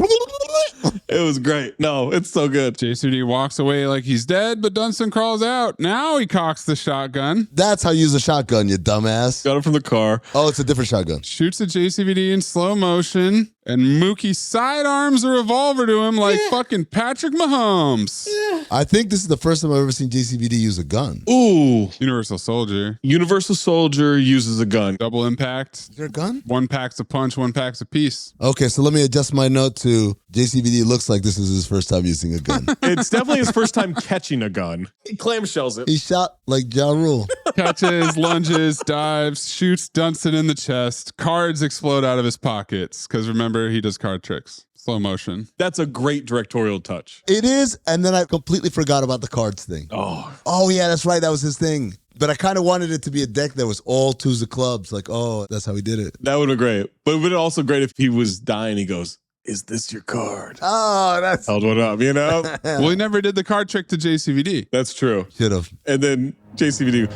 Speaker 6: It was great. No, it's so good.
Speaker 8: JCVD walks away like he's dead, but Dunstan crawls out. Now he cocks the shotgun.
Speaker 10: That's how you use a shotgun, you dumbass.
Speaker 6: Got it from the car.
Speaker 10: Oh, it's a different shotgun.
Speaker 8: Shoots at JCVD in slow motion, and Mookie sidearms a revolver to him like fucking Patrick Mahomes.
Speaker 10: I think this is the first time I've ever seen JCVD use a gun.
Speaker 6: Ooh.
Speaker 8: Universal Soldier.
Speaker 6: Universal Soldier uses a gun.
Speaker 8: Double impact.
Speaker 10: Is there a gun?
Speaker 8: 1 packs a punch, 1 packs a piece.
Speaker 10: Okay, so let me adjust my note to JCVD looks like this is his first time using a gun.
Speaker 6: It's definitely his first time catching a gun. He clamshells it.
Speaker 10: He shot like Ja Rule.
Speaker 8: Catches, lunges, dives, shoots Dunstan in the chest. Cards explode out of his pockets because remember, he does card tricks. slow motion.
Speaker 6: That's a great directorial touch.
Speaker 10: It is, and then I completely forgot about the cards thing. Oh yeah, that's right. That was his thing. But I kind of wanted it to be a deck that was all twos of clubs. Like, oh, that's how he did it.
Speaker 6: That would have been great. But it would have also great if he was dying. He goes, "Is this your card?"
Speaker 10: Oh, that's
Speaker 6: held one up, you know?
Speaker 8: Well, he never did the card trick to JCVD.
Speaker 6: That's true.
Speaker 10: Should have.
Speaker 6: And then JCVD.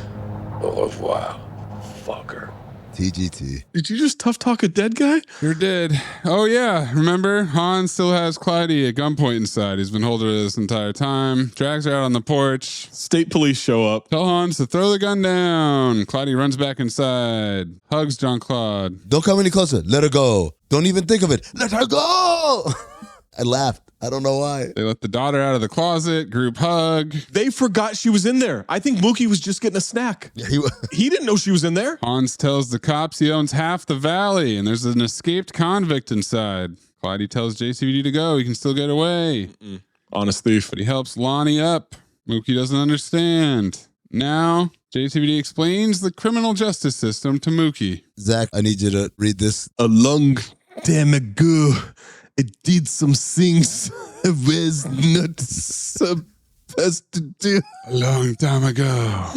Speaker 17: Au revoir, fucker.
Speaker 10: TGT.
Speaker 6: Did you just tough talk a dead guy?
Speaker 8: Sure did. Oh, yeah. Remember? Han still has Clyde at gunpoint inside. He's been holding her this entire time. Drags her out on the porch.
Speaker 6: State police show up.
Speaker 8: Tell Hans to throw the gun down. Clyde runs back inside. Hugs John Claude.
Speaker 10: Don't come any closer. Let her go. Don't even think of it. Let her go. I laughed. I don't know why.
Speaker 8: They let the daughter out of the closet. Group hug.
Speaker 6: They forgot she was in there. I think Mookie was just getting a snack.
Speaker 10: Yeah,
Speaker 6: he didn't know she was in there.
Speaker 8: Hans tells the cops he owns half the valley and there's an escaped convict inside. Clyde tells JCVD to go. He can still get away.
Speaker 6: Honest thief.
Speaker 8: But he helps Lonnie up. Mookie doesn't understand. Now, JCVD explains the criminal justice system to Mookie.
Speaker 10: Zach, I need you to read this.
Speaker 6: A long time ago, I did some things I was not supposed to do.
Speaker 8: A long time ago.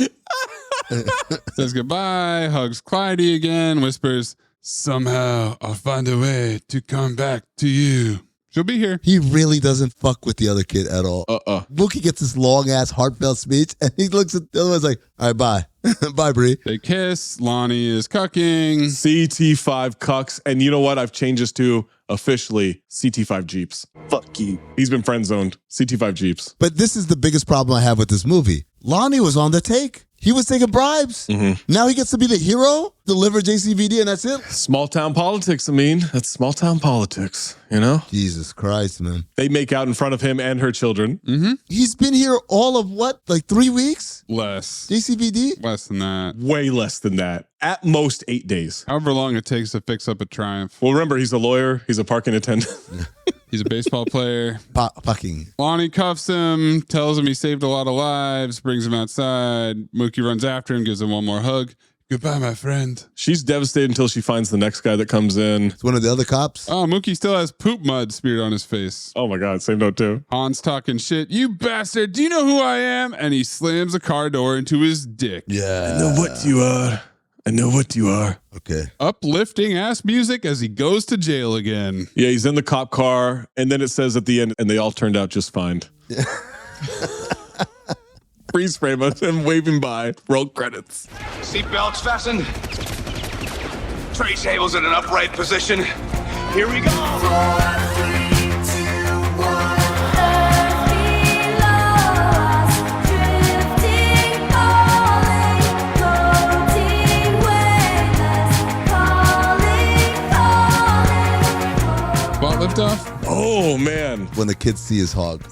Speaker 8: Says goodbye, hugs Clyde again, whispers, "Somehow I'll find a way to come back to you." She'll be here.
Speaker 10: He really doesn't fuck with the other kid at all. Mookie gets this long-ass heartfelt speech, and he looks at the other one's like, all right, bye. Bye, Bree.
Speaker 8: They kiss. Lonnie is cucking.
Speaker 6: CT5 cucks. And you know what? I've changed this to officially CT5 Jeeps. Fuck you. He's been friend zoned. CT5 Jeeps.
Speaker 10: But this is the biggest problem I have with this movie. Lonnie was on the take. He was taking bribes. Now he gets to be the hero, deliver JCVD, and that's it.
Speaker 6: Small town politics, I mean. That's small town politics, you know?
Speaker 10: Jesus Christ, man.
Speaker 6: They make out in front of him and her children.
Speaker 10: He's been here all of what, like 3 weeks?
Speaker 8: Less.
Speaker 10: JCVD?
Speaker 8: Less than that.
Speaker 6: Way less than that. At most 8 days.
Speaker 8: However long it takes to fix up a Triumph.
Speaker 6: Well, remember, he's a lawyer. He's a parking attendant.
Speaker 8: He's a baseball player.
Speaker 10: Fucking.
Speaker 8: Lonnie cuffs him, tells him he saved a lot of lives, brings him outside. Mookie runs after him, gives him one more hug. Goodbye, my friend.
Speaker 6: She's devastated until she finds the next guy that comes in.
Speaker 10: It's one of the other cops.
Speaker 8: Oh, Mookie still has poop mud smeared on his face.
Speaker 6: Oh my God, same note too.
Speaker 8: Han's talking shit. You bastard, do you know who I am? And he slams a car door into his dick.
Speaker 10: Yeah.
Speaker 6: I know what you are. I know what you are.
Speaker 10: Okay.
Speaker 8: Uplifting ass music as he goes to jail again.
Speaker 6: Yeah, he's in the cop car. And then it says at the end, and they all turned out just fine.
Speaker 10: Yeah.
Speaker 6: Freeze frame of him waving by. Roll credits.
Speaker 20: Seatbelts fastened. Tray tables in an upright position. Here we go.
Speaker 8: Spot lift off.
Speaker 6: Oh, man.
Speaker 10: When the kids see his hog.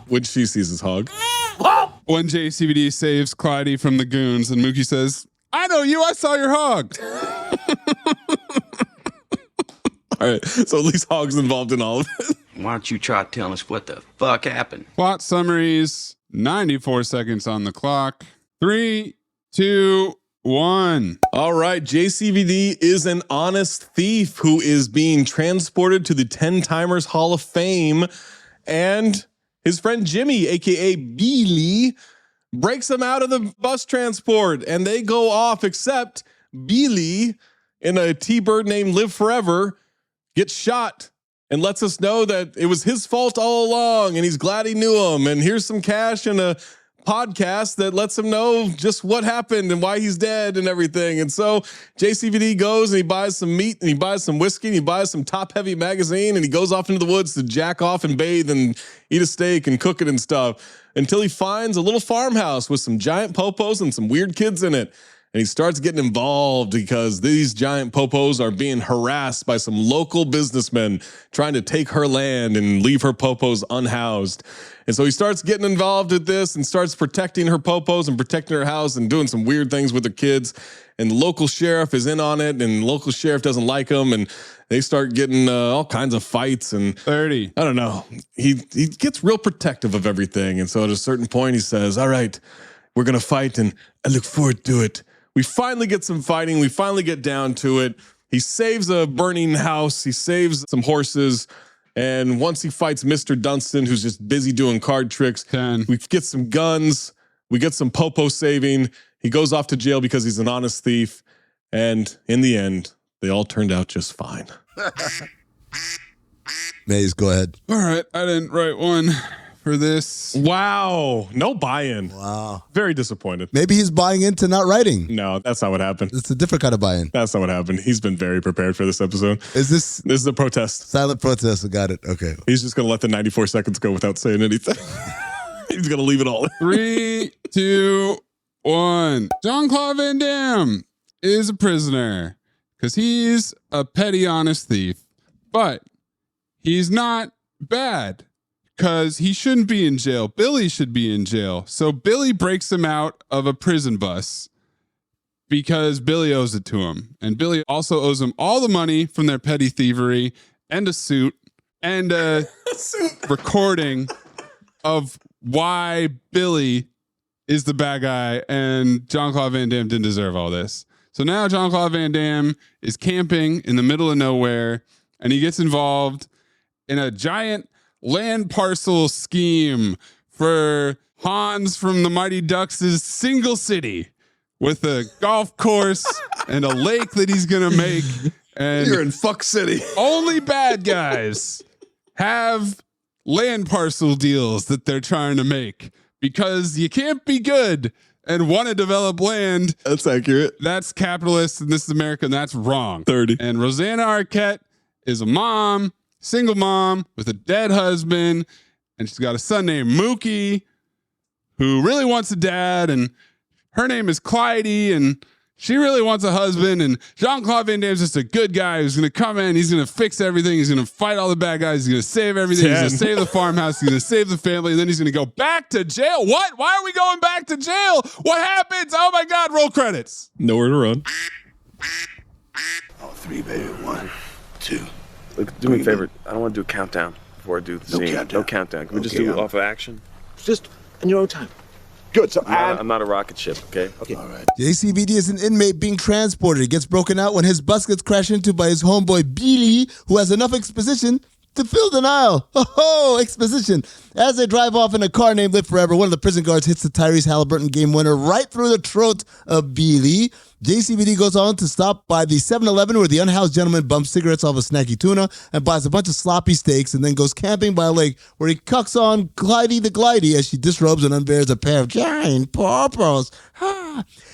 Speaker 6: When she sees his hog.
Speaker 8: When JCVD saves Clyde from the goons and Mookie says, I know you, I saw your hog.
Speaker 6: All right, so at least Hog's involved in all of it.
Speaker 3: Why don't you try telling us what the fuck happened?
Speaker 8: Plot summaries, 94 seconds on the clock. 3, 2, 1.
Speaker 6: All right, JCVD is an honest thief who is being transported to the 10 Timers Hall of Fame, and his friend Jimmy, aka Beely, breaks him out of the bus transport, and they go off, except Beely, in a T-Bird named Live Forever, gets shot and lets us know that it was his fault all along, and he's glad he knew him, and here's some cash and a podcast that lets him know just what happened and why he's dead and everything. And so JCVD goes and he buys some meat and he buys some whiskey and he buys some Top Heavy magazine and he goes off into the woods to jack off and bathe and eat a steak and cook it and stuff until he finds a little farmhouse with some giant popos and some weird kids in it. And he starts getting involved because these giant popos are being harassed by some local businessmen trying to take her land and leave her popos unhoused. And so he starts getting involved with this and starts protecting her popos and protecting her house and doing some weird things with the kids. And the local sheriff is in on it, and the local sheriff doesn't like him, and they start getting all kinds of fights. And
Speaker 8: 30.
Speaker 6: I don't know. He gets real protective of everything. And so at a certain point, he says, all right, we're going to fight, and I look forward to it. We finally get some fighting. We finally get down to it. He saves a burning house. He saves some horses. And once he fights Mr. Dunstan, who's just busy doing card tricks,
Speaker 8: 10.
Speaker 6: We get some guns. We get some popo saving. He goes off to jail because he's an honest thief. And in the end, they all turned out just fine.
Speaker 10: Mayes, go ahead.
Speaker 8: All right. I didn't write one for this.
Speaker 6: Wow. No buy-in.
Speaker 10: Wow.
Speaker 6: Very disappointed.
Speaker 10: Maybe he's buying into not writing.
Speaker 6: No, that's not what happened.
Speaker 10: It's a different kind of buy-in.
Speaker 6: That's not what happened. He's been very prepared for this episode.
Speaker 10: This
Speaker 6: is a protest.
Speaker 10: Silent protest. I got it. Okay.
Speaker 6: He's just going to let the 94 seconds go without saying anything. He's going to leave it all in.
Speaker 8: 3, 2, 1. Jean-Claude Van Damme is a prisoner because he's a petty, honest thief. But he's not bad because he shouldn't be in jail. Billy should be in jail. So Billy breaks him out of a prison bus because Billy owes it to him. And Billy also owes him all the money from their petty thievery and a suit and a recording of why Billy is the bad guy and Jean-Claude Van Damme didn't deserve all this. So now Jean-Claude Van Damme is camping in the middle of nowhere and he gets involved in a giant land parcel scheme for Hans from the Mighty Ducks' single city with a golf course and a lake that he's going to make. And
Speaker 6: you're in fuck city.
Speaker 8: Only bad guys have land parcel deals that they're trying to make because you can't be good and want to develop land.
Speaker 6: That's accurate.
Speaker 8: That's capitalist and this is America and that's wrong.
Speaker 6: 30.
Speaker 8: And Rosanna Arquette is a mom, single mom with a dead husband, and she's got a son named Mookie who really wants a dad, and her name is Clyde, and she really wants a husband, and Jean-Claude Van Damme's just a good guy who's going to come in, he's going to fix everything, he's going to fight all the bad guys, he's going to save everything,
Speaker 6: 10.
Speaker 8: he's going to save the farmhouse, he's going to save the family, and then he's going to go back to jail. What? Why are we going back to jail? What happens? Oh my God, roll credits.
Speaker 6: Nowhere to run.
Speaker 17: Oh, 3, baby. 1, 2.
Speaker 4: Look, do me a favor. I don't want to do a countdown before I do the scene. No countdown. Can we just do it off of action?
Speaker 17: Just in your own time. Good. So
Speaker 4: I'm not a rocket ship, okay?
Speaker 17: Okay. All right.
Speaker 10: JCVD is an inmate being transported. He gets broken out when his bus gets crashed into by his homeboy Billy, who has enough exposition to fill the aisle. Ho, exposition. As they drive off in a car named Live Forever, one of the prison guards hits the Tyrese Halliburton game winner right through the throat of Billy. JCVD goes on to stop by the 7-Eleven where the unhoused gentleman bumps cigarettes off a snacky tuna and buys a bunch of sloppy steaks and then goes camping by a lake where he cucks on Glidey the Glidey as she disrobes and unbears a pair of giant paws.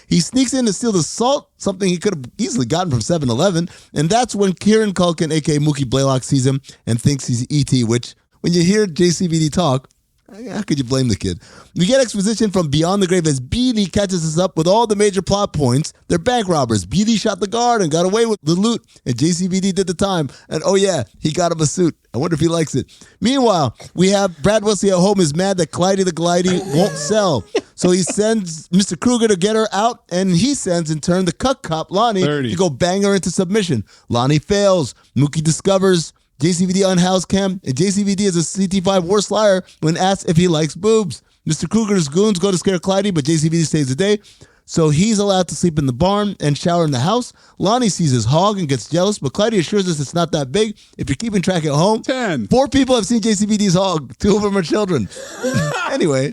Speaker 10: He sneaks in to steal the salt, something he could have easily gotten from 7-Eleven, and that's when Kieran Culkin, a.k.a. Mookie Blaylock, sees him and thinks he's E.T., which, when you hear JCVD talk, how could you blame the kid? We get exposition from beyond the grave as Beatty catches us up with all the major plot points. They're bank robbers. Beatty shot the guard and got away with the loot, and JCVD did the time. And oh yeah, he got him a suit. I wonder if he likes it. Meanwhile, we have Brad Wesley at home is mad that Clyde the Glidey won't sell. So he sends Mr. Kruger to get her out, and he sends, in turn, the cuck cop, Lonnie,
Speaker 8: 30.
Speaker 10: to go bang her into submission. Lonnie fails. Mookie discovers JCVD unhoused Cam, and JCVD is a CT5 worst liar when asked if he likes boobs. Mr. Kruger's goons go to scare Clyde, but JCVD stays the day, so he's allowed to sleep in the barn and shower in the house. Lonnie sees his hog and gets jealous, but Clyde assures us it's not that big. If you're keeping track at home,
Speaker 8: 10.
Speaker 10: 4 people have seen JCVD's hog. 2 of them are children. Anyway.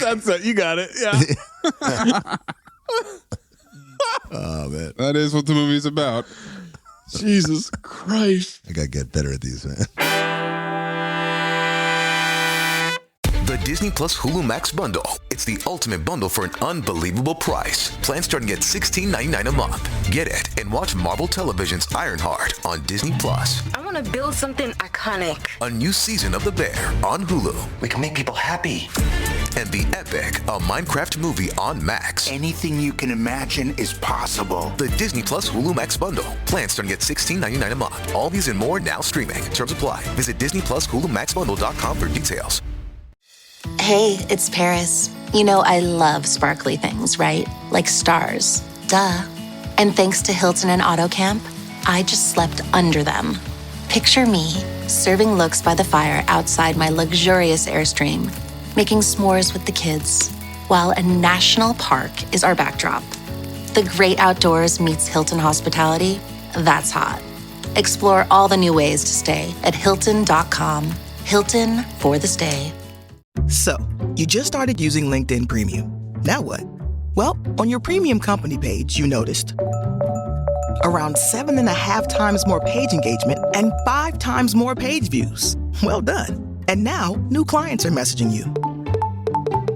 Speaker 6: That's it. You got it. Yeah.
Speaker 10: Oh, man.
Speaker 8: That is what the movie's about.
Speaker 6: Jesus Christ.
Speaker 10: I gotta get better at these, man.
Speaker 5: The Disney Plus Hulu Max bundle. It's the ultimate bundle for an unbelievable price. Plans starting at $16.99 a month. Get it and watch Marvel Television's Ironheart on Disney Plus.
Speaker 7: I want to build something iconic.
Speaker 5: A new season of The Bear on Hulu.
Speaker 9: We can make people happy.
Speaker 5: And The Epic, a Minecraft movie on Max.
Speaker 9: Anything you can imagine is possible.
Speaker 5: The Disney Plus Hulu Max bundle. Plans starting at $16.99 a month. All these and more now streaming. Terms apply. Visit DisneyPlusHuluMaxBundle.com for details.
Speaker 25: Hey, it's Paris. You know I love sparkly things, right? Like stars. Duh. And thanks to Hilton and AutoCamp, I just slept under them. Picture me, serving looks by the fire outside my luxurious Airstream, making s'mores with the kids,
Speaker 11: while a national park is our backdrop. The great outdoors meets Hilton hospitality. That's hot. Explore all the new ways to stay at Hilton.com. Hilton for the stay.
Speaker 12: So, you just started using LinkedIn Premium. Now what? Well, on your premium company page, you noticed around 7.5 times more page engagement and 5 times more page views. Well done. And now, new clients are messaging you.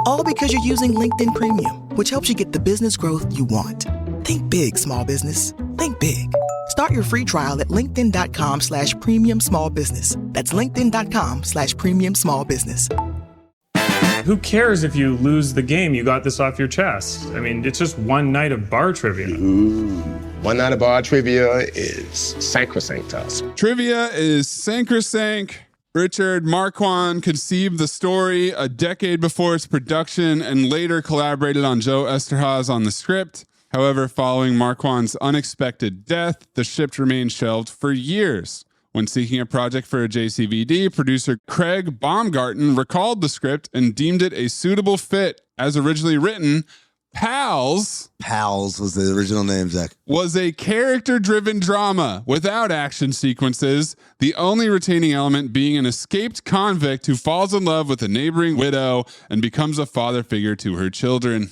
Speaker 12: All because you're using LinkedIn Premium, which helps you get the business growth you want. Think big, small business. Think big. Start your free trial at linkedin.com/premium small business. That's linkedin.com/premium small business.
Speaker 15: Who cares if you lose the game? You got this off your chest. I mean, it's just one night of bar trivia.
Speaker 16: One night of bar trivia is sacrosanct to us.
Speaker 8: Trivia is sacrosanct. Richard Marquand conceived the story a decade before its production and later collaborated on Joe Eszterhas on the script. However, following Marquand's unexpected death, the script remained shelved for years. When seeking a project for a JCVD, producer Craig Baumgarten recalled the script and deemed it a suitable fit. As originally written, Pals
Speaker 10: was the original name, Zach.
Speaker 8: Was a character-driven drama without action sequences, the only retaining element being an escaped convict who falls in love with a neighboring widow and becomes a father figure to her children.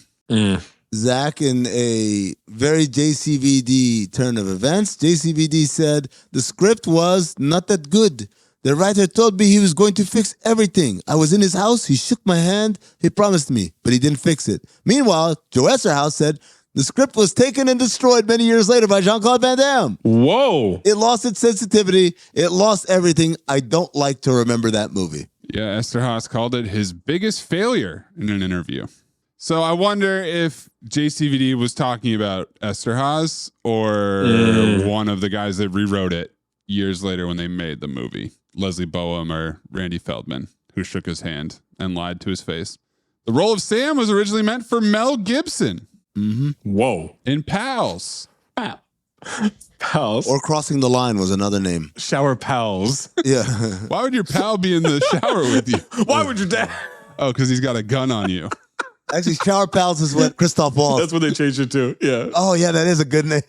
Speaker 10: Zach, in a very JCVD turn of events, JCVD said, the script was not that good. The writer told me he was going to fix everything. I was in his house, he shook my hand, he promised me, but he didn't fix it. Meanwhile, Joe Eszterhas said, the script was taken and destroyed many years later by Jean-Claude Van Damme.
Speaker 6: Whoa.
Speaker 10: It lost its sensitivity. It lost everything. I don't like to remember that movie.
Speaker 8: Yeah, Eszterhas called it his biggest failure in an interview. So I wonder if JCVD was talking about Eszterhas or one of the guys that rewrote it years later when they made the movie. Leslie Boehm or Randy Feldman, who shook his hand and lied to his face. The role of Sam was originally meant for Mel Gibson.
Speaker 6: Whoa.
Speaker 8: In Pals.
Speaker 6: Pals.
Speaker 10: Or Crossing the Line was another name.
Speaker 6: Shower Pals.
Speaker 10: Yeah.
Speaker 8: Why would your pal be in the shower with you?
Speaker 6: Why would your dad?
Speaker 8: Oh, because he's got a gun on you.
Speaker 10: Actually, Shower Pals is what Christoph Waltz.
Speaker 6: That's what they changed it to. Yeah.
Speaker 10: Oh, yeah, that is a good name.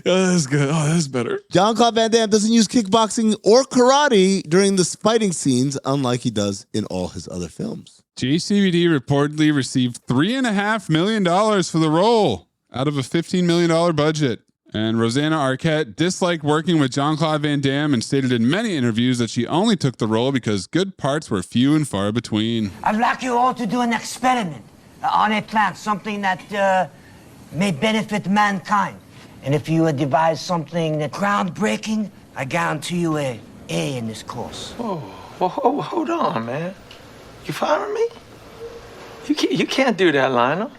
Speaker 6: That's good. Oh, that's better.
Speaker 10: Jean-Claude Van Damme doesn't use kickboxing or karate during the fighting scenes, unlike he does in all his other films.
Speaker 8: JCVD reportedly received $3.5 million for the role out of a $15 million budget. And Rosanna Arquette disliked working with Jean-Claude Van Damme and stated in many interviews that she only took the role because good parts were few and far between.
Speaker 19: I'd like you all to do an experiment on a plant, something that may benefit mankind. And if you devise something that's groundbreaking, I guarantee you a A in this course.
Speaker 26: Oh, well, hold on, man. You following me? You can't do that, Lionel.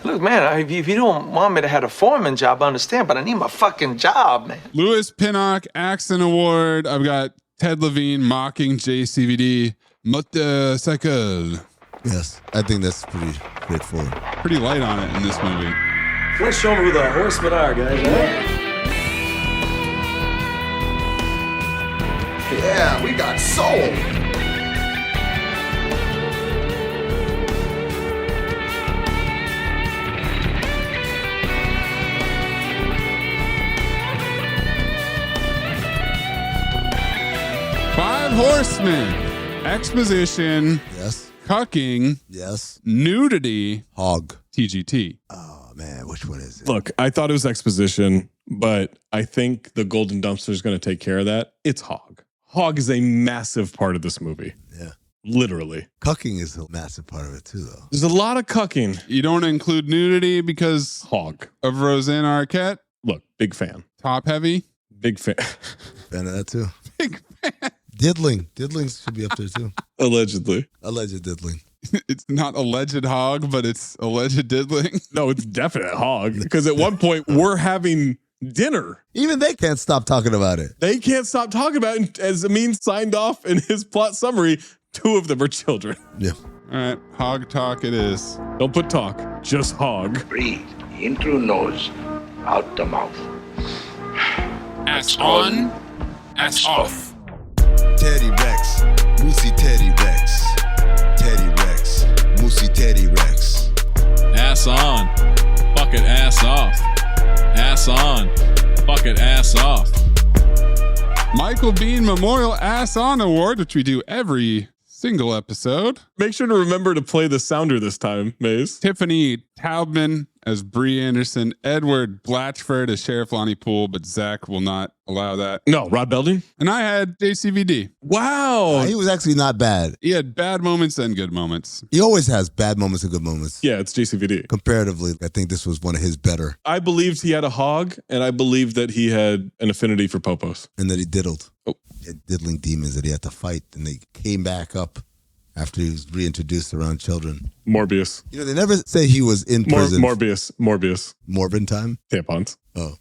Speaker 26: Look, man, if you don't want me to have a foreman job, I understand, but I need my fucking job, man.
Speaker 8: Louis Pinnock, Accent Award. I've got Ted Levine mocking JCVD. Motorcycle.
Speaker 10: Yes, I think that's pretty straightforward.
Speaker 8: Pretty light on it in this movie.
Speaker 17: Let's show them who the horsemen are, guys.
Speaker 9: Yeah, we got soul.
Speaker 8: Five Horsemen. Exposition.
Speaker 10: Yes.
Speaker 8: Cucking.
Speaker 10: Yes.
Speaker 8: Nudity.
Speaker 10: Hog.
Speaker 8: TGT.
Speaker 10: Oh, man, which one is it?
Speaker 6: Look, I thought it was exposition, but I think the Golden Dumpster is going to take care of that. It's Hog. Hog is a massive part of this movie.
Speaker 10: Yeah.
Speaker 6: Literally.
Speaker 10: Cucking is a massive part of it, too, though.
Speaker 6: There's a lot of cucking.
Speaker 8: You don't include nudity because
Speaker 6: Hog.
Speaker 8: Of Rosanna Arquette?
Speaker 6: Look, big fan.
Speaker 8: Top heavy?
Speaker 6: Big fan.
Speaker 10: Fan of that, too.
Speaker 8: Big fan.
Speaker 10: Diddling. Diddling should be up there, too.
Speaker 6: Allegedly.
Speaker 10: Alleged diddling.
Speaker 8: It's not alleged hog, but it's alleged diddling.
Speaker 6: No, it's definite hog. Because at one point, we're having dinner.
Speaker 10: Even they can't stop talking about it.
Speaker 6: They can't stop talking about it. As Amin signed off in his plot summary, 2 of them are children.
Speaker 10: Yeah.
Speaker 8: All right, hog talk it is.
Speaker 6: Don't put talk, just hog.
Speaker 9: Breathe in through nose, out the mouth.
Speaker 8: Ass on, ass off.
Speaker 27: Teddy Rex, Moosey Teddy Rex. Teddy Rex,
Speaker 2: Moosey Teddy Rex.
Speaker 6: Ass on. Fuck it, ass off. Ass on. Fuck it, ass off.
Speaker 8: Michael Bean Memorial Ass On Award, which we do every single episode.
Speaker 6: Make sure to remember to play the sounder this time, Maze.
Speaker 8: Tiffany Taubman as Bree Anderson, Edward Blatchford as Sheriff Lonnie Poole, but Zach will not allow that.
Speaker 6: No, Rod Belding?
Speaker 8: And I had JCVD.
Speaker 6: Wow.
Speaker 10: He was actually not bad.
Speaker 8: He had bad moments and good moments.
Speaker 10: He always has bad moments and good moments.
Speaker 6: Yeah, it's JCVD.
Speaker 10: Comparatively, I think this was one of his better.
Speaker 6: I believed he had a hog, and I believed that he had an affinity for popos.
Speaker 10: And that he diddled.
Speaker 6: Oh.
Speaker 10: He had diddling demons that he had to fight, and they came back up after he was reintroduced around children.
Speaker 6: Morbius.
Speaker 10: You know, they never say he was in prison.
Speaker 6: Morbius.
Speaker 10: Morbin time?
Speaker 6: Tampons.
Speaker 10: Oh.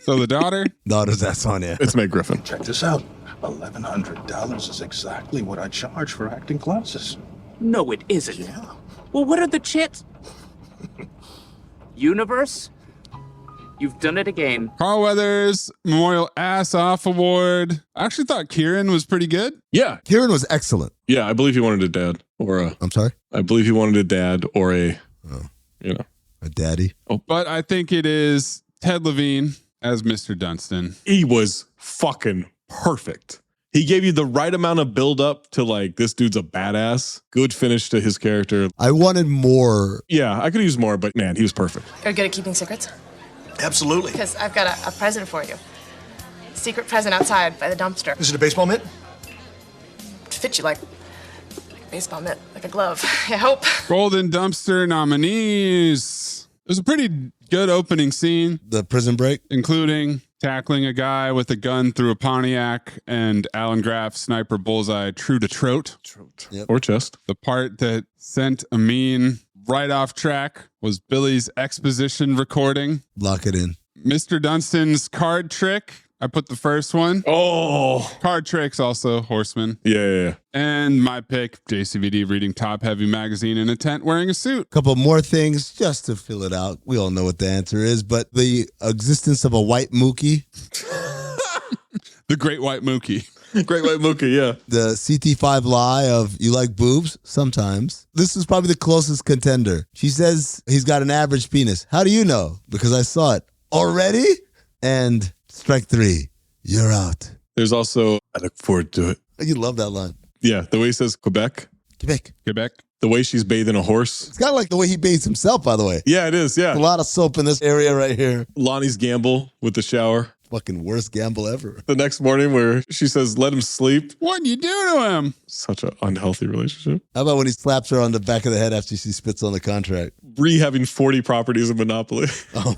Speaker 8: So the daughter?
Speaker 10: Daughter's ass on, yeah.
Speaker 6: It's Meg Griffin.
Speaker 17: Check this out. $1,100 is exactly what I charge for acting classes.
Speaker 14: No, it isn't.
Speaker 17: Yeah.
Speaker 14: Well, what are the chits? Universe? You've done it again.
Speaker 8: Carl Weathers Memorial Ass Off Award. I actually thought Kieran was pretty good.
Speaker 6: Yeah.
Speaker 10: Kieran was excellent.
Speaker 6: Yeah, I believe he wanted a dad or a...
Speaker 10: I'm sorry?
Speaker 6: I believe he wanted a dad or a... You know.
Speaker 10: A daddy.
Speaker 6: Oh.
Speaker 8: But I think it is Ted Levine as Mr. Dunstan.
Speaker 6: He was fucking perfect. He gave you the right amount of build up to like, this dude's a badass. Good finish to his character.
Speaker 10: I wanted more.
Speaker 6: Yeah, I could use more, but man, he was perfect.
Speaker 21: Are you good at keeping secrets?
Speaker 17: Absolutely.
Speaker 21: Because I've got a present for you. Secret present outside by the dumpster.
Speaker 17: Is it a baseball mitt?
Speaker 21: It fits you like a baseball mitt, like a glove. I hope.
Speaker 8: Golden Dumpster nominees. There's a pretty good opening scene.
Speaker 10: The prison break.
Speaker 8: Including tackling a guy with a gun through a Pontiac and Alan Graff sniper bullseye true to throat.
Speaker 10: Yep.
Speaker 6: Or chest.
Speaker 8: The part that sent Amin right off track was Billy's exposition recording.
Speaker 10: Lock it in.
Speaker 8: Mr. Dunstan's card trick. I put the first one.
Speaker 6: Oh.
Speaker 8: Card tricks also, Horseman.
Speaker 6: Yeah.
Speaker 8: And my pick, JCVD reading Top Heavy magazine in a tent wearing a suit.
Speaker 10: Couple more things just to fill it out. We all know what the answer is, but the existence of a white Mookie.
Speaker 8: The Great White Mookie.
Speaker 6: Great White Mookie, yeah.
Speaker 10: The CT5 lie of you like boobs? Sometimes. This is probably the closest contender. She says he's got an average penis. How do you know? Because I saw it. Already? And strike three. You're out.
Speaker 6: There's also, I look forward to it.
Speaker 10: You love that line.
Speaker 6: Yeah, the way he says Quebec.
Speaker 10: Quebec.
Speaker 6: The way she's bathing a horse.
Speaker 10: It's kind of like the way he bathes himself, by the way.
Speaker 6: Yeah, it is, yeah.
Speaker 10: A lot of soap in this area right here.
Speaker 6: Lonnie's gamble with the shower.
Speaker 10: Fucking worst gamble ever.
Speaker 6: The next morning where she says, let him sleep.
Speaker 8: What'd you do to him?
Speaker 6: Such an unhealthy relationship.
Speaker 10: How about when he slaps her on the back of the head after she spits on the contract?
Speaker 6: Bree having 40 properties in Monopoly.
Speaker 10: Oh.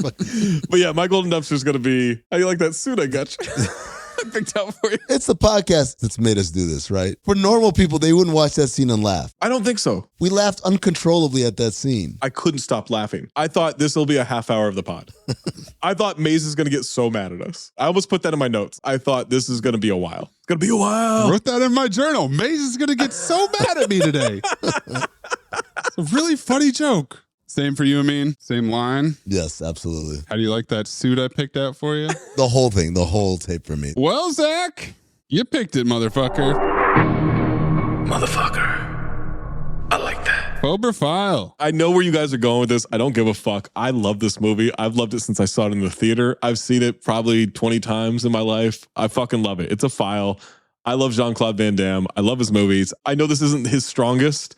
Speaker 6: But yeah, my golden dumpster is going to be, how do you like that suit I got you? I picked out for you.
Speaker 10: It's the podcast that's made us do this, right? For normal people, they wouldn't watch that scene and laugh.
Speaker 6: I don't think so.
Speaker 10: We laughed uncontrollably at that scene.
Speaker 6: I couldn't stop laughing. I thought this will be a half hour of the pod. I thought Maze is going to get so mad at us. I almost put that in my notes. I thought this is going to be a while. It's going to be a while.
Speaker 8: I wrote that in my journal. Maze is going to get so mad at me today. It's a really funny joke. Same for you, Amin? Same line?
Speaker 10: Yes, absolutely.
Speaker 8: How do you like that suit I picked out for you?
Speaker 10: The whole thing, the whole tape for me.
Speaker 8: Well, Zach, you picked it, motherfucker.
Speaker 17: I like that.
Speaker 8: Cobra File.
Speaker 6: I know where you guys are going with this. I don't give a fuck. I love this movie. I've loved it since I saw it in the theater. I've seen it probably 20 times in my life. I fucking love it. It's a file. I love Jean-Claude Van Damme. I love his movies. I know this isn't his strongest,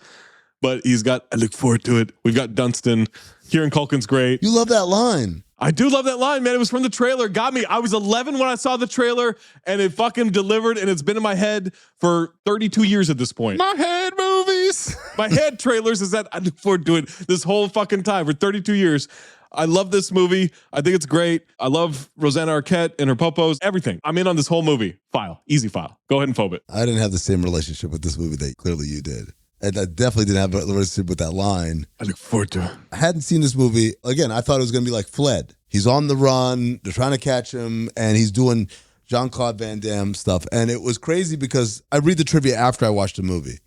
Speaker 6: but I look forward to it. We've got Dunstan. Kieran Culkin's great.
Speaker 10: You love that line.
Speaker 6: I do love that line, man. It was from the trailer. Got me. I was 11 when I saw the trailer, and it fucking delivered, and it's been in my head for 32 years at this point.
Speaker 8: My head movies.
Speaker 6: My head trailers is that I look forward to it this whole fucking time for 32 years. I love this movie. I think it's great. I love Rosanna Arquette and her popos. Everything. I'm in on this whole movie. File. Easy file. Go ahead and phobe it.
Speaker 10: I didn't have the same relationship with this movie that clearly you did. And I definitely didn't have a relationship with that line.
Speaker 6: I look forward to it.
Speaker 10: I hadn't seen this movie. Again, I thought it was going to be like Fled. He's on the run. They're trying to catch him. And he's doing Jean-Claude Van Damme stuff. And it was crazy because I read the trivia after I watched the movie.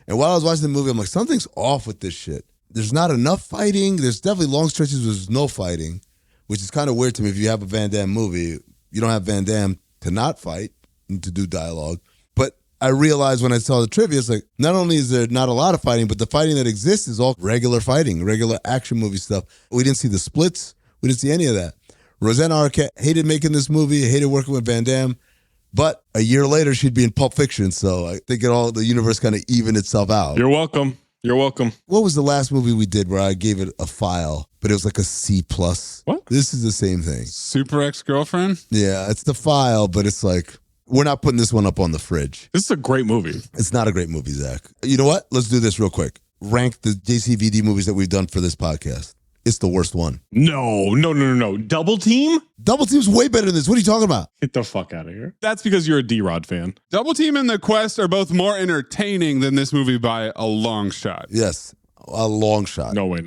Speaker 10: And while I was watching the movie, I'm like, something's off with this shit. There's not enough fighting. There's definitely long stretches where there's no fighting, which is kind of weird to me. If you have a Van Damme movie, you don't have Van Damme to not fight and to do dialogue. But I realized when I saw the trivia, it's like, not only is there not a lot of fighting, but the fighting that exists is all regular fighting, regular action movie stuff. We didn't see the splits. We didn't see any of that. Rosanna Arquette hated making this movie, hated working with Van Damme. But a year later, she'd be in Pulp Fiction. So I think the universe kind of evened itself out.
Speaker 6: You're welcome. You're welcome.
Speaker 10: What was the last movie we did where I gave it a file, but it was like a C+?
Speaker 6: What?
Speaker 10: This is the same thing.
Speaker 8: Super Ex-Girlfriend?
Speaker 10: Yeah, it's the file, but it's like, we're not putting this one up on the fridge.
Speaker 6: This is a great movie.
Speaker 10: It's not a great movie, Zach. You know what? Let's do this real quick. Rank the JCVD movies that we've done for this podcast. It's the worst one.
Speaker 6: No. Double Team?
Speaker 10: Double Team's way better than this. What are you talking about?
Speaker 6: Get the fuck out of here. That's because you're a D-Rod fan.
Speaker 8: Double Team and The Quest are both more entertaining than this movie by a long shot.
Speaker 10: Yes, a long shot.
Speaker 6: No way.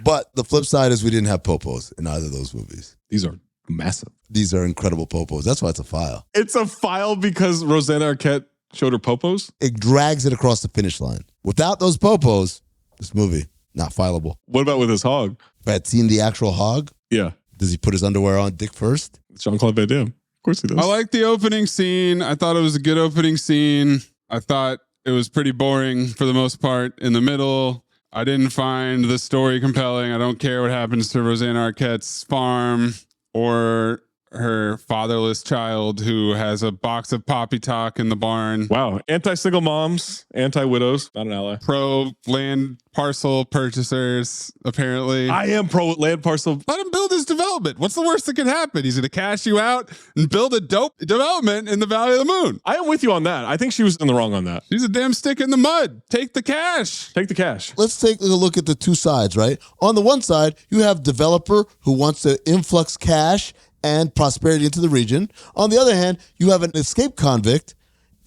Speaker 10: But the flip side is we didn't have popos in either of those movies.
Speaker 6: These are massive.
Speaker 10: These are incredible popos. That's why it's a file.
Speaker 6: It's a file because Rosanna Arquette showed her popos?
Speaker 10: It drags it across the finish line. Without those popos, this movie, not fileable.
Speaker 6: What about with his hog?
Speaker 10: If I had seen the actual hog,
Speaker 6: yeah.
Speaker 10: Does he put his underwear on dick first?
Speaker 6: Jean-Claude Van Damme. Of course he does.
Speaker 8: I like the opening scene. I thought it was a good opening scene. I thought it was pretty boring for the most part in the middle. I didn't find the story compelling. I don't care what happens to Rosanna Arquette's farm or her fatherless child who has a box of Poppy Talk in the barn.
Speaker 6: Wow. Anti-single moms, anti-widows, not an ally.
Speaker 8: Pro land parcel purchasers, apparently.
Speaker 6: I am pro land parcel.
Speaker 8: Let him build his development. What's the worst that can happen? He's going to cash you out and build a dope development in the Valley of the Moon.
Speaker 6: I am with you on that. I think she was in the wrong on that.
Speaker 8: She's a damn stick in the mud. Take the cash.
Speaker 6: Take the cash.
Speaker 10: Let's take a look at the two sides, right? On the one side, you have developer who wants to influx cash and prosperity into the region. On the other hand, you have an escaped convict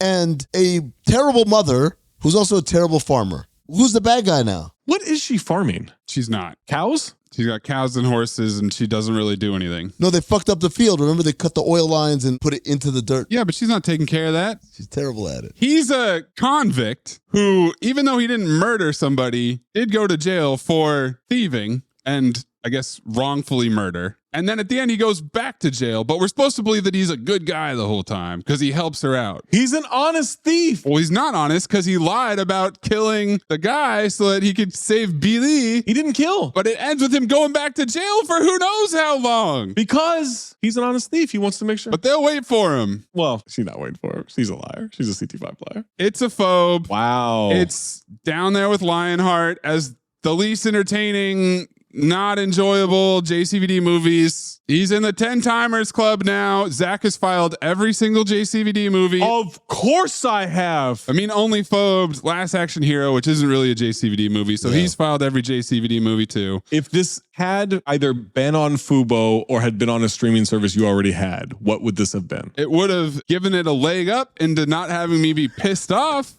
Speaker 10: and a terrible mother who's also a terrible farmer. Who's the bad guy now?
Speaker 6: What is she farming?
Speaker 8: She's not.
Speaker 6: Cows?
Speaker 8: She's got cows and horses, and she doesn't really do anything.
Speaker 10: No, they fucked up the field. Remember, they cut the oil lines and put it into the dirt.
Speaker 8: Yeah, but she's not taking care of that.
Speaker 10: She's terrible at it.
Speaker 8: He's a convict who, even though he didn't murder somebody, did go to jail for thieving and, I guess, wrongfully murder. And then at the end, he goes back to jail. But we're supposed to believe that he's a good guy the whole time because he helps her out.
Speaker 6: He's an honest thief.
Speaker 8: Well, he's not honest because he lied about killing the guy so that he could save Billy.
Speaker 6: He didn't kill.
Speaker 8: But it ends with him going back to jail for who knows how long.
Speaker 6: Because he's an honest thief. He wants to make sure.
Speaker 8: But they'll wait for him.
Speaker 6: Well, she's not waiting for him. She's a liar. She's a CT5 liar.
Speaker 8: It's a phobe.
Speaker 6: Wow.
Speaker 8: It's down there with Lionheart as the least entertaining, not enjoyable JCVD movies. He's in the 10 Timers Club now. Zach has filed every single JCVD movie.
Speaker 6: Of course I have.
Speaker 8: I mean, only phobed Last Action Hero, which isn't really a JCVD movie. So he's filed every JCVD movie too.
Speaker 6: If this had either been on Fubo or had been on a streaming service you already had, what would this have been?
Speaker 8: It would have given it a leg up into not having me be pissed off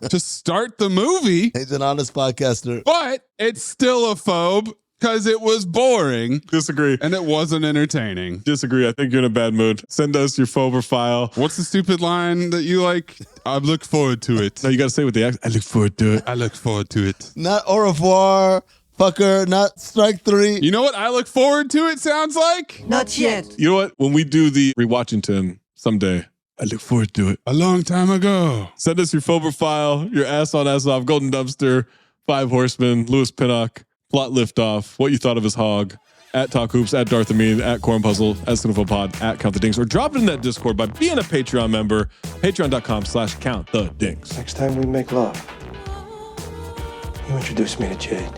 Speaker 8: to start the movie.
Speaker 10: He's an honest podcaster.
Speaker 8: But it's still a phobe. Because it was boring.
Speaker 6: Disagree.
Speaker 8: And it wasn't entertaining.
Speaker 6: Disagree. I think you're in a bad mood. Send us your phobe or file.
Speaker 8: What's the stupid line that you like? I look forward to it.
Speaker 6: No, you got to say with the accent. I look forward to it.
Speaker 8: I look forward to it.
Speaker 10: Not au revoir, fucker, not strike three.
Speaker 8: You know what I look forward to it sounds like?
Speaker 19: Not yet.
Speaker 6: You know what? When we do the rewatchington someday, I look forward to it.
Speaker 8: A long time ago.
Speaker 6: Send us your phobe or file, your ass on, ass off, Golden Dumpster, Five Horsemen, Louis Pinnock. Plot Liftoff, what you thought of his hog, at Talk Hoops, at Darth Amin, at Corn Puzzle, at Cinephobe Pod, at Count the Dings, or drop it in that Discord by being a Patreon member, patreon.com/Count the Dings.
Speaker 17: Next time we make love, you introduce me to Jade.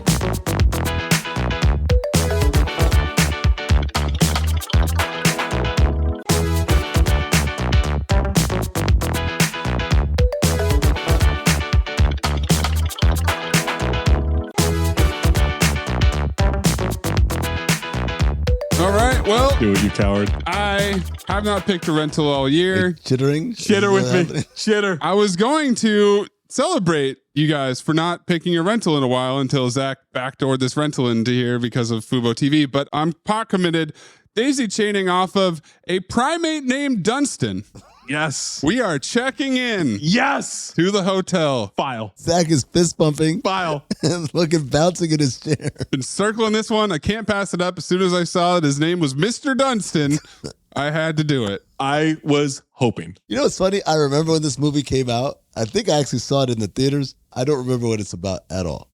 Speaker 8: All right, well.
Speaker 6: Do it, you coward.
Speaker 8: I have not picked a rental all year.
Speaker 10: Chittering?
Speaker 6: Chitter with me. Chitter.
Speaker 8: I was going to celebrate you guys for not picking a rental in a while until Zach backdoored this rental into here because of Fubo TV, but I'm pot committed daisy chaining off of a primate named Dunstan.
Speaker 6: Yes.
Speaker 8: We are checking in.
Speaker 6: Yes.
Speaker 8: To the hotel.
Speaker 6: File.
Speaker 10: Zach is fist pumping.
Speaker 6: File.
Speaker 10: And looking, bouncing in his chair.
Speaker 8: Been circling this one. I can't pass it up. As soon as I saw that his name was Mr. Dunstan, I had to do it.
Speaker 6: I was hoping.
Speaker 10: You know what's funny? I remember when this movie came out. I think I actually saw it in the theaters. I don't remember what it's about at all.